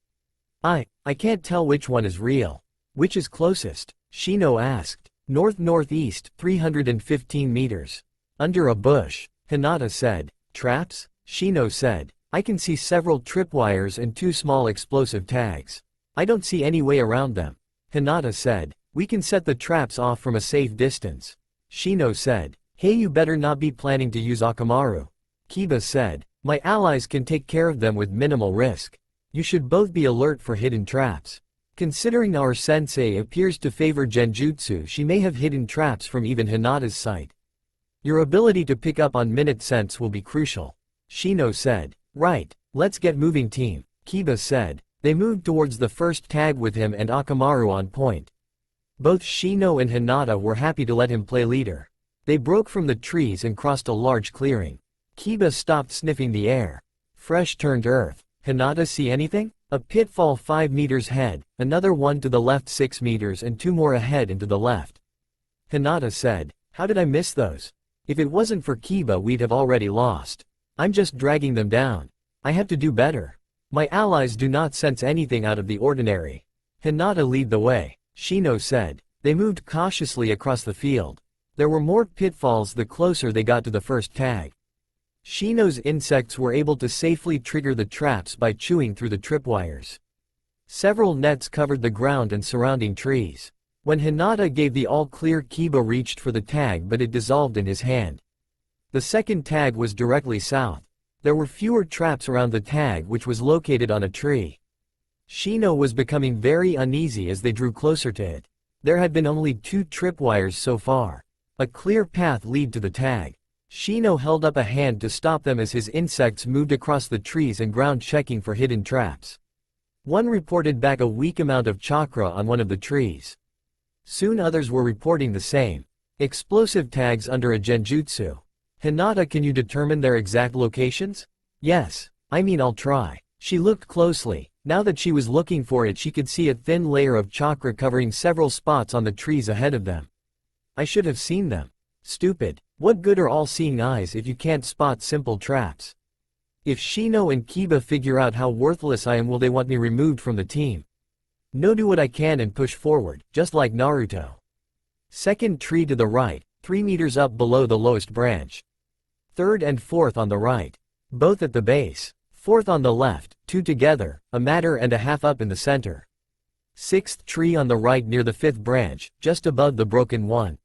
I can't tell which one is real. Which is closest? Shino asked. North-northeast, 315 meters. Under a bush. Hinata said. Traps? Shino said. I can see several tripwires and 2 small explosive tags. I don't see any way around them. Hinata said. We can set the traps off from a safe distance. Shino said. Hey, you better not be planning to use Akamaru. Kiba said. My allies can take care of them with minimal risk. You should both be alert for hidden traps. Considering our sensei appears to favor genjutsu, she may have hidden traps from even Hinata's sight. Your ability to pick up on minute sense will be crucial. Shino said. Right, let's get moving team. Kiba said. They moved towards the first tag with him and Akamaru on point. Both Shino and Hinata were happy to let him play leader. They broke from the trees and crossed a large clearing. Kiba stopped sniffing the air. Fresh turned earth. Hinata see anything? A pitfall 5 meters ahead, another one to the left 6 meters and 2 more ahead and to the left. Hinata said. How did I miss those? If it wasn't for Kiba we'd have already lost. I'm just dragging them down. I have to do better. My allies do not sense anything out of the ordinary. Hinata lead the way. Shino said. They moved cautiously across the field. There were more pitfalls the closer they got to the first tag. Shino's insects were able to safely trigger the traps by chewing through the tripwires. Several nets covered the ground and surrounding trees. When Hinata gave the all-clear, Kiba reached for the tag but it dissolved in his hand. The second tag was directly south. There were fewer traps around the tag, which was located on a tree. Shino was becoming very uneasy as they drew closer to it. There had been only 2 tripwires so far. A clear path led to the tag. Shino held up a hand to stop them as his insects moved across the trees and ground checking for hidden traps. One reported back a weak amount of chakra on one of the trees. Soon others were reporting the same. Explosive tags under a genjutsu. Hinata, can you determine their exact locations? Yes. I mean, I'll try. She looked closely. Now that she was looking for it, she could see a thin layer of chakra covering several spots on the trees ahead of them. I should have seen them. Stupid. What good are all-seeing eyes if you can't spot simple traps? If Shino and Kiba figure out how worthless I am, will they want me removed from the team? No, do what I can and push forward, just like Naruto. Second tree to the right. 3 meters up below the lowest branch. Third and fourth on the right. Both at the base. Fourth on the left, 2 together, a matter and a half up in the center. Sixth tree on the right near the 5th branch, just above the broken one.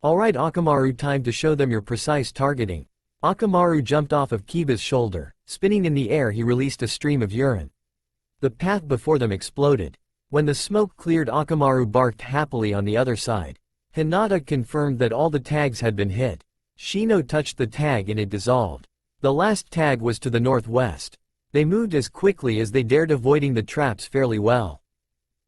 Alright Akamaru, time to show them your precise targeting. Akamaru jumped off of Kiba's shoulder. Spinning in the air he released a stream of urine. The path before them exploded. When the smoke cleared, Akamaru barked happily on the other side. Hinata confirmed that all the tags had been hit. Shino touched the tag and it dissolved. The last tag was to the northwest. They moved as quickly as they dared, avoiding the traps fairly well.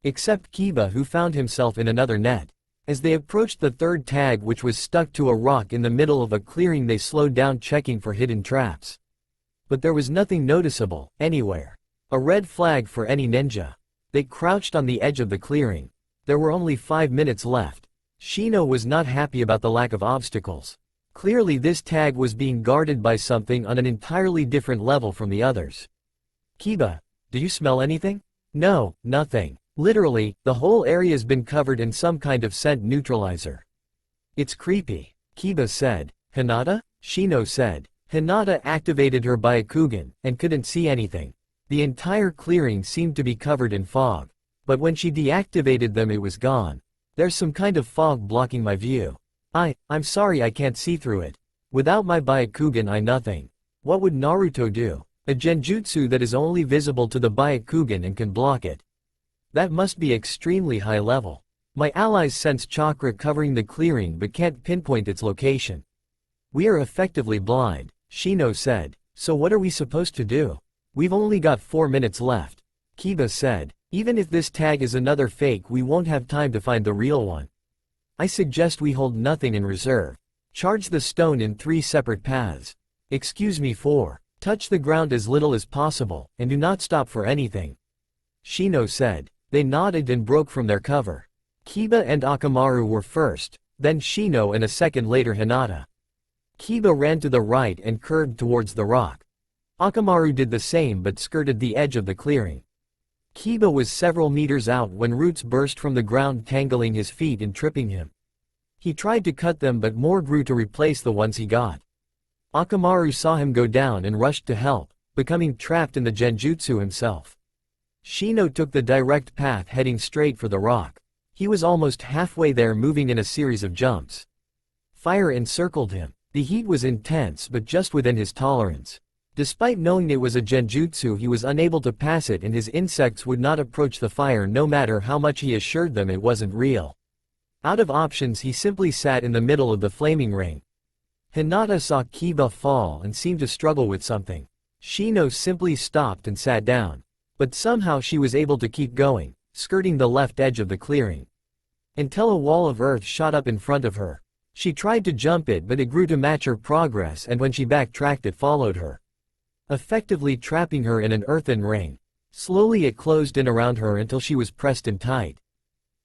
Except Kiba, who found himself in another net. As they approached the third tag, which was stuck to a rock in the middle of a clearing, they slowed down, checking for hidden traps. But there was nothing noticeable, anywhere. A red flag for any ninja. They crouched on the edge of the clearing. There were only 5 minutes left. Shino was not happy about the lack of obstacles. Clearly this tag was being guarded by something on an entirely different level from the others. Kiba, do you smell anything? No, nothing. Literally, the whole area's been covered in some kind of scent neutralizer. It's creepy, Kiba said. Hinata? Shino said. Hinata activated her Byakugan, and couldn't see anything. The entire clearing seemed to be covered in fog. But when she deactivated them it was gone. There's some kind of fog blocking my view. I'm sorry, I can't see through it. Without my Byakugan I nothing. What would Naruto do? A genjutsu that is only visible to the Byakugan and can block it. That must be extremely high level. My allies sense chakra covering the clearing but can't pinpoint its location. We are effectively blind, Shino said. So what are we supposed to do? We've only got 4 minutes left. Kiba said. Even if this tag is another fake, we won't have time to find the real one. I suggest we hold nothing in reserve. Charge the stone in 3 separate paths. Excuse me, 4. Touch the ground as little as possible, and do not stop for anything. Shino said. They nodded and broke from their cover. Kiba and Akamaru were first, then Shino, and a second later Hinata. Kiba ran to the right and curved towards the rock. Akamaru did the same but skirted the edge of the clearing. Kiba was several meters out when roots burst from the ground, tangling his feet and tripping him. He tried to cut them but more grew to replace the ones he got. Akamaru saw him go down and rushed to help, becoming trapped in the genjutsu himself. Shino took the direct path, heading straight for the rock. He was almost halfway there, moving in a series of jumps. Fire encircled him. The heat was intense but just within his tolerance. Despite knowing it was a genjutsu, he was unable to pass it, and his insects would not approach the fire no matter how much he assured them it wasn't real. Out of options, he simply sat in the middle of the flaming ring. Hinata saw Kiba fall and seemed to struggle with something. Shino simply stopped and sat down. But somehow she was able to keep going, skirting the left edge of the clearing. Until a wall of earth shot up in front of her. She tried to jump it but it grew to match her progress, and when she backtracked it followed her, effectively trapping her in an earthen ring. Slowly it closed in around her until she was pressed in tight.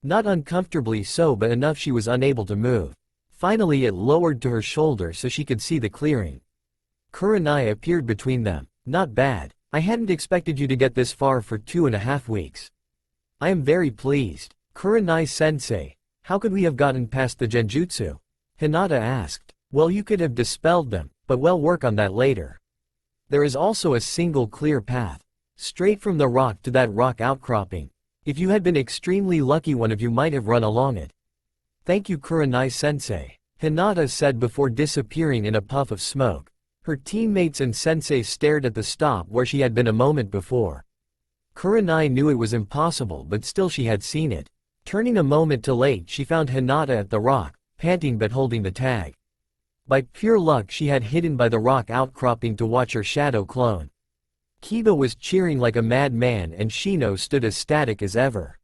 Not uncomfortably so, but enough she was unable to move. Finally it lowered to her shoulder so she could see the clearing. Kurenai appeared between them. Not bad. I hadn't expected you to get this far for 2.5 weeks. I am very pleased. Kurenai-sensei, how could we have gotten past the genjutsu? Hinata asked. Well, you could have dispelled them, but we'll work on that later. There is also a single clear path. Straight from the rock to that rock outcropping. If you had been extremely lucky, one of you might have run along it. Thank you, Kurenai-sensei, Hinata said before disappearing in a puff of smoke. Her teammates and sensei stared at the stop where she had been a moment before. Kurenai knew it was impossible, but still she had seen it. Turning a moment too late, she found Hinata at the rock, panting but holding the tag. By pure luck she had hidden by the rock outcropping to watch her shadow clone. Kiba was cheering like a madman and Shino stood as static as ever.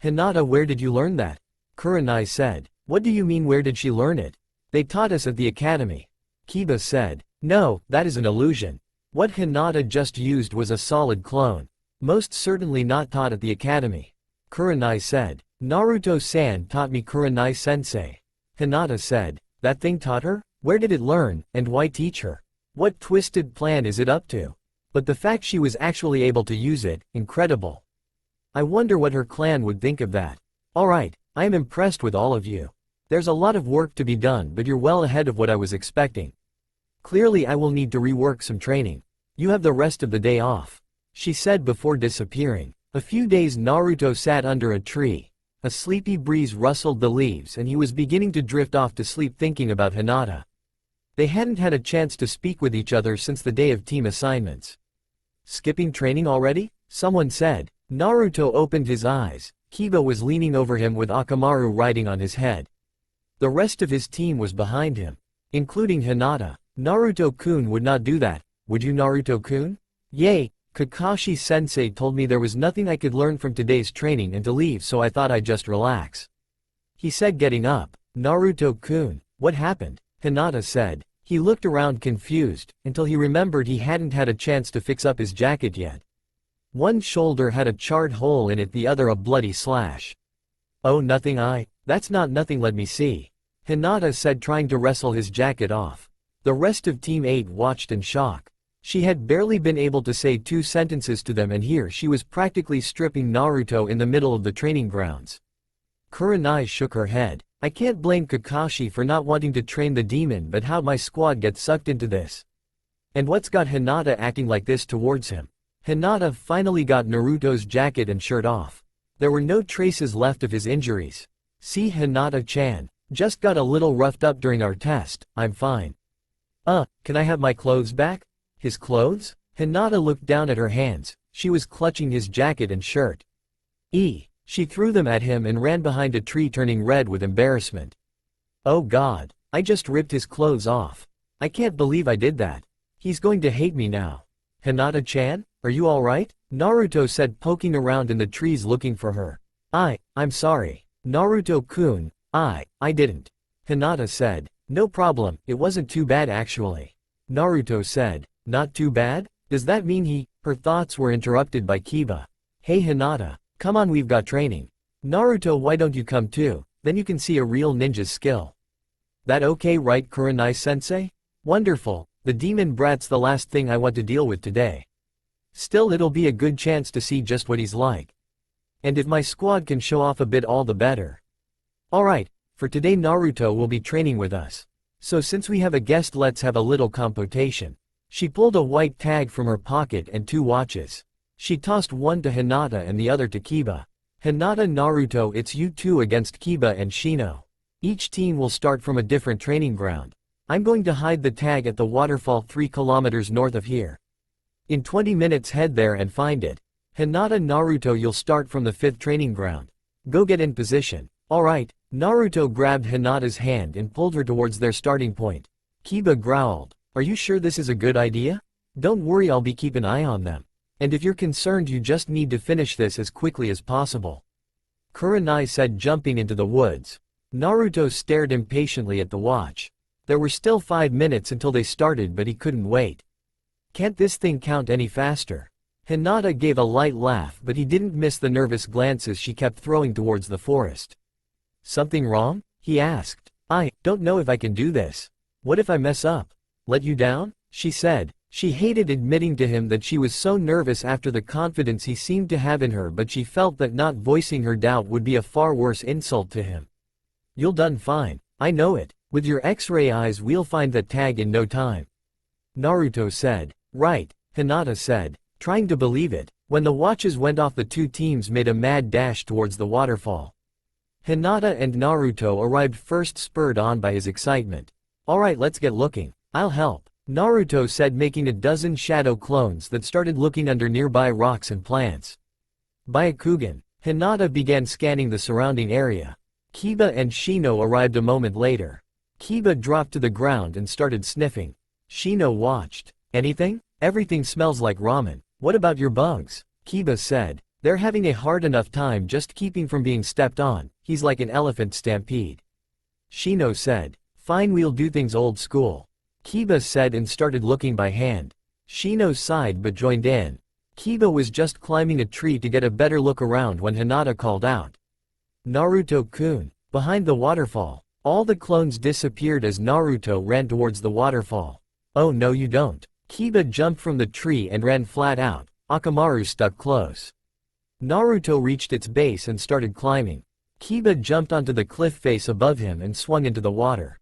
Hinata, where did you learn that? Kurenai said. What do you mean, where did she learn it? They taught us at the academy. Kiba said. No, that is an illusion. What Hinata just used was a solid clone. Most certainly not taught at the academy. Kurenai said. Naruto-san taught me, Kurenai-sensei. Hinata said. That thing taught her? Where did it learn, and why teach her? What twisted plan is it up to? But the fact she was actually able to use it, incredible. I wonder what her clan would think of that. Alright, I am impressed with all of you. There's a lot of work to be done, but you're well ahead of what I was expecting. Clearly I will need to rework some training. You have the rest of the day off," she said before disappearing. A few days Naruto sat under a tree. A sleepy breeze rustled the leaves and he was beginning to drift off to sleep thinking about Hinata. They hadn't had a chance to speak with each other since the day of team assignments. "Skipping training already?" someone said. Naruto opened his eyes. Kiba was leaning over him with Akamaru riding on his head. The rest of his team was behind him, including Hinata. "Naruto-kun would not do that, would you, Naruto-kun?" "Yay, Kakashi sensei told me there was nothing I could learn from today's training and to leave, so I thought I'd just relax," he said, getting up. "Naruto-kun, what happened?" Hinata said. He looked around confused, until he remembered he hadn't had a chance to fix up his jacket yet. One shoulder had a charred hole in it, the other a bloody slash. "Oh, nothing. That's not nothing, let me see," Hinata said, trying to wrestle his jacket off. The rest of Team 8 watched in shock. She had barely been able to say 2 sentences to them and here she was practically stripping Naruto in the middle of the training grounds. Kurenai shook her head. "I can't blame Kakashi for not wanting to train the demon, but how'd my squad get sucked into this? And what's got Hinata acting like this towards him?" Hinata finally got Naruto's jacket and shirt off. There were no traces left of his injuries. "See, Hinata-chan, just got a little roughed up during our test, I'm fine." Can I have my clothes back?" "His clothes?" Hinata looked down at her hands. She was clutching his jacket and shirt. She threw them at him and ran behind a tree, turning red with embarrassment. "Oh God, I just ripped his clothes off. I can't believe I did that. He's going to hate me now." "Hinata-chan, are you alright?" Naruto said, poking around in the trees looking for her. I'm sorry. Naruto-kun, I didn't," Hinata said. "No problem, it wasn't too bad actually." Naruto said. "Not too bad? Does that mean Her thoughts were interrupted by Kiba. "Hey Hinata, come on, we've got training." "Naruto, why don't you come too? Then you can see a real ninja's skill." "That okay, right, Kurenai-sensei?" "Wonderful, the demon brat's the last thing I want to deal with today. Still, it'll be a good chance to see just what he's like. And if my squad can show off a bit, all the better." "Alright, for today Naruto will be training with us. So since we have a guest, let's have a little competition." She pulled a white tag from her pocket and 2 watches. She tossed one to Hinata and the other to Kiba. "Hinata, Naruto, it's you two against Kiba and Shino. Each team will start from a different training ground. I'm going to hide the tag at the waterfall 3 kilometers north of here. In 20 minutes head there and find it. Hinata, Naruto, you'll start from the 5th training ground. Go get in position." "Alright." Naruto grabbed Hinata's hand and pulled her towards their starting point. Kiba growled. "Are you sure this is a good idea?" "Don't worry, I'll be keep an eye on them. And if you're concerned, you just need to finish this as quickly as possible," Kurenai said, jumping into the woods. Naruto stared impatiently at the watch. There were still 5 minutes until they started, but he couldn't wait. "Can't this thing count any faster?" Hinata gave a light laugh, but he didn't miss the nervous glances she kept throwing towards the forest. "Something wrong?" he asked. "I don't know if I can do this. What if I mess up? Let you down?" she said. She hated admitting to him that she was so nervous after the confidence he seemed to have in her, but she felt that not voicing her doubt would be a far worse insult to him. "You'll done fine. I know it. With your X-ray eyes we'll find that tag in no time," Naruto said. "Right," Hinata said, trying to believe it. When the watches went off, the 2 teams made a mad dash towards the waterfall. Hinata and Naruto arrived first, spurred on by his excitement. "Alright, let's get looking. I'll help," Naruto said, making a dozen shadow clones that started looking under nearby rocks and plants. "Byakugan." Hinata began scanning the surrounding area. Kiba and Shino arrived a moment later. Kiba dropped to the ground and started sniffing. Shino watched. "Anything? Everything smells like ramen. What about your bugs?" Kiba said. "They're having a hard enough time just keeping from being stepped on. He's like an elephant stampede," Shino said. "Fine, we'll do things old school," Kiba said and started looking by hand. Shino sighed but joined in. Kiba was just climbing a tree to get a better look around when Hinata called out. "Naruto-kun." Behind the waterfall. All the clones disappeared as Naruto ran towards the waterfall. "Oh no you don't." Kiba jumped from the tree and ran flat out. Akamaru stuck close. Naruto reached its base and started climbing. Kiba jumped onto the cliff face above him and swung into the water.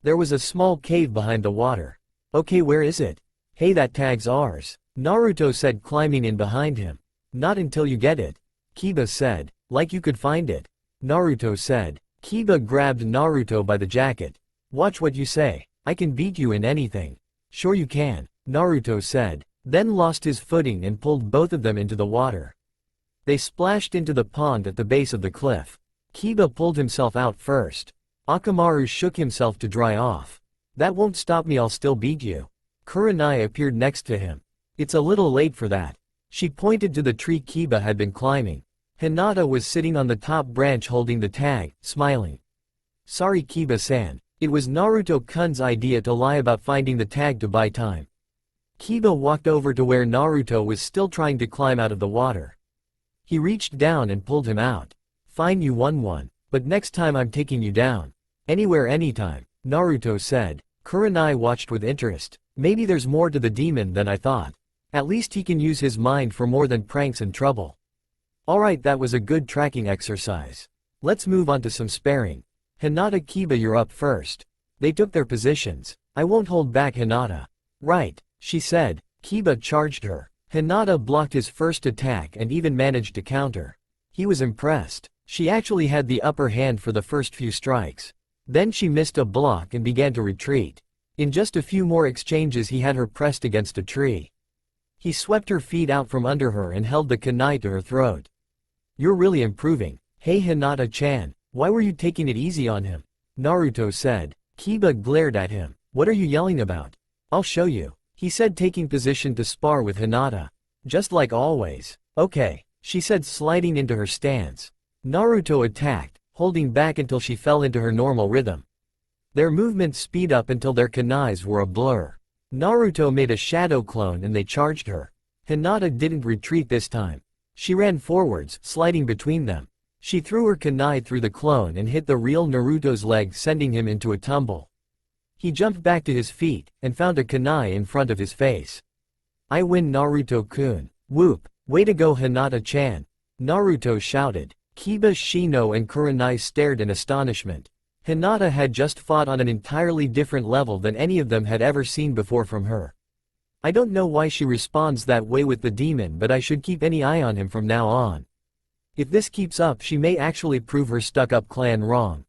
There was a small cave behind the water. Okay, where is it? Hey, that tag's ours, Naruto said, climbing in behind him. Not until you get it, Kiba said. Like you could find it, Naruto said. Kiba grabbed Naruto by the jacket. Watch what you say, I can beat you in anything. Sure you can, Naruto said, then lost his footing and pulled both of them into the water. They splashed into the pond at the base of the cliff. Kiba pulled himself out first. Akamaru shook himself to dry off. That won't stop me, I'll still beat you. Kurenai appeared next to him. It's a little late for that. She pointed to the tree Kiba had been climbing. Hinata was sitting on the top branch holding the tag, smiling. Sorry Kiba-san. It was Naruto-kun's idea to lie about finding the tag to buy time. Kiba walked over to where Naruto was still trying to climb out of the water. He reached down and pulled him out. Fine, you won one, but next time I'm taking you down. Anywhere, anytime, Naruto said. Kurenai watched with interest. Maybe there's more to the demon than I thought. At least he can use his mind for more than pranks and trouble. Alright, that was a good tracking exercise. Let's move on to some sparring. Hinata, Kiba, you're up first. They took their positions. I won't hold back, Hinata. Right, she said. Kiba charged her. Hinata blocked his first attack and even managed to counter. He was impressed. She actually had the upper hand for the first few strikes. Then she missed a block and began to retreat. In just a few more exchanges he had her pressed against a tree. He swept her feet out from under her and held the kunai to her throat. You're really improving. Hey Hinata-chan, why were you taking it easy on him? Naruto said. Kiba glared at him. What are you yelling about? I'll show you, he said, taking position to spar with Hinata. Just like always. Okay, she said, sliding into her stance. Naruto attacked, holding back until she fell into her normal rhythm. Their movements speed up until their kunais were a blur. Naruto made a shadow clone and they charged her. Hinata didn't retreat this time. She ran forwards, sliding between them. She threw her kunai through the clone and hit the real Naruto's leg, sending him into a tumble. He jumped back to his feet and found a kunai in front of his face. I win, Naruto-kun. Whoop, way to go Hinata-chan, Naruto shouted. Kiba, Shino and Kurenai stared in astonishment. Hinata had just fought on an entirely different level than any of them had ever seen before from her. I don't know why she responds that way with the demon, but I should keep any eye on him from now on. If this keeps up, she may actually prove her stuck-up clan wrong.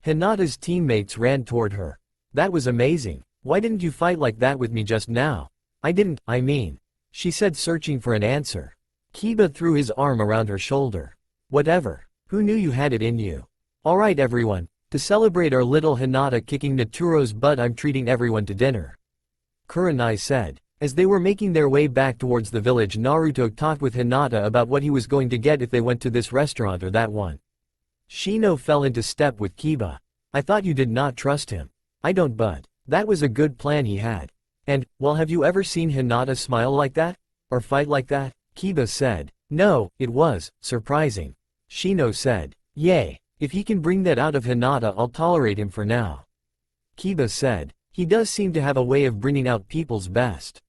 Hinata's teammates ran toward her. That was amazing. Why didn't you fight like that with me just now? I didn't, I mean, she said, searching for an answer. Kiba threw his arm around her shoulder. Whatever. Who knew you had it in you? Alright everyone, to celebrate our little Hinata kicking Naturo's butt, I'm treating everyone to dinner. Kurenai said. As they were making their way back towards the village, Naruto talked with Hinata about what he was going to get if they went to this restaurant or that one. Shino fell into step with Kiba. I thought you did not trust him. I don't, but that was a good plan he had. And, well, have you ever seen Hinata smile like that? Or fight like that? Kiba said. No, it was surprising. Shino said. Yay, if he can bring that out of Hinata, I'll tolerate him for now. Kiba said. He does seem to have a way of bringing out people's best.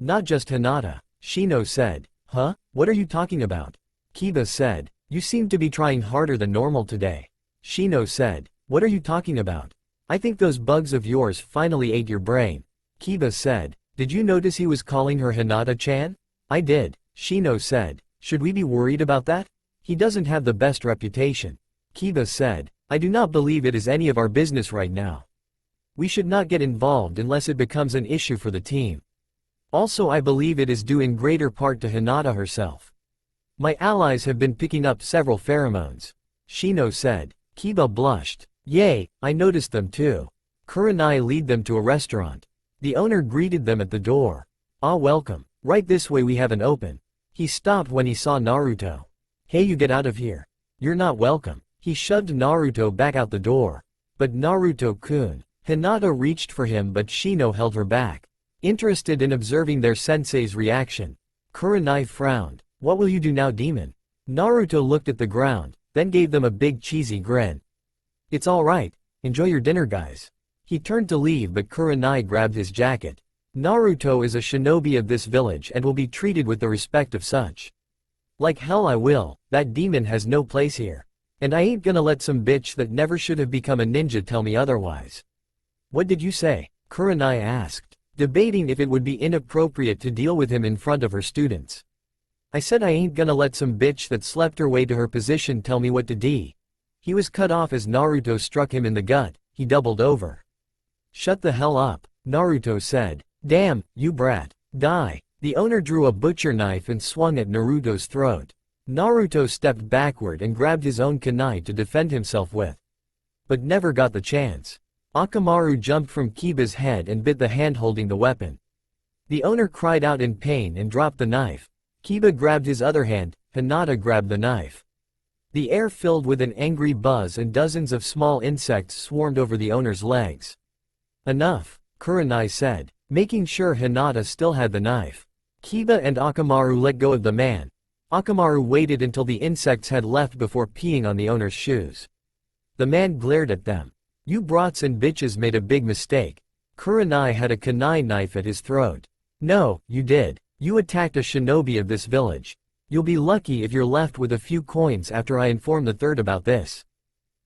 Not just Hinata, Shino said. Huh? What are you talking about? Kiba said. You seem to be trying harder than normal today. Shino said. What are you talking about? I think those bugs of yours finally ate your brain. Kiba said. Did you notice he was calling her Hinata-chan? I did, Shino said. Should we be worried about that? He doesn't have the best reputation. Kiba said. I do not believe it is any of our business right now. We should not get involved unless it becomes an issue for the team. Also, I believe it is due in greater part to Hinata herself. My allies have been picking up several pheromones. Shino said. Kiba blushed. Yay, I noticed them too. Kurenai lead them to a restaurant. The owner greeted them at the door. Ah, welcome. Right this way, we have an open. He stopped when he saw Naruto. Hey, you get out of here. You're not welcome. He shoved Naruto back out the door. But Naruto-kun. Hinata reached for him, but Shino held her back. Interested in observing their sensei's reaction. Kurenai frowned. What will you do now, demon? Naruto looked at the ground, then gave them a big cheesy grin. It's alright. Enjoy your dinner, guys. He turned to leave, but Kurenai grabbed his jacket. Naruto is a shinobi of this village and will be treated with the respect of such. Like hell I will, that demon has no place here. And I ain't gonna let some bitch that never should have become a ninja tell me otherwise. What did you say? Kurenai asked, debating if it would be inappropriate to deal with him in front of her students. I said I ain't gonna let some bitch that slept her way to her position tell me what to do. He was cut off as Naruto struck him in the gut. He doubled over. Shut the hell up, Naruto said. Damn, you brat. Die. The owner drew a butcher knife and swung at Naruto's throat. Naruto stepped backward and grabbed his own kunai to defend himself with. But never got the chance. Akamaru jumped from Kiba's head and bit the hand holding the weapon. The owner cried out in pain and dropped the knife. Kiba grabbed his other hand, Hinata grabbed the knife. The air filled with an angry buzz and dozens of small insects swarmed over the owner's legs. Enough, Kurenai said, making sure Hinata still had the knife. Kiba and Akamaru let go of the man. Akamaru waited until the insects had left before peeing on the owner's shoes. The man glared at them. You brats and bitches made a big mistake. Kurenai had a kunai knife at his throat. No, you did. You attacked a shinobi of this village. You'll be lucky if you're left with a few coins after I inform the third about this.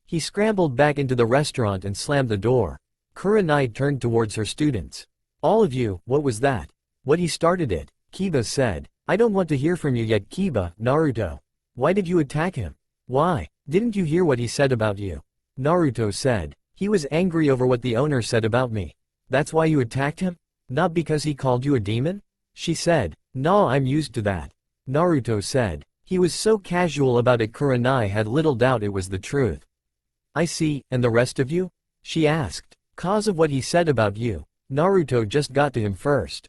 He scrambled back into the restaurant and slammed the door. Kurenai turned towards her students. All of you, what was that? What he started it, Kiba said. I don't want to hear from you yet, Kiba. Naruto. Why did you attack him? Why? Didn't you hear what he said about you? Naruto said. He was angry over what the owner said about me. That's why you attacked him? Not because he called you a demon? She said. Nah, I'm used to that. Naruto said. He was so casual about it. Kurenai had little doubt it was the truth. I see, and the rest of you? She asked. Cause of what he said about you. Naruto just got to him first.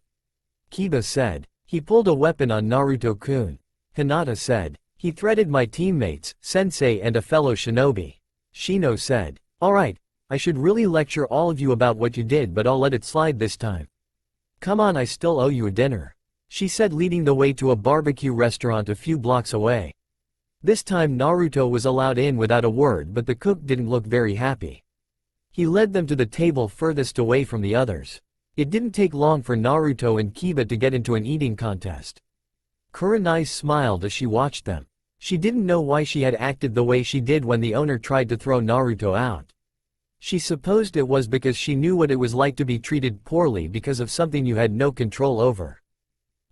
Kiba said. He pulled a weapon on Naruto-kun. Hinata said. He threatened my teammates, sensei and a fellow shinobi. Shino said. Alright, I should really lecture all of you about what you did, but I'll let it slide this time. Come on, I still owe you a dinner. She said, leading the way to a barbecue restaurant a few blocks away. This time Naruto was allowed in without a word, but the cook didn't look very happy. He led them to the table furthest away from the others. It didn't take long for Naruto and Kiba to get into an eating contest. Kurenai smiled as she watched them. She didn't know why she had acted the way she did when the owner tried to throw Naruto out. She supposed it was because she knew what it was like to be treated poorly because of something you had no control over.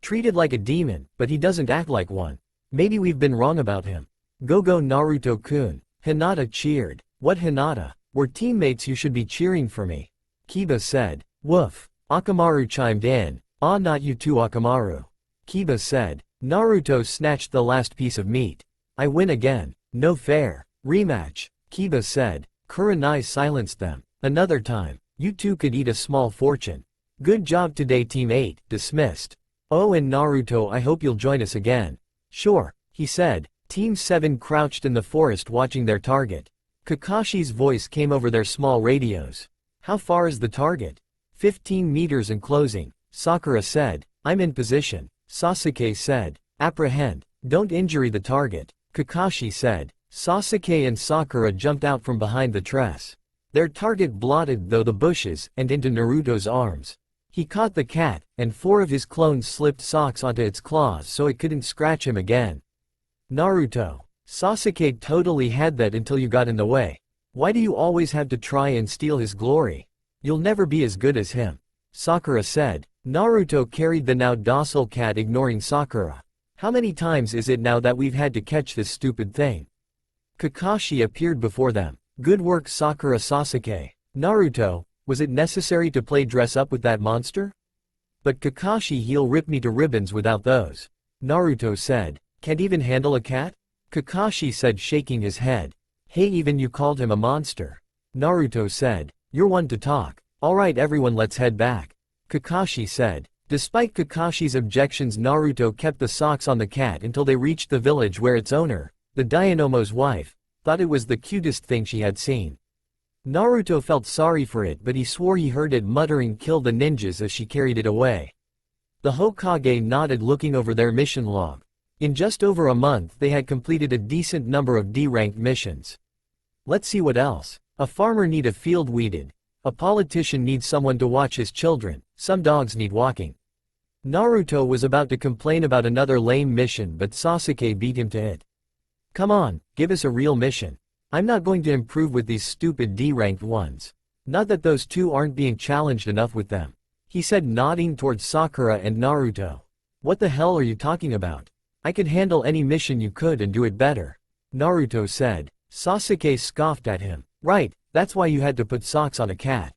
Treated like a demon, but he doesn't act like one. Maybe we've been wrong about him. Go Naruto-kun. Hinata cheered. What Hinata? We're teammates, you should be cheering for me. Kiba said. Woof. Akamaru chimed in. Ah, not you too, Akamaru. Kiba said. Naruto snatched the last piece of meat. I win again. No fair. Rematch. Kiba said. Kurenai silenced them. Another time. You two could eat a small fortune. Good job today, Team 8. Dismissed. Oh, and Naruto, I hope you'll join us again. Sure, he said. Team 7 crouched in the forest watching their target. Kakashi's voice came over their small radios. How far is the target? 15 meters and closing. Sakura said. I'm in position. Sasuke said. Apprehend. Don't injure the target. Kakashi said. Sasuke and Sakura jumped out from behind the tress. Their target blotted through the bushes and into Naruto's arms. He caught the cat, and 4 of his clones slipped socks onto its claws so it couldn't scratch him again. Naruto. Sasuke totally had that until you got in the way. Why do you always have to try and steal his glory? You'll never be as good as him. Sakura said. Naruto carried the now docile cat, ignoring Sakura. How many times is it now that we've had to catch this stupid thing? Kakashi appeared before them. Good work, Sakura. Sasuke. Naruto, was it necessary to play dress up with that monster? But Kakashi, he'll rip me to ribbons without those. Naruto said. Can't even handle a cat? Kakashi said, shaking his head. Hey, even you called him a monster. Naruto said. You're one to talk. Alright everyone, let's head back. Kakashi said. Despite Kakashi's objections, Naruto kept the socks on the cat until they reached the village where its owner, the Dainomo's wife, thought it was the cutest thing she had seen. Naruto felt sorry for it, but he swore he heard it muttering kill the ninjas as she carried it away. The Hokage nodded, looking over their mission log. In just over a month they had completed a decent number of D-ranked missions. Let's see what else. A farmer need a field weeded. A politician needs someone to watch his children. Some dogs need walking. Naruto was about to complain about another lame mission, but Sasuke beat him to it. Come on, give us a real mission. I'm not going to improve with these stupid D-ranked ones. Not that those two aren't being challenged enough with them. He said, nodding towards Sakura and Naruto. What the hell are you talking about? I could handle any mission you could and do it better. Naruto said. Sasuke scoffed at him. Right, that's why you had to put socks on a cat.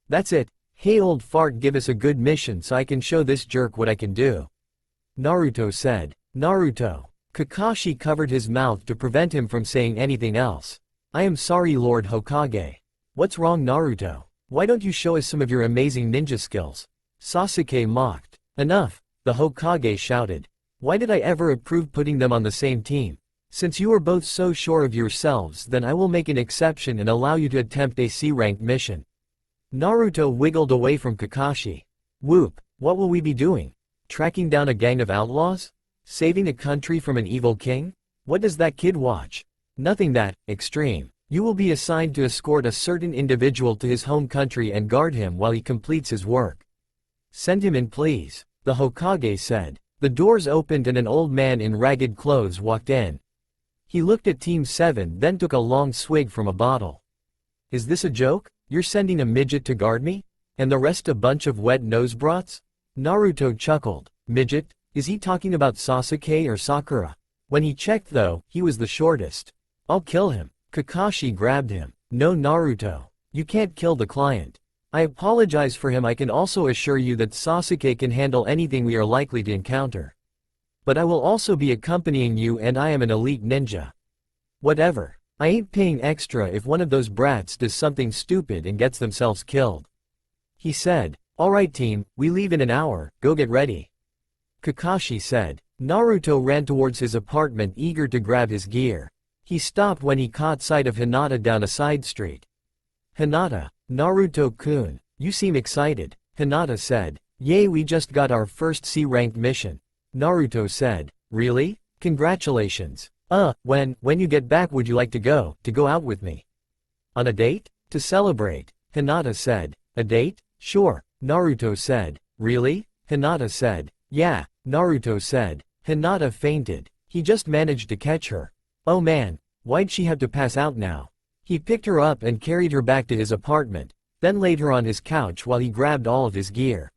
That's it. Hey old fart, give us a good mission so I can show this jerk what I can do. Naruto said. Naruto. Kakashi covered his mouth to prevent him from saying anything else. I am sorry, Lord Hokage. What's wrong, Naruto? Why don't you show us some of your amazing ninja skills? Sasuke mocked. Enough, the Hokage shouted. Why did I ever approve putting them on the same team? Since you are both so sure of yourselves, then I will make an exception and allow you to attempt a C-ranked mission. Naruto wiggled away from Kakashi. Whoop, what will we be doing? Tracking down a gang of outlaws? Saving a country from an evil king? What does that kid watch? Nothing that extreme. You will be assigned to escort a certain individual to his home country and guard him while he completes his work. Send him in, please, the Hokage said. The doors opened and an old man in ragged clothes walked in. He looked at Team 7, then took a long swig from a bottle. Is this a joke? You're sending a midget to guard me? And the rest a bunch of wet nose brats? Naruto chuckled. Midget? Is he talking about Sasuke or Sakura? When he checked though, he was the shortest. I'll kill him. Kakashi grabbed him. No, Naruto. You can't kill the client. I apologize for him. I can also assure you that Sasuke can handle anything we are likely to encounter. But I will also be accompanying you and I am an elite ninja. Whatever. I ain't paying extra if one of those brats does something stupid and gets themselves killed. He said. Alright team, we leave in an hour, go get ready. Kakashi said. Naruto ran towards his apartment eager to grab his gear. He stopped when he caught sight of Hinata down a side street. Hinata, Naruto-kun, you seem excited, Hinata said. Yay, we just got our first C-ranked mission. Naruto said. Really? Congratulations. When you get back would you like to go out with me? On a date? To celebrate, Hinata said. A date? Sure, Naruto said. Really? Hinata said. Yeah, Naruto said. Hinata fainted. He just managed to catch her. Oh man, why'd she have to pass out now? He picked her up and carried her back to his apartment, then laid her on his couch while he grabbed all of his gear.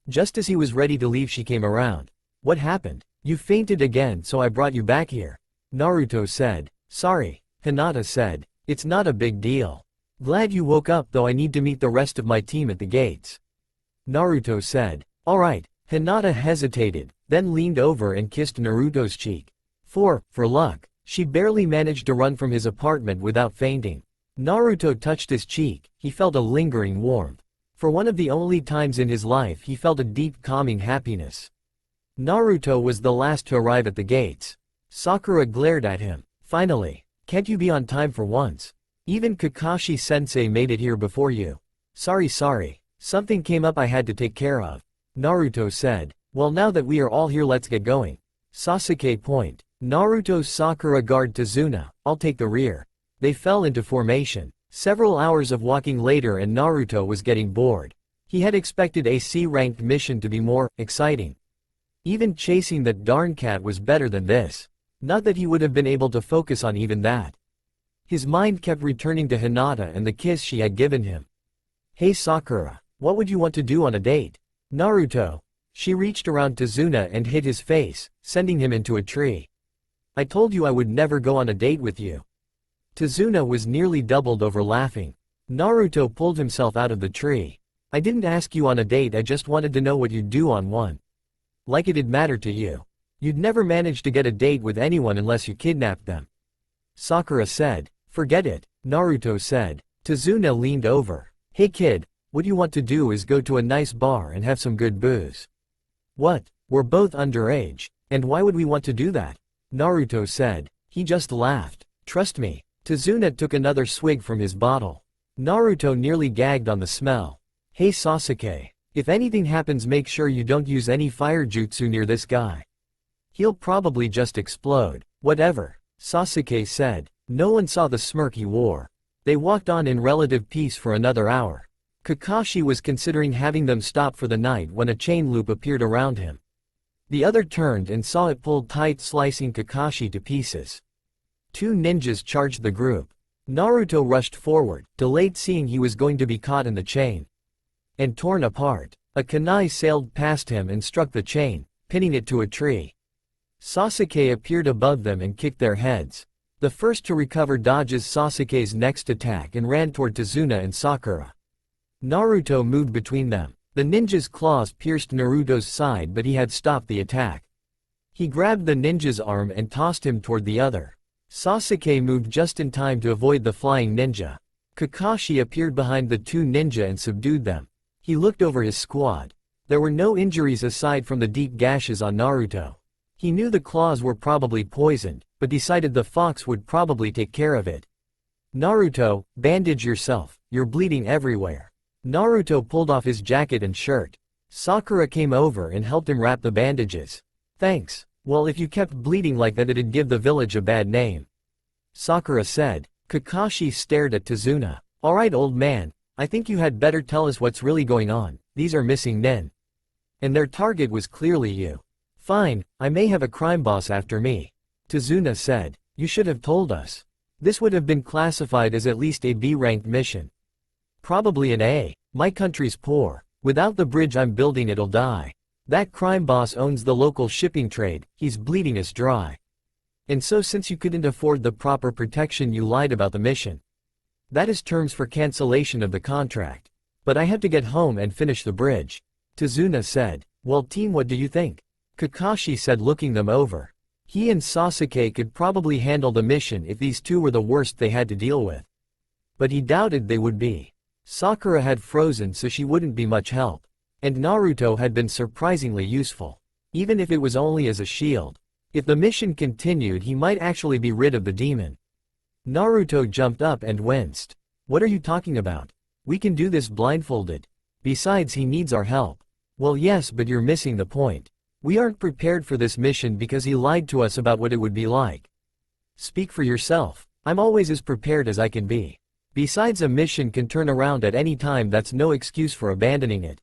Just as he was ready to leave she came around. What happened? You fainted again, so I brought you back here. Naruto said. Sorry, Hinata said. It's not a big deal. Glad you woke up though I need to meet the rest of my team at the gates. Naruto said. Alright, Hinata hesitated, then leaned over and kissed Naruto's cheek. For luck, she barely managed to run from his apartment without fainting. Naruto touched his cheek, he felt a lingering warmth. For one of the only times in his life he felt a deep calming happiness. Naruto was the last to arrive at the gates. Sakura glared at him. Finally, can't you be on time for once? Even Kakashi-sensei made it here before you. Sorry, something came up I had to take care of. Naruto said. Well, now that we are all here, let's get going. Sasuke point. Naruto, Sakura guard Tazuna, I'll take the rear. They fell into formation. Several hours of walking later and Naruto was getting bored. He had expected a C-ranked mission to be more exciting. Even chasing that darn cat was better than this. Not that he would have been able to focus on even that. His mind kept returning to Hinata and the kiss she had given him. Hey Sakura, what would you want to do on a date? Naruto. She reached around Tazuna and hit his face, sending him into a tree. I told you I would never go on a date with you. Tazuna was nearly doubled over laughing. Naruto pulled himself out of the tree. I didn't ask you on a date, I just wanted to know what you'd do on one. Like it'd matter to you. You'd never manage to get a date with anyone unless you kidnapped them. Sakura said. Forget it, Naruto said. Tazuna leaned over. Hey kid, what you want to do is go to a nice bar and have some good booze. What? We're both underage, and why would we want to do that? Naruto said. He just laughed. Trust me. Tazuna took another swig from his bottle. Naruto nearly gagged on the smell. Hey Sasuke, if anything happens make sure you don't use any fire jutsu near this guy. He'll probably just explode. Whatever, Sasuke said. No one saw the smirk he wore. They walked on in relative peace for another hour. Kakashi was considering having them stop for the night when a chain loop appeared around him. The other turned and saw it pulled tight, slicing Kakashi to pieces. Two ninjas charged the group. Naruto rushed forward, delayed seeing he was going to be caught in the chain and torn apart. A kunai sailed past him and struck the chain, pinning it to a tree. Sasuke appeared above them and kicked their heads. The first to recover dodges Sasuke's next attack and ran toward Tazuna and Sakura. Naruto moved between them. The ninja's claws pierced Naruto's side, but he had stopped the attack. He grabbed the ninja's arm and tossed him toward the other. Sasuke moved just in time to avoid the flying ninja. Kakashi appeared behind the two ninja and subdued them. He looked over his squad. There were no injuries aside from the deep gashes on Naruto. He knew the claws were probably poisoned, but decided the fox would probably take care of it. Naruto, bandage yourself, you're bleeding everywhere. Naruto pulled off his jacket and shirt. Sakura came over and helped him wrap the bandages. Thanks. Well, if you kept bleeding like that, it'd give the village a bad name, Sakura said. Kakashi stared at Tazuna. Alright, old man, I think you had better tell us what's really going on. These are missing nin. And their target was clearly you. Fine, I may have a crime boss after me, Tazuna said. You should have told us. This would have been classified as at least a B-ranked mission. Probably an A. My country's poor. Without the bridge I'm building, it'll die. That crime boss owns the local shipping trade, he's bleeding us dry. And so since you couldn't afford the proper protection, you lied about the mission. That is terms for cancellation of the contract. But I have to get home and finish the bridge, Tazuna said. Well team, what do you think? Kakashi said, looking them over. He and Sasuke could probably handle the mission if these two were the worst they had to deal with. But he doubted they would be. Sakura had frozen, so she wouldn't be much help. And Naruto had been surprisingly useful, even if it was only as a shield. If the mission continued, he might actually be rid of the demon. Naruto jumped up and winced. What are you talking about? We can do this blindfolded. Besides, he needs our help. Well yes, but you're missing the point. We aren't prepared for this mission because he lied to us about what it would be like. Speak for yourself. I'm always as prepared as I can be. Besides, a mission can turn around at any time, that's no excuse for abandoning it.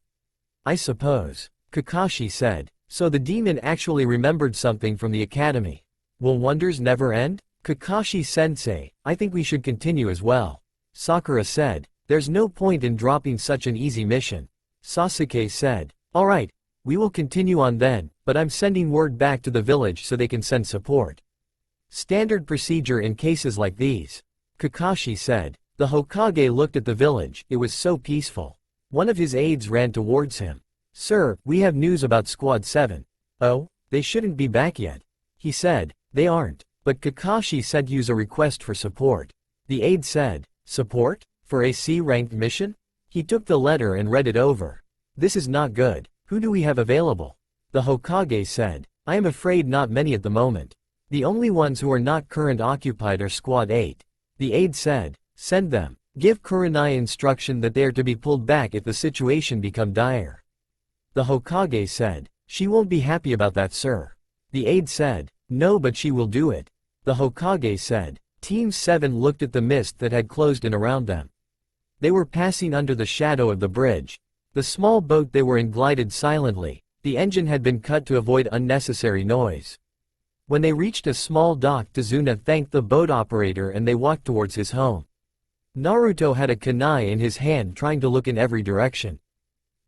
I suppose, Kakashi said. So the demon actually remembered something from the academy. Will wonders never end? Kakashi-sensei, I think we should continue as well, Sakura said. There's no point in dropping such an easy mission, Sasuke said. Alright, we will continue on then, but I'm sending word back to the village so they can send support. Standard procedure in cases like these, Kakashi said. The Hokage looked at the village, it was so peaceful. One of his aides ran towards him. Sir, we have news about Squad 7. Oh, they shouldn't be back yet, he said. They aren't, but Kakashi said use a request for support. The aide said, support? For a C-ranked mission? He took the letter and read it over. This is not good. Who do we have available? The Hokage said. I am afraid not many at the moment. The only ones who are not current occupied are Squad 8. The aide said. Send them. Give Kurenai instruction that they are to be pulled back if the situation become dire. The Hokage said. She won't be happy about that, sir. The aide said. No, but she will do it. The Hokage said. Team 7 looked at the mist that had closed in around them. They were passing under the shadow of the bridge. The small boat they were in glided silently. The engine had been cut to avoid unnecessary noise. When they reached a small dock, Tazuna thanked the boat operator and they walked towards his home. Naruto had a kunai in his hand, trying to look in every direction.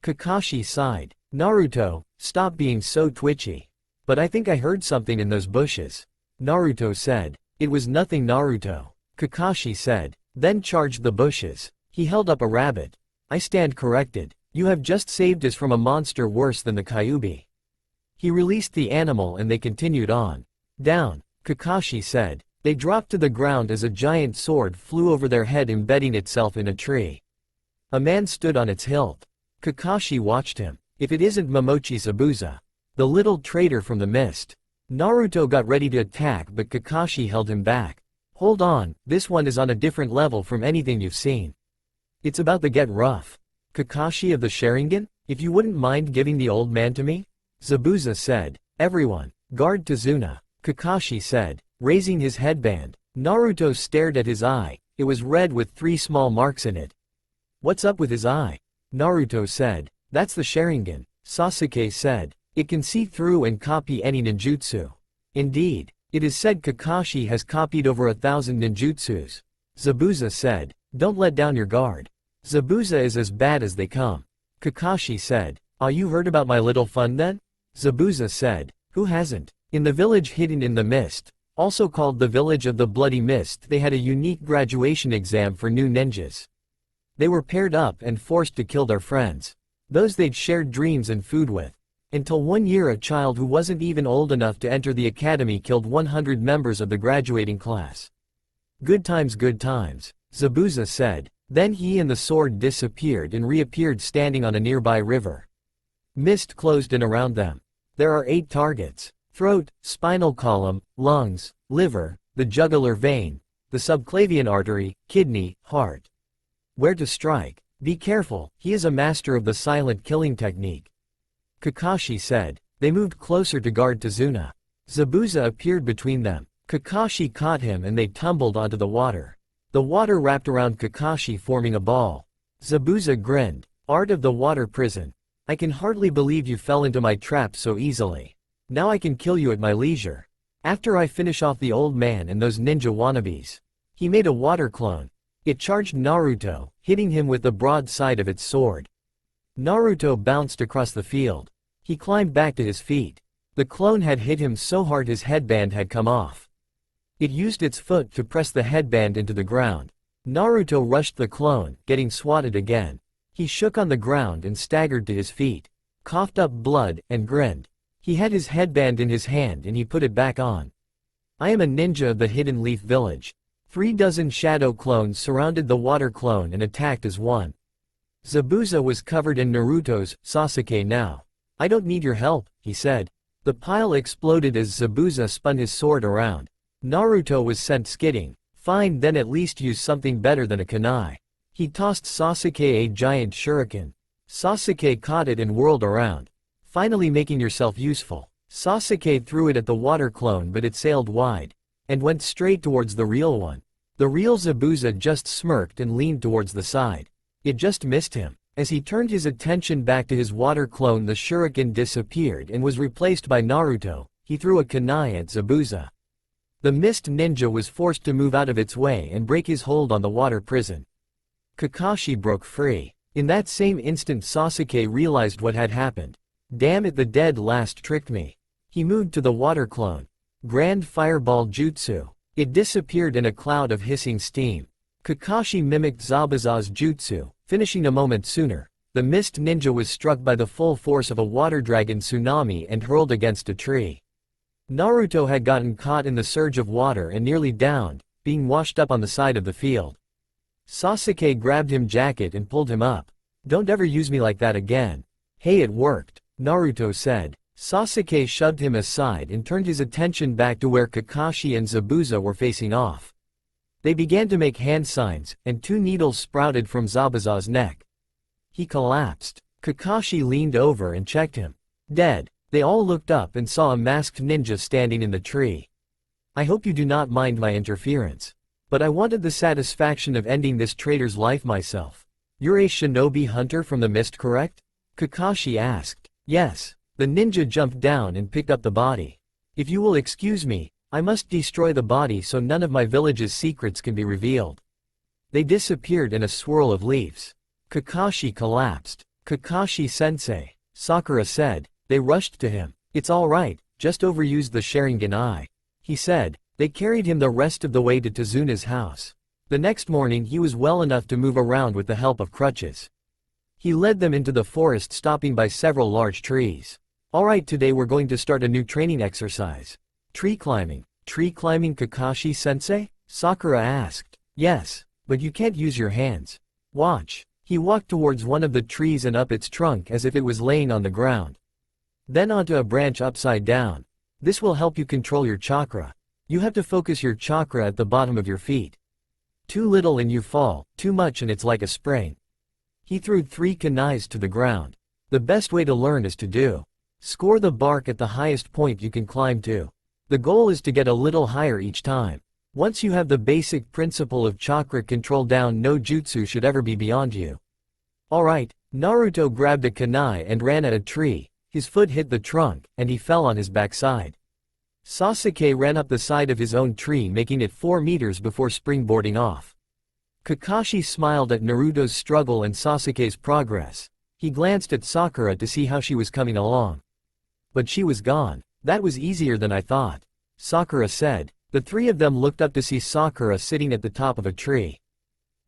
Kakashi sighed. Naruto, stop being so twitchy. But I think I heard something in those bushes, Naruto said. It was nothing, Naruto, Kakashi said. Then charged the bushes. He held up a rabbit. I stand corrected. You have just saved us from a monster worse than the Kyuubi. He released the animal and they continued on. Down, Kakashi said. They dropped to the ground as a giant sword flew over their head, embedding itself in a tree. A man stood on its hilt. Kakashi watched him. If it isn't Momochi Zabuza, the little traitor from the mist. Naruto got ready to attack, but Kakashi held him back. Hold on, this one is on a different level from anything you've seen. It's about to get rough. Kakashi of the Sharingan, if you wouldn't mind giving the old man to me? Zabuza said. Everyone, guard Tazuna, Kakashi said, raising his headband. Naruto stared at his eye. It was red with 3 small marks in it. What's up with his eye? Naruto said. That's the Sharingan, Sasuke said. It can see through and copy any ninjutsu. Indeed, It is said Kakashi has copied over 1,000 ninjutsus. Zabuza said. Don't let down your guard. Zabuza is as bad as they come. Kakashi said. Ah, you heard about my little fun then? Zabuza said. Who hasn't? In the village hidden in the mist, also called the village of the bloody mist, they had a unique graduation exam for new ninjas. They were paired up and forced to kill their friends. Those they'd shared dreams and food with. Until one year a child who wasn't even old enough to enter the academy killed 100 members of the graduating class. Good times, Zabuza said. Then he and the sword disappeared and reappeared standing on a nearby river. Mist closed in around them. There are 8 targets: throat, spinal column, lungs, liver, the jugular vein, the subclavian artery, kidney, heart. Where to strike? Be careful, he is a master of the silent killing technique. Kakashi said. They moved closer to guard Tazuna. Zabuza appeared between them. Kakashi caught him and they tumbled onto the water. The water wrapped around Kakashi forming a ball. Zabuza grinned. Art of the water prison. I can hardly believe you fell into my trap so easily. Now I can kill you at my leisure. After I finish off the old man and those ninja wannabes. He made a water clone. It charged Naruto, hitting him with the broad side of its sword. Naruto bounced across the field. He climbed back to his feet. The clone had hit him so hard his headband had come off. It used its foot to press the headband into the ground. Naruto rushed the clone, getting swatted again. He shook on the ground and staggered to his feet, coughed up blood, and grinned. He had his headband in his hand and he put it back on. I am a ninja of the Hidden Leaf Village. 36 shadow clones surrounded the water clone and attacked as one. Zabuza was covered in Naruto's Sasuke now. I don't need your help, he said. The pile exploded as Zabuza spun his sword around. Naruto was sent skidding. Fine, then at least use something better than a kunai. He tossed Sasuke a giant shuriken. Sasuke caught it and whirled around. Finally making yourself useful. Sasuke threw it at the water clone but it sailed wide. And went straight towards the real one. The real Zabuza just smirked and leaned towards the side. It just missed him. As he turned his attention back to his water clone, the shuriken disappeared and was replaced by Naruto. He threw a kunai at Zabuza. The mist ninja was forced to move out of its way and break his hold on the water prison. Kakashi broke free. In that same instant Sasuke realized what had happened. Damn it, the dead last tricked me. He moved to the water clone. Grand Fireball Jutsu. It disappeared in a cloud of hissing steam. Kakashi mimicked Zabuza's jutsu, finishing a moment sooner. The mist ninja was struck by the full force of a water dragon tsunami and hurled against a tree. Naruto had gotten caught in the surge of water and nearly drowned, being washed up on the side of the field. Sasuke grabbed him jacket and pulled him up. Don't ever use me like that again. Hey, it worked, Naruto said. Sasuke shoved him aside and turned his attention back to where Kakashi and Zabuza were facing off. They began to make hand signs, and 2 needles sprouted from Zabuza's neck. He collapsed. Kakashi leaned over and checked him. Dead. They all looked up and saw a masked ninja standing in the tree. I hope you do not mind my interference. But I wanted the satisfaction of ending this traitor's life myself. You're a shinobi hunter from the mist, correct? Kakashi asked. Yes. The ninja jumped down and picked up the body. If you will excuse me, I must destroy the body so none of my village's secrets can be revealed. They disappeared in a swirl of leaves. Kakashi collapsed. Kakashi sensei, Sakura said. They rushed to him. It's all right, just overuse the Sharingan, he said. They carried him the rest of the way to Tazuna's house. The next morning he was well enough to move around with the help of crutches. He led them into the forest, stopping by several large trees. Alright, today we're going to start a new training exercise. Tree climbing. Tree climbing, Kakashi-sensei? Sakura asked. Yes, but you can't use your hands. Watch. He walked towards one of the trees and up its trunk as if it was laying on the ground. Then onto a branch upside down. This will help you control your chakra. You have to focus your chakra at the bottom of your feet. Too little and you fall, too much and it's like a sprain. He threw 3 kunais to the ground. The best way to learn is to do. Score the bark at the highest point you can climb to. The goal is to get a little higher each time. Once you have the basic principle of chakra control down, no jutsu should ever be beyond you. Alright, Naruto grabbed a kunai and ran at a tree. His foot hit the trunk, and he fell on his backside. Sasuke ran up the side of his own tree, making it 4 meters before springboarding off. Kakashi smiled at Naruto's struggle and Sasuke's progress. He glanced at Sakura to see how she was coming along. But she was gone. That was easier than I thought, Sakura said. The three of them looked up to see Sakura sitting at the top of a tree.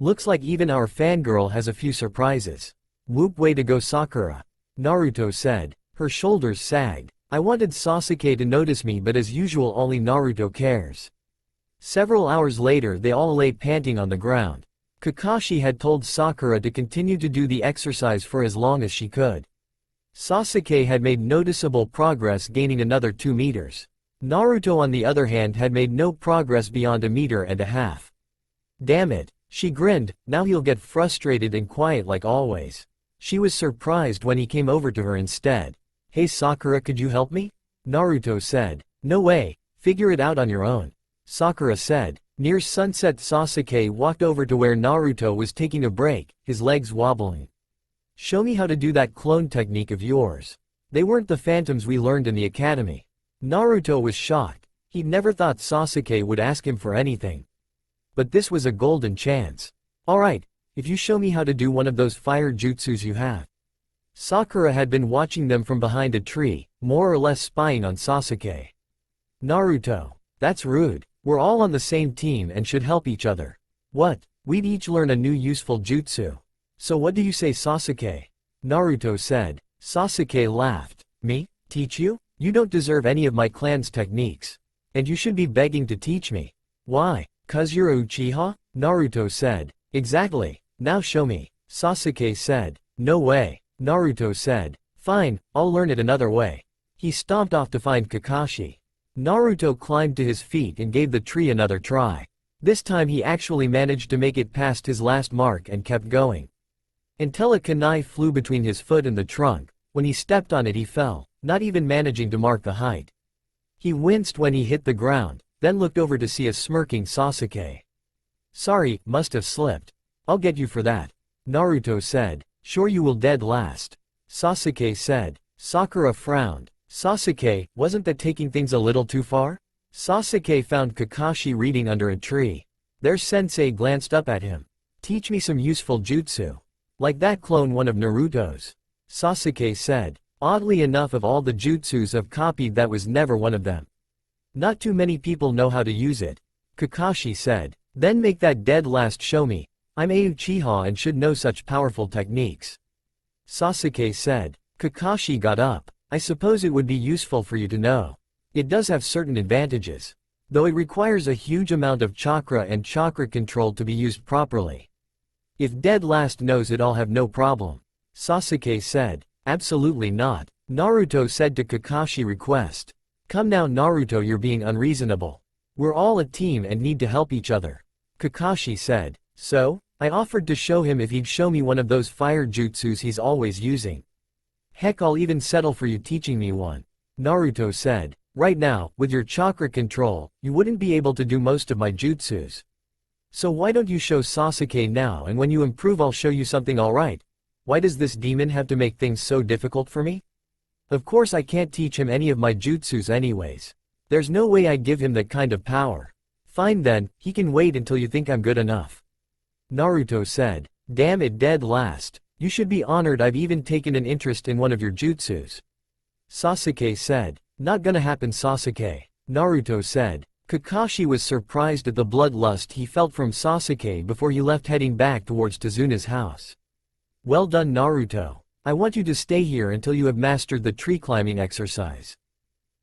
Looks like even our fangirl has a few surprises. Whoop, way to go, Sakura, Naruto said. Her shoulders sagged. I wanted Sasuke to notice me, but as usual only Naruto cares. Several hours later they all lay panting on the ground. Kakashi had told Sakura to continue to do the exercise for as long as she could. Sasuke had made noticeable progress, gaining another 2 meters. Naruto on the other hand had made no progress beyond 1.5 meters. Damn it, she grinned, now he'll get frustrated and quiet like always. She was surprised when he came over to her instead. Hey Sakura, could you help me? Naruto said. No way, figure it out on your own, Sakura said. Near sunset Sasuke walked over to where Naruto was taking a break, his legs wobbling. Show me how to do that clone technique of yours. They weren't the phantoms we learned in the academy. Naruto was shocked. He'd never thought Sasuke would ask him for anything. But this was a golden chance. Alright, if you show me how to do one of those fire jutsus you have. Sakura had been watching them from behind a tree, more or less spying on Sasuke. Naruto, that's rude. We're all on the same team and should help each other. What? We'd each learn a new useful jutsu. So what do you say, Sasuke? Naruto said. Sasuke laughed. Me? Teach you? You don't deserve any of my clan's techniques. And you should be begging to teach me. Why? 'Cause you're a Uchiha? Naruto said. Exactly. Now show me, Sasuke said. No way, Naruto said. Fine, I'll learn it another way. He stomped off to find Kakashi. Naruto climbed to his feet and gave the tree another try. This time he actually managed to make it past his last mark and kept going. Until a kunai flew between his foot and the trunk. When he stepped on it he fell, not even managing to mark the height. He winced when he hit the ground, then looked over to see a smirking Sasuke. Sorry, must have slipped. I'll get you for that, Naruto said. Sure, you will dead last, Sasuke said. Sakura frowned. Sasuke, wasn't that taking things a little too far? Sasuke found Kakashi reading under a tree. Their sensei glanced up at him. Teach me some useful jutsu. Like that clone one of Naruto's, Sasuke said. Oddly enough, of all the jutsus I've copied, that was never one of them. Not too many people know how to use it, Kakashi said. Then make that dead last show me. I'm a Uchiha and should know such powerful techniques, Sasuke said. Kakashi got up. I suppose it would be useful for you to know. It does have certain advantages. Though it requires a huge amount of chakra and chakra control to be used properly. If dead last knows it, I'll have no problem, Sasuke said. Absolutely not, Naruto said to Kakashi request. Come now Naruto, you're being unreasonable. We're all a team and need to help each other, Kakashi said. So, I offered to show him if he'd show me one of those fire jutsus he's always using. Heck, I'll even settle for you teaching me one, Naruto said. Right now, with your chakra control, you wouldn't be able to do most of my jutsus. So why don't you show Sasuke now, and when you improve I'll show you something alright? Why does this demon have to make things so difficult for me? Of course I can't teach him any of my jutsus anyways. There's no way I'd give him that kind of power. Fine then, he can wait until you think I'm good enough, Naruto said. Damn it, dead last. You should be honored I've even taken an interest in one of your jutsus, Sasuke said. Not gonna happen, Sasuke, Naruto said. Kakashi was surprised at the bloodlust he felt from Sasuke before he left, heading back towards Tazuna's house. Well done, Naruto. I want you to stay here until you have mastered the tree climbing exercise.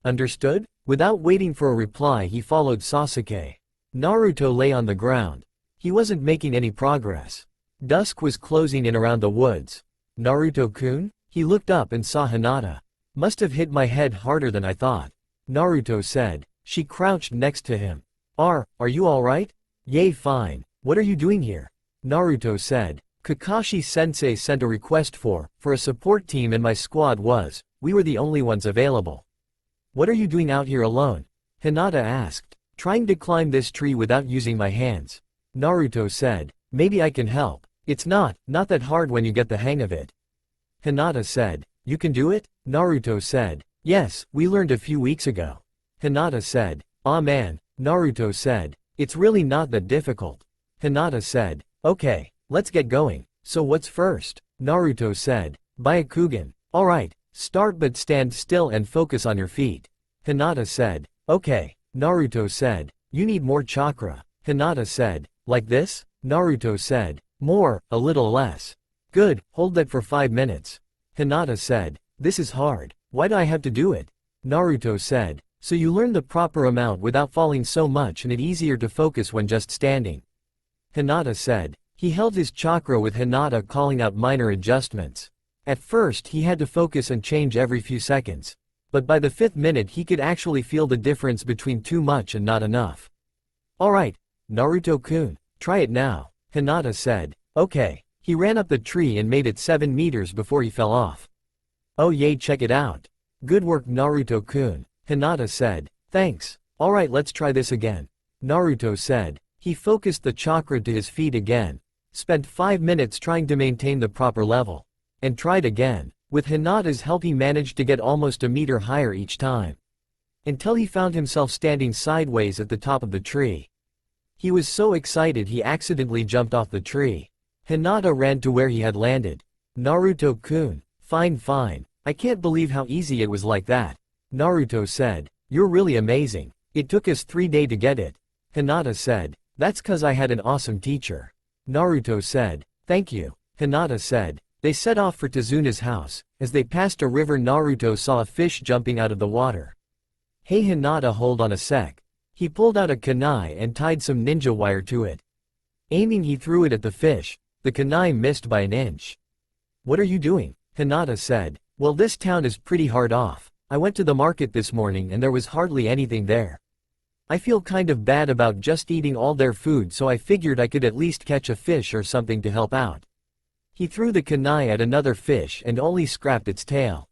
Understood? Without waiting for a reply he followed Sasuke. Naruto lay on the ground. He wasn't making any progress. Dusk was closing in around the woods. Naruto-kun? He looked up and saw Hinata. Must have hit my head harder than I thought, Naruto said. She crouched next to him. Are you alright? Yay, fine. What are you doing here? Naruto said. Kakashi-sensei sent a request for a support team and my squad we were the only ones available. What are you doing out here alone? Hinata asked. Trying to climb this tree without using my hands, Naruto said. Maybe I can help. It's not that hard when you get the hang of it, Hinata said. You can do it? Naruto said. Yes, we learned a few weeks ago, Hinata said. "Aw man," Naruto said. "It's really not that difficult." Hinata said. "Okay, let's get going. So what's first?" Naruto said. "Byakugan. Alright, start but stand still and focus on your feet." Hinata said. "Okay." Naruto said. "You need more chakra." Hinata said. "Like this?" Naruto said. "More, a little less." "Good, hold that for 5 minutes." Hinata said. "This is hard. Why do I have to do it?" Naruto said. "So you learn the proper amount without falling so much and it's easier to focus when just standing." Hinata said. He held his chakra with Hinata calling out minor adjustments. At first he had to focus and change every few seconds. But by the 5th minute he could actually feel the difference between too much and not enough. "Alright, Naruto-kun, try it now," Hinata said. "Okay." He ran up the tree and made it 7 meters before he fell off. "Oh yay, check it out. Good work Naruto-kun," Hinata said. "Thanks. Alright, let's try this again." Naruto said. He focused the chakra to his feet again. Spent 5 minutes trying to maintain the proper level. And tried again. With Hinata's help he managed to get almost a meter higher each time. Until he found himself standing sideways at the top of the tree. He was so excited he accidentally jumped off the tree. Hinata ran to where he had landed. "Naruto-kun, fine. I can't believe how easy it was like that." Naruto said. "You're really amazing. It took us 3 days to get it." Hinata said. "That's 'cause I had an awesome teacher." Naruto said. "Thank you." Hinata said. They set off for Tezuna's house. As they passed a river Naruto saw a fish jumping out of the water. "Hey Hinata, hold on a sec." He pulled out a kunai and tied some ninja wire to it. Aiming he threw it at the fish. The kunai missed by an inch. "What are you doing?" Hinata said. "Well, this town is pretty hard off. I went to the market this morning and there was hardly anything there. I feel kind of bad about just eating all their food, so I figured I could at least catch a fish or something to help out." He threw the kunai at another fish and only scrapped its tail.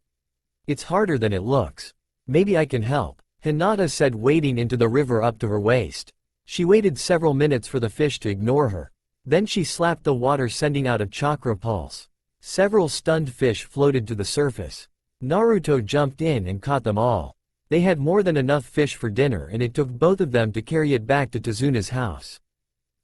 "It's harder than it looks. Maybe I can help," Hinata said, wading into the river up to her waist. She waited several minutes for the fish to ignore her. Then she slapped the water, sending out a chakra pulse. Several stunned fish floated to the surface. Naruto jumped in and caught them all. They had more than enough fish for dinner and it took both of them to carry it back to Tezuna's house.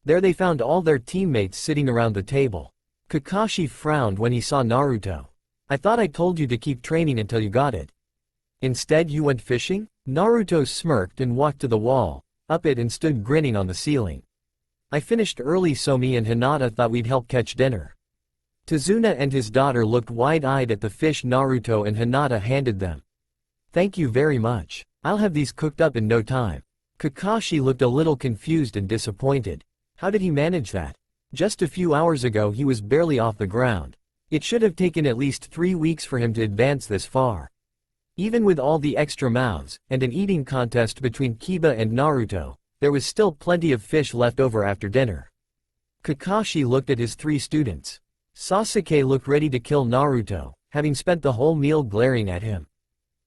There they found all their teammates sitting around the table. Kakashi frowned when he saw Naruto. "I thought I told you to keep training until you got it. Instead you went fishing?" Naruto smirked and walked to the wall, up it and stood grinning on the ceiling. "I finished early so me and Hinata thought we'd help catch dinner." Tezuna and his daughter looked wide-eyed at the fish Naruto and Hinata handed them. "Thank you very much. I'll have these cooked up in no time." Kakashi looked a little confused and disappointed. How did he manage that? Just a few hours ago he was barely off the ground. It should have taken at least 3 weeks for him to advance this far. Even with all the extra mouths, and an eating contest between Kiba and Naruto, there was still plenty of fish left over after dinner. Kakashi looked at his 3 students. Sasuke looked ready to kill Naruto, having spent the whole meal glaring at him.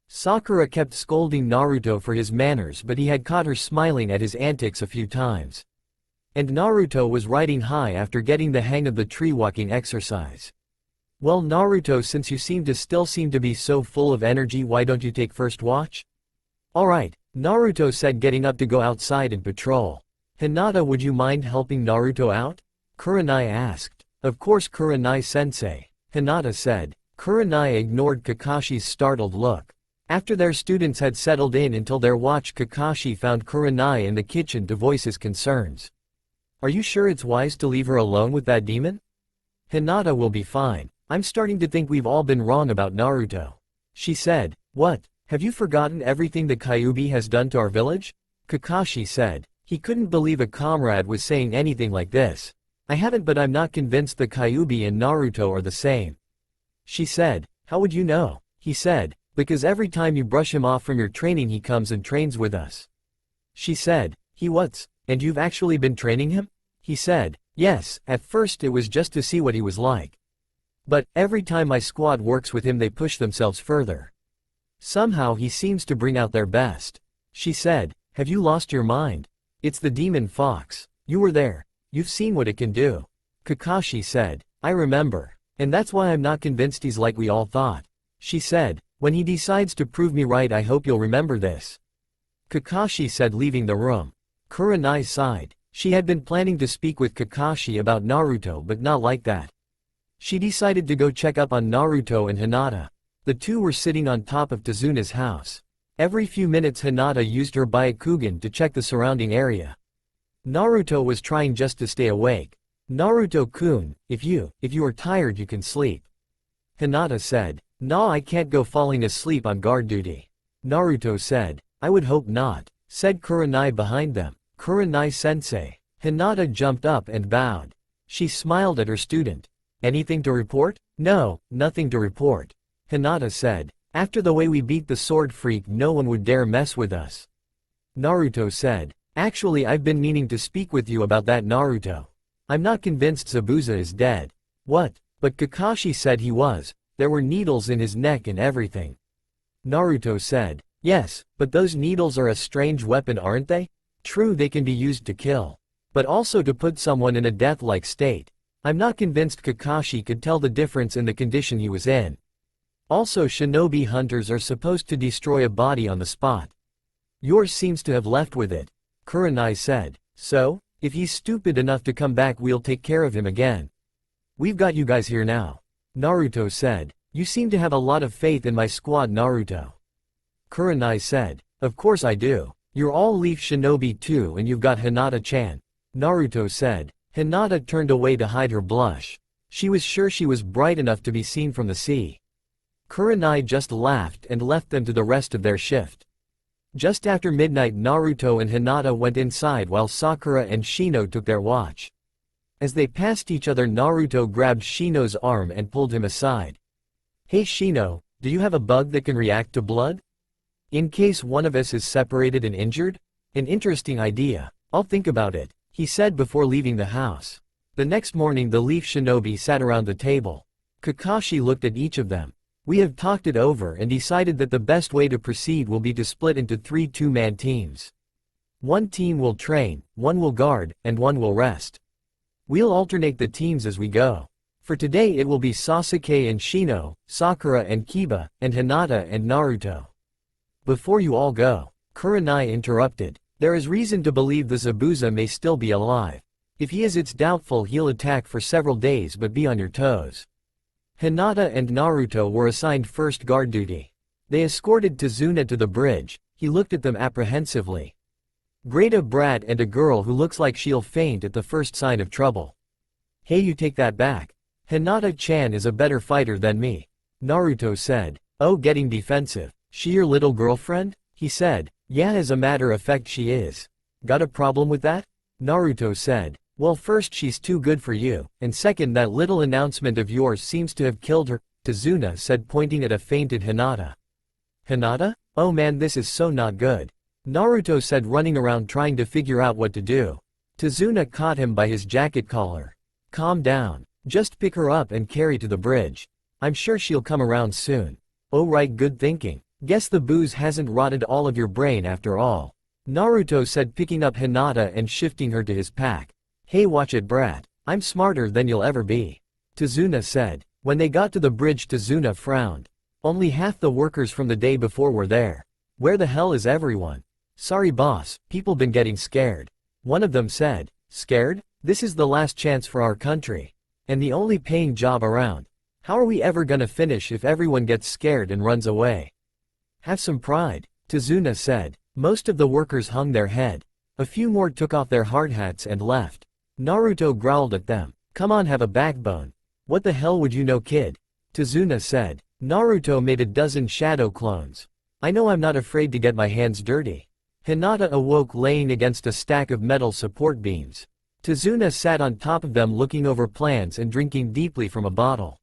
Sakura kept scolding Naruto for his manners, but he had caught her smiling at his antics a few times. And Naruto was riding high after getting the hang of the tree walking exercise. "Well Naruto, since you still seem to be so full of energy, why don't you take first watch?" "Alright," Naruto said, getting up to go outside and patrol. "Hinata, would you mind helping Naruto out?" Kurenai asked. "Of course Kurenai-sensei," Hinata said. Kurenai ignored Kakashi's startled look. After their students had settled in until their watch, Kakashi found Kurenai in the kitchen to voice his concerns. "Are you sure it's wise to leave her alone with that demon?" "Hinata will be fine. I'm starting to think we've all been wrong about Naruto," she said. "What? Have you forgotten everything the Kyuubi has done to our village?" Kakashi said. He couldn't believe a comrade was saying anything like this. "I haven't, but I'm not convinced the Kyuubi and Naruto are the same," she said. "How would you know?" he said. "Because every time you brush him off from your training he comes and trains with us," she said. "He what's? And you've actually been training him?" he said. "Yes, at first it was just to see what he was like. But, every time my squad works with him they push themselves further. Somehow he seems to bring out their best," she said. "Have you lost your mind? It's the demon fox. You were there. You've seen what it can do," Kakashi said. "I remember. And that's why I'm not convinced he's like we all thought," she said. "When he decides to prove me right, I hope you'll remember this." Kakashi said, leaving the room. Kurenai sighed. She had been planning to speak with Kakashi about Naruto, but not like that. She decided to go check up on Naruto and Hinata. The two were sitting on top of Tazuna's house. Every few minutes Hinata used her Byakugan to check the surrounding area. Naruto was trying just to stay awake. Naruto-kun, if you are tired you can sleep. Hinata said. Nah, I can't go falling asleep on guard duty. Naruto said. I would hope not, said Kurenai behind them. Kurenai-sensei. Hinata jumped up and bowed. She smiled at her student. Anything to report? No, nothing to report. Hinata said. After the way we beat the sword freak, no one would dare mess with us. Naruto said. Actually, I've been meaning to speak with you about that, Naruto. I'm not convinced Zabuza is dead. What? But Kakashi said he was. There were needles in his neck and everything. Naruto said. Yes, but those needles are a strange weapon, aren't they? True, they can be used to kill. But also to put someone in a death-like state. I'm not convinced Kakashi could tell the difference in the condition he was in. Also, shinobi hunters are supposed to destroy a body on the spot. Yours seems to have left with it. Kurenai said. So? If he's stupid enough to come back, we'll take care of him again. We've got you guys here now. Naruto said. You seem to have a lot of faith in my squad, Naruto. Kurenai said. Of course I do. You're all Leaf Shinobi too, and you've got Hinata-chan. Naruto said. Hinata turned away to hide her blush. She was sure she was bright enough to be seen from the sea. Kurenai just laughed and left them to the rest of their shift. Just after midnight, Naruto and Hinata went inside while Sakura and Shino took their watch. As they passed each other, Naruto grabbed Shino's arm and pulled him aside. Hey Shino, do you have a bug that can react to blood? In case one of us is separated and injured? An interesting idea. I'll think about it, he said before leaving the house. The next morning the Leaf Shinobi sat around the table. Kakashi looked at each of them. We have talked it over and decided that the best way to proceed will be to split into 3 two-man teams. One team will train, one will guard, and one will rest. We'll alternate the teams as we go. For today it will be Sasuke and Shino, Sakura and Kiba, and Hinata and Naruto. Before you all go, Kurenai interrupted. There is reason to believe the Zabuza may still be alive. If he is, it's doubtful he'll attack for several days, but be on your toes. Hinata and Naruto were assigned first guard duty. They escorted Tazuna to the bridge. He looked at them apprehensively. Great, a brat and a girl who looks like she'll faint at the first sign of trouble. Hey, you take that back. Hinata-chan is a better fighter than me. Naruto said. Oh, getting defensive. She your little girlfriend? He said. Yeah, as a matter of fact she is. Got a problem with that? Naruto said. Well, first, she's too good for you, and second, that little announcement of yours seems to have killed her, Tazuna said, pointing at a fainted Hinata. Hinata? Oh man, this is so not good. Naruto said, running around trying to figure out what to do. Tazuna caught him by his jacket collar. Calm down. Just pick her up and carry to the bridge. I'm sure she'll come around soon. Oh right, good thinking. Guess the booze hasn't rotted all of your brain after all. Naruto said, picking up Hinata and shifting her to his pack. Hey, watch it, brat. I'm smarter than you'll ever be. Tazuna said. When they got to the bridge, Tazuna frowned. Only half the workers from the day before were there. Where the hell is everyone? Sorry boss, people been getting scared. One of them said. Scared? This is the last chance for our country. And the only paying job around. How are we ever gonna finish if everyone gets scared and runs away? Have some pride, Tazuna said. Most of the workers hung their head. A few more took off their hard hats and left. Naruto growled at them. Come on, have a backbone. What the hell would you know, kid? Tazuna said. Naruto made a dozen shadow clones. I know, I'm not afraid to get my hands dirty. Hinata awoke laying against a stack of metal support beams. Tazuna sat on top of them looking over plans and drinking deeply from a bottle.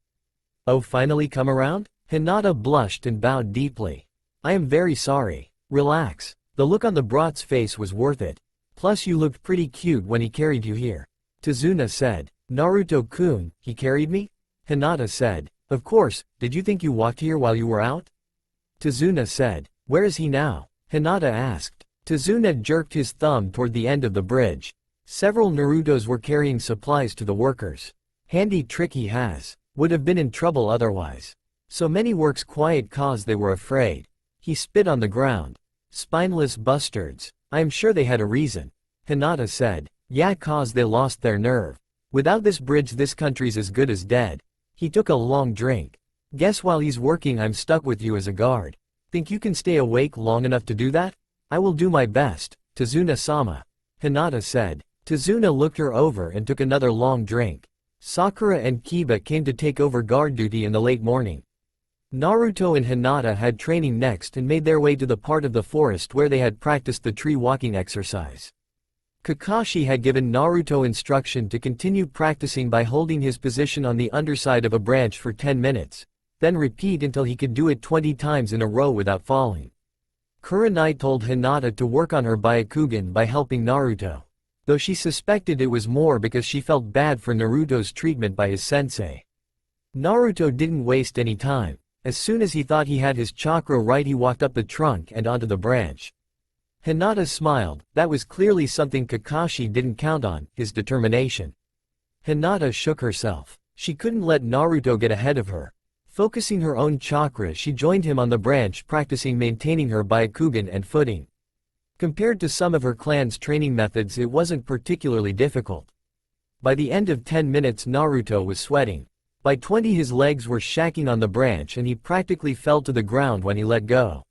Oh, finally come around? Hinata blushed and bowed deeply. I am very sorry. Relax. The look on the brat's face was worth it. Plus you looked pretty cute when he carried you here. Tazuna said. Naruto-kun, he carried me? Hinata said. Of course, did you think you walked here while you were out? Tazuna said. Where is he now? Hinata asked. Tazuna jerked his thumb toward the end of the bridge. Several Narutos were carrying supplies to the workers. Handy trick he has. Would have been in trouble otherwise. So many works quiet cause they were afraid. He spit on the ground. Spineless bastards. I am sure they had a reason. Hinata said. Yeah, cause they lost their nerve. Without this bridge this country's as good as dead. He took a long drink. Guess while he's working I'm stuck with you as a guard. Think you can stay awake long enough to do that? I will do my best, Tazuna-sama. Hinata said. Tazuna looked her over and took another long drink. Sakura and Kiba came to take over guard duty in the late morning. Naruto and Hinata had training next and made their way to the part of the forest where they had practiced the tree walking exercise. Kakashi had given Naruto instruction to continue practicing by holding his position on the underside of a branch for 10 minutes, then repeat until he could do it 20 times in a row without falling. Kurenai told Hinata to work on her Byakugan by helping Naruto, though she suspected it was more because she felt bad for Naruto's treatment by his sensei. Naruto didn't waste any time. As soon as he thought he had his chakra right he walked up the trunk and onto the branch. Hinata smiled, that was clearly something Kakashi didn't count on, his determination. Hinata shook herself. She couldn't let Naruto get ahead of her. Focusing her own chakra she joined him on the branch practicing maintaining her Byakugan and footing. Compared to some of her clan's training methods it wasn't particularly difficult. By the end of 10 minutes Naruto was sweating. By 20 his legs were shacking on the branch and he practically fell to the ground when he let go.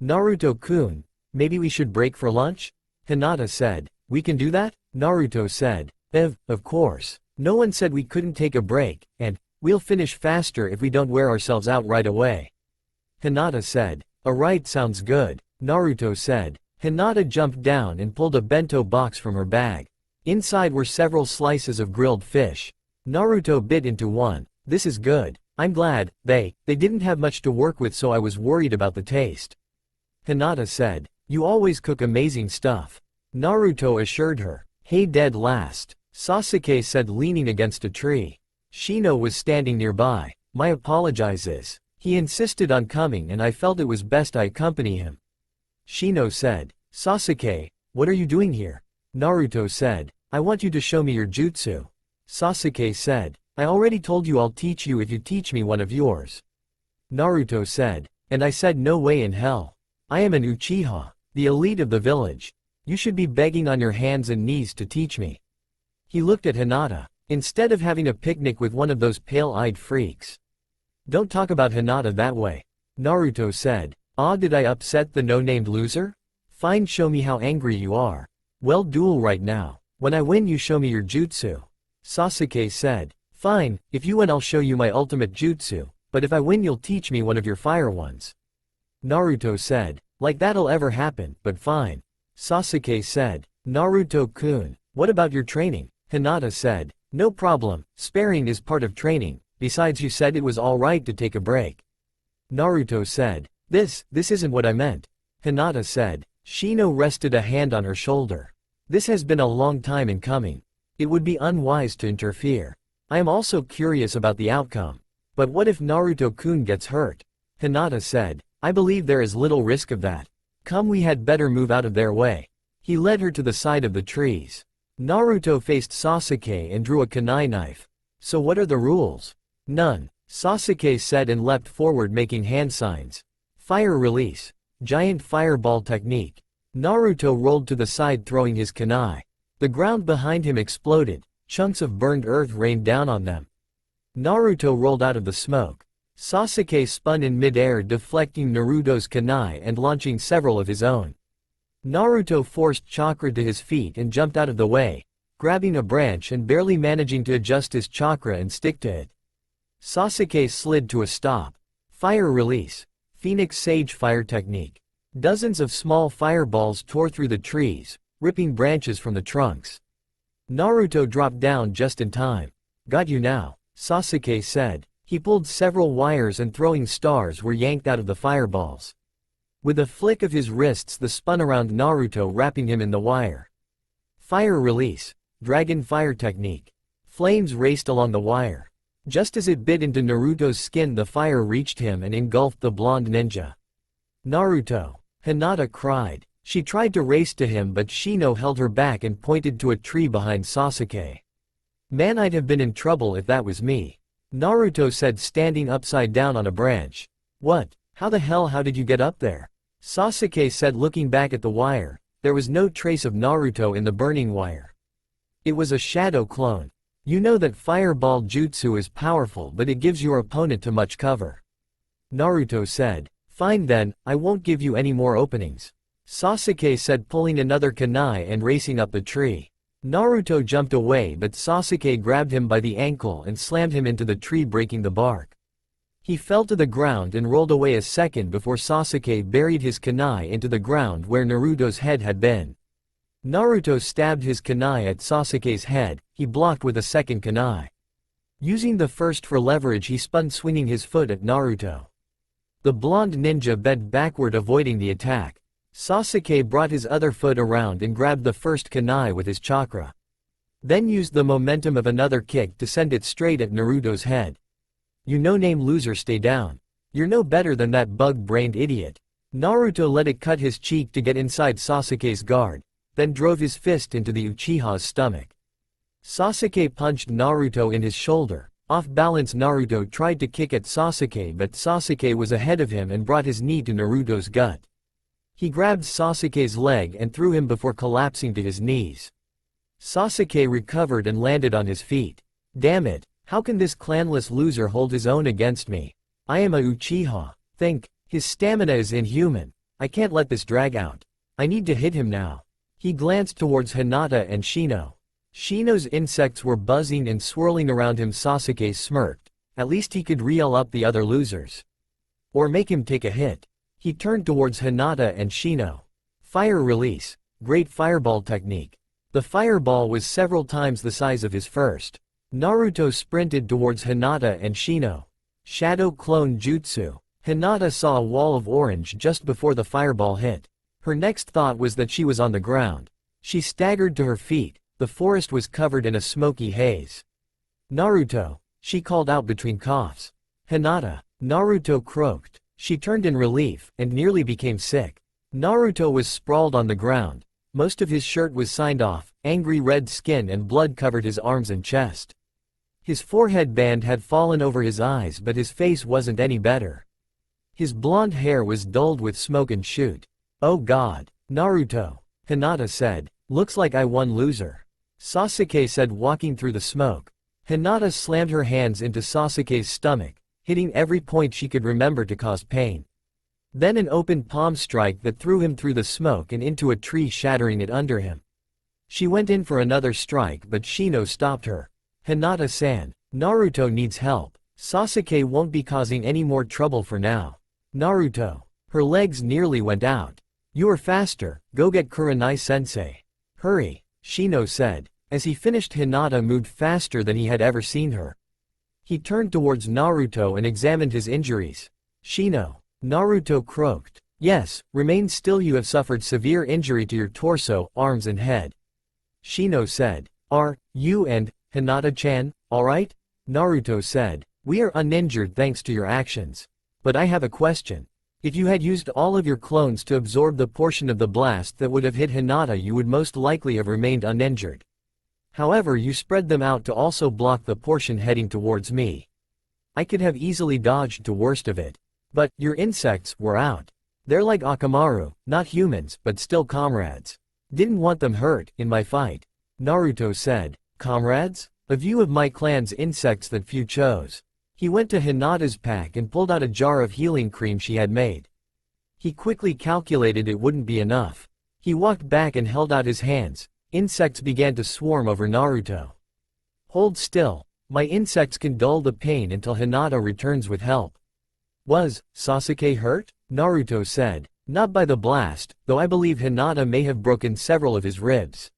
Naruto-kun, maybe we should break for lunch? Hinata said. We can do that? Naruto said. Of course. No one said we couldn't take a break, and we'll finish faster if we don't wear ourselves out right away. Hinata said. Alright, sounds good. Naruto said. Hinata jumped down and pulled a bento box from her bag. Inside were several slices of grilled fish. Naruto bit into one. This is good. I'm glad, they didn't have much to work with so I was worried about the taste. Hinata said. You always cook amazing stuff. Naruto assured her. Hey dead last. Sasuke said leaning against a tree. Shino was standing nearby. My apologizes. He insisted on coming and I felt it was best I accompany him. Shino said. Sasuke, what are you doing here? Naruto said. I want you to show me your jutsu. Sasuke said. I already told you I'll teach you if you teach me one of yours. Naruto said. And I said no way in hell. I am an Uchiha, the elite of the village. You should be begging on your hands and knees to teach me. He looked at Hinata. Instead of having a picnic with one of those pale-eyed freaks. Don't talk about Hinata that way. Naruto said. Did I upset the no-named loser? Fine, show me how angry you are. Well, duel right now. When I win you show me your jutsu. Sasuke said. Fine, if you win I'll show you my ultimate jutsu, but if I win you'll teach me one of your fire ones. Naruto said. Like that'll ever happen, but fine. Sasuke said. Naruto-kun, what about your training? Hinata said. No problem, sparring is part of training, besides you said it was alright to take a break. Naruto said. This isn't what I meant. Hinata said. Shino rested a hand on her shoulder. This has been a long time in coming. It would be unwise to interfere. I am also curious about the outcome. But what if Naruto-kun gets hurt? Hinata said. I believe there is little risk of that. Come, we had better move out of their way. He led her to the side of the trees. Naruto faced Sasuke and drew a kunai knife. So what are the rules? None. Sasuke said and leapt forward making hand signs. Fire release. Giant fireball technique. Naruto rolled to the side throwing his kunai. The ground behind him exploded, chunks of burned earth rained down on them. Naruto rolled out of the smoke. Sasuke spun in mid-air deflecting Naruto's kunai and launching several of his own. Naruto forced chakra to his feet and jumped out of the way, grabbing a branch and barely managing to adjust his chakra and stick to it. Sasuke slid to a stop. Fire release. Phoenix Sage fire technique. Dozens of small fireballs tore through the trees, ripping branches from the trunks. Naruto dropped down just in time. Got you now, Sasuke said. He pulled several wires and throwing stars were yanked out of the fireballs. With a flick of his wrists they spun around Naruto wrapping him in the wire. Fire release. Dragon fire technique. Flames raced along the wire. Just as it bit into Naruto's skin the fire reached him and engulfed the blonde ninja. Naruto. Hinata cried. She tried to race to him but Shino held her back and pointed to a tree behind Sasuke. Man, I'd have been in trouble if that was me. Naruto said standing upside down on a branch. What? How the hell, how did you get up there? Sasuke said, looking back at the wire. There was no trace of Naruto in the burning wire. It was a shadow clone. You know that fireball jutsu is powerful, but it gives your opponent too much cover. Naruto said. Fine then, I won't give you any more openings. Sasuke said, pulling another kunai and racing up the tree. Naruto jumped away, but Sasuke grabbed him by the ankle and slammed him into the tree, breaking the bark. He fell to the ground and rolled away a second before Sasuke buried his kunai into the ground where Naruto's head had been. Naruto stabbed his kunai at Sasuke's head. He blocked with a second kunai. Using the first for leverage, he spun, swinging his foot at Naruto. The blonde ninja bent backward, avoiding the attack. Sasuke brought his other foot around and grabbed the first kunai with his chakra. Then used the momentum of another kick to send it straight at Naruto's head. You no-name loser, stay down. You're no better than that bug-brained idiot. Naruto let it cut his cheek to get inside Sasuke's guard, then drove his fist into the Uchiha's stomach. Sasuke punched Naruto in his shoulder. Off balance, Naruto tried to kick at Sasuke, but Sasuke was ahead of him and brought his knee to Naruto's gut. He grabbed Sasuke's leg and threw him before collapsing to his knees. Sasuke recovered and landed on his feet. Damn it, how can this clanless loser hold his own against me? I am a Uchiha. Think, his stamina is inhuman. I can't let this drag out. I need to hit him now. He glanced towards Hinata and Shino. Shino's insects were buzzing and swirling around him. Sasuke smirked. At least he could reel up the other losers. Or make him take a hit. He turned towards Hinata and Shino. Fire release. Great fireball technique. The fireball was several times the size of his first. Naruto sprinted towards Hinata and Shino. Shadow clone jutsu. Hinata saw a wall of orange just before the fireball hit. Her next thought was that she was on the ground. She staggered to her feet. The forest was covered in a smoky haze. Naruto, she called out between coughs. Hinata. Naruto croaked. She turned in relief, and nearly became sick. Naruto was sprawled on the ground. Most of his shirt was signed off, angry red skin and blood covered his arms and chest. His forehead band had fallen over his eyes, but his face wasn't any better. His blonde hair was dulled with smoke and shoot. Oh god. Naruto. Hinata said. Looks like I won, loser. Sasuke said, walking through the smoke. Hinata slammed her hands into Sasuke's stomach, hitting every point she could remember to cause pain. Then an open palm strike that threw him through the smoke and into a tree, shattering it under him. She went in for another strike, but Shino stopped her. Hinata-san, Naruto needs help. Sasuke won't be causing any more trouble for now. Naruto. Her legs nearly went out. You are faster, go get Kurenai-sensei. Hurry, Shino said. As he finished, Hinata moved faster than he had ever seen her. He turned towards Naruto and examined his injuries. Shino. Naruto croaked. Yes, remain still, you have suffered severe injury to your torso, arms and head. Shino said. Are you and Hinata-chan alright? Naruto said. We are uninjured thanks to your actions. But I have a question. If you had used all of your clones to absorb the portion of the blast that would have hit Hinata, you would most likely have remained uninjured. However, you spread them out to also block the portion heading towards me. I could have easily dodged the worst of it. But, your insects were out. They're like Akamaru, not humans, but still comrades. Didn't want them hurt in my fight. Naruto said. Comrades? A view of my clan's insects that few chose. He went to Hinata's pack and pulled out a jar of healing cream she had made. He quickly calculated it wouldn't be enough. He walked back and held out his hands. Insects began to swarm over Naruto. Hold still. My insects can dull the pain until Hinata returns with help. Was Sasuke hurt? Naruto said. Not by the blast, though I believe Hinata may have broken several of his ribs.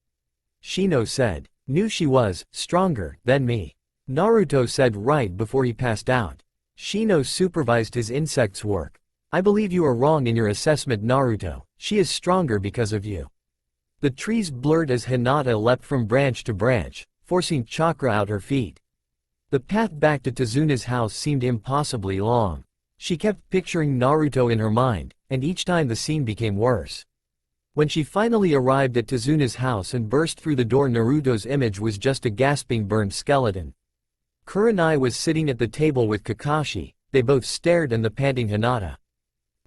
Shino said. Knew she was stronger than me. Naruto said right before he passed out. Shino supervised his insect's work. I believe you are wrong in your assessment, Naruto. She is stronger because of you. The trees blurred as Hinata leapt from branch to branch, forcing chakra out her feet. The path back to Tazuna's house seemed impossibly long. She kept picturing Naruto in her mind, and each time the scene became worse. When she finally arrived at Tazuna's house and burst through the door, Naruto's image was just a gasping burned skeleton. Kurenai was sitting at the table with Kakashi. They both stared and the panting Hinata.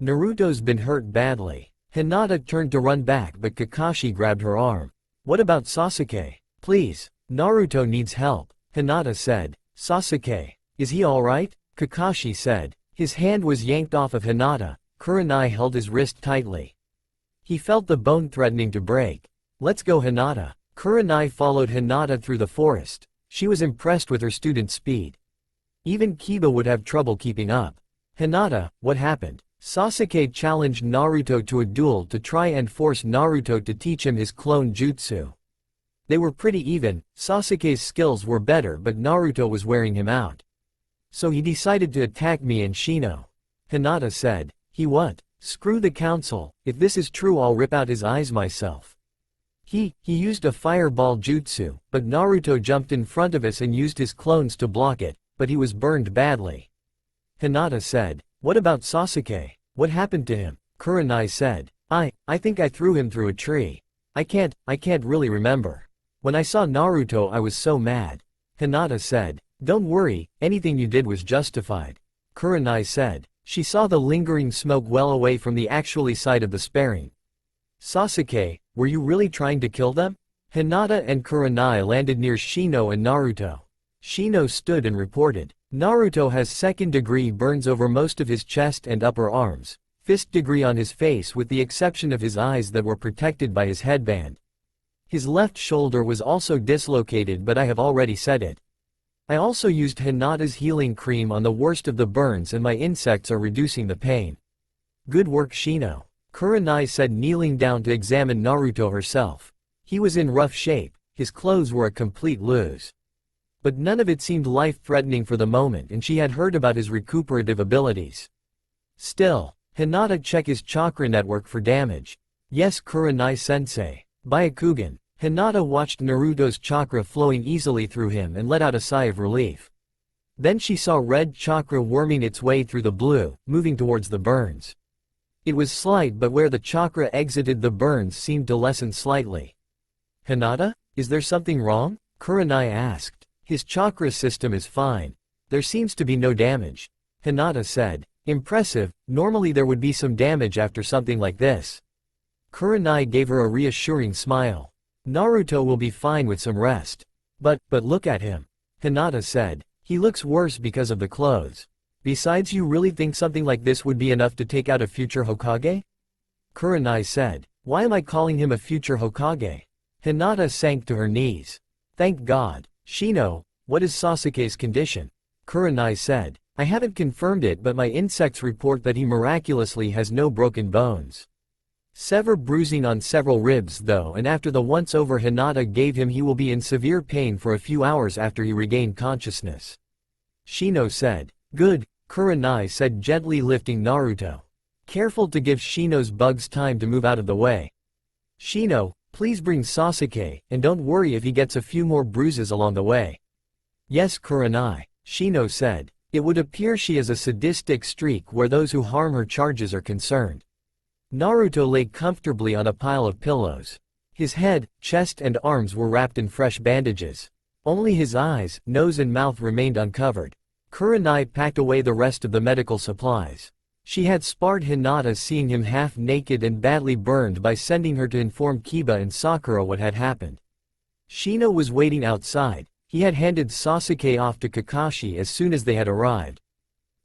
Naruto's been hurt badly. Hinata turned to run back but Kakashi grabbed her arm. What about Sasuke? Please. Naruto needs help. Hinata said. Sasuke. Is he alright? Kakashi said. His hand was yanked off of Hinata. Kurenai held his wrist tightly. He felt the bone threatening to break. Let's go Hinata. Kurenai followed Hinata through the forest. She was impressed with her student's speed. Even Kiba would have trouble keeping up. Hinata, what happened? Sasuke challenged Naruto to a duel to try and force Naruto to teach him his clone jutsu. They were pretty even, Sasuke's skills were better but Naruto was wearing him out. So he decided to attack me and Shino. Hinata said. He what? Screw the council, if this is true I'll rip out his eyes myself. He used a fireball jutsu, but Naruto jumped in front of us and used his clones to block it, but he was burned badly. Hinata said. What about Sasuke? What happened to him? Kurenai said. I think I threw him through a tree. I can't really remember. When I saw Naruto I was so mad. Hinata said. Don't worry, anything you did was justified. Kurenai said. She saw the lingering smoke well away from the actually side of the sparring. Sasuke, were you really trying to kill them? Hinata and Kurenai landed near Shino and Naruto. Shino stood and reported. Naruto has second-degree burns over most of his chest and upper arms, fifth-degree on his face with the exception of his eyes that were protected by his headband. His left shoulder was also dislocated but I have already said it. I also used Hinata's healing cream on the worst of the burns and my insects are reducing the pain. Good work Shino. Kurenai said kneeling down to examine Naruto herself. He was in rough shape, his clothes were a complete lose. But none of it seemed life-threatening for the moment and she had heard about his recuperative abilities. Still, Hinata check his chakra network for damage. Yes Kurenai-sensei. Byakugan. Hinata watched Naruto's chakra flowing easily through him and let out a sigh of relief. Then she saw red chakra worming its way through the blue, moving towards the burns. It was slight but where the chakra exited the burns seemed to lessen slightly. Hinata? Is there something wrong? Kurenai asked. His chakra system is fine. There seems to be no damage. Hinata said. Impressive, normally there would be some damage after something like this. Kurenai gave her a reassuring smile. Naruto will be fine with some rest. But look at him. Hinata said. He looks worse because of the clothes. Besides you really think something like this would be enough to take out a future Hokage? Kurenai said. Why am I calling him a future Hokage? Hinata sank to her knees. Thank God. Shino, what is Sasuke's condition? Kurenai said. I haven't confirmed it but my insects report that he miraculously has no broken bones. Severe bruising on several ribs though and after the once-over Hinata gave him he will be in severe pain for a few hours after he regained consciousness. Shino said. Good, Kurenai said gently lifting Naruto. Careful to give Shino's bugs time to move out of the way. Shino, please bring Sasuke, and don't worry if he gets a few more bruises along the way. Yes Kurenai, Shino said. It would appear she has a sadistic streak where those who harm her charges are concerned. Naruto lay comfortably on a pile of pillows. His head, chest and arms were wrapped in fresh bandages. Only his eyes, nose and mouth remained uncovered. Kurenai packed away the rest of the medical supplies. She had sparred Hinata seeing him half naked and badly burned by sending her to inform Kiba and Sakura what had happened. Shino was waiting outside. He had handed Sasuke off to Kakashi as soon as they had arrived.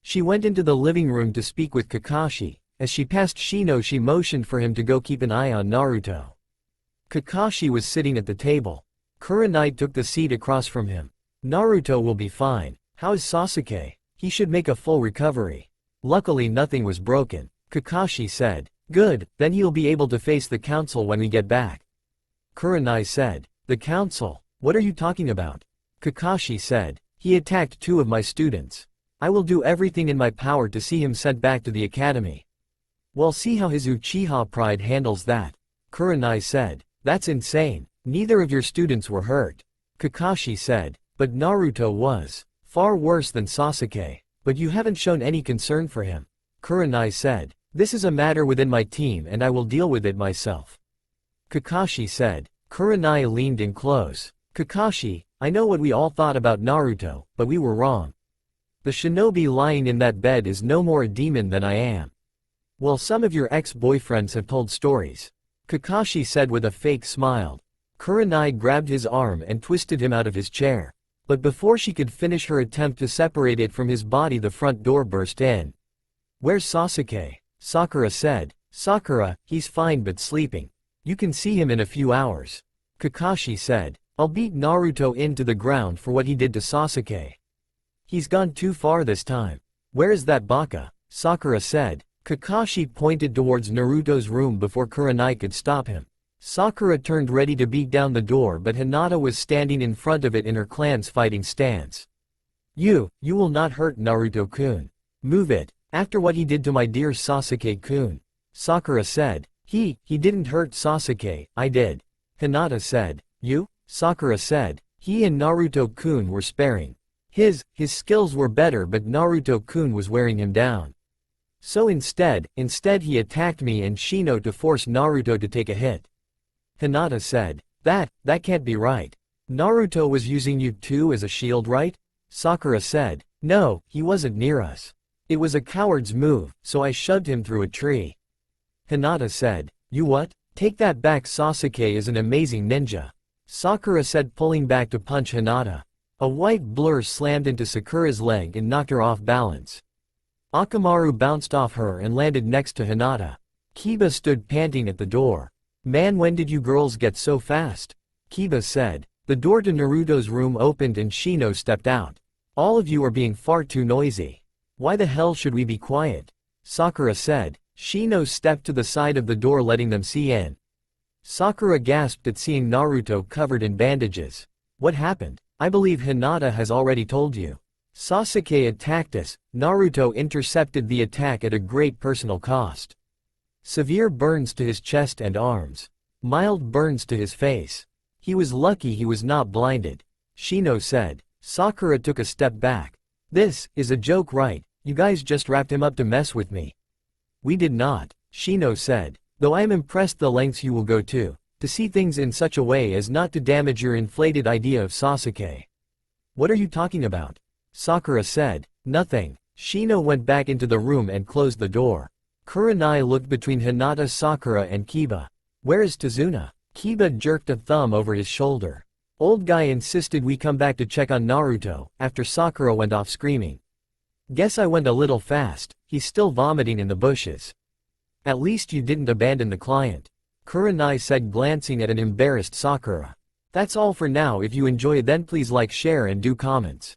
She went into the living room to speak with Kakashi. As she passed Shino she motioned for him to go keep an eye on Naruto. Kakashi was sitting at the table. Kurenai took the seat across from him. Naruto will be fine. How is Sasuke? He should make a full recovery. Luckily nothing was broken. Kakashi said. Good, then he'll be able to face the council when we get back. Kurenai said. The council? What are you talking about? Kakashi said. He attacked 2 of my students. I will do everything in my power to see him sent back to the academy. We'll see how his Uchiha pride handles that. Kurenai said. That's insane. Neither of your students were hurt. Kakashi said. But Naruto was. Far worse than Sasuke. But you haven't shown any concern for him. Kurenai said. This is a matter within my team and I will deal with it myself. Kakashi said. Kurenai leaned in close. Kakashi, I know what we all thought about Naruto, but we were wrong. The shinobi lying in that bed is no more a demon than I am. Well, some of your ex-boyfriends have told stories, Kakashi said with a fake smile. Kurenai grabbed his arm and twisted him out of his chair. But before she could finish her attempt to separate it from his body, the front door burst in. Where's Sasuke? Sakura said. Sakura, he's fine but sleeping. You can see him in a few hours. Kakashi said. I'll beat Naruto into the ground for what he did to Sasuke. He's gone too far this time. Where is that baka? Sakura said. Kakashi pointed towards Naruto's room before Kurenai could stop him. Sakura turned ready to beat down the door, but Hinata was standing in front of it in her clan's fighting stance. You will not hurt Naruto-kun. Move it, after what he did to my dear Sasuke-kun. Sakura said. He didn't hurt Sasuke, I did. Hinata said. You? Sakura said. He and Naruto-kun were sparring. His skills were better, but Naruto-kun was wearing him down. So instead he attacked me and Shino to force Naruto to take a hit. Hinata said. That can't be right. Naruto was using you too as a shield, right? Sakura said. No, he wasn't near us. It was a coward's move, so I shoved him through a tree. Hinata said. You what? Take that back, Sasuke is an amazing ninja. Sakura said, pulling back to punch Hinata. A white blur slammed into Sakura's leg and knocked her off balance. Akamaru bounced off her and landed next to Hinata. Kiba stood panting at the door. Man, when did you girls get so fast? Kiba said. The door to Naruto's room opened and Shino stepped out. All of you are being far too noisy. Why the hell should we be quiet? Sakura said. Shino stepped to the side of the door, letting them see in. Sakura gasped at seeing Naruto covered in bandages. What happened? I believe Hinata has already told you. Sasuke attacked us. Naruto intercepted the attack at a great personal cost. Severe burns to his chest and arms. Mild burns to his face. He was lucky he was not blinded. Shino said. Sakura took a step back. This is a joke, right? You guys just wrapped him up to mess with me. We did not, Shino said. Though I am impressed the lengths you will go to see things in such a way as not to damage your inflated idea of Sasuke. What are you talking about? Sakura said. Nothing. Shino went back into the room and closed the door. Kurenai looked between Hinata, Sakura and Kiba. Where is Tazuna? Kiba jerked a thumb over his shoulder. Old guy insisted we come back to check on Naruto, after Sakura went off screaming. Guess I went a little fast, he's still vomiting in the bushes. At least you didn't abandon the client. Kurenai said, glancing at an embarrassed Sakura. That's all for now. If you enjoy, then please like, share and do comments.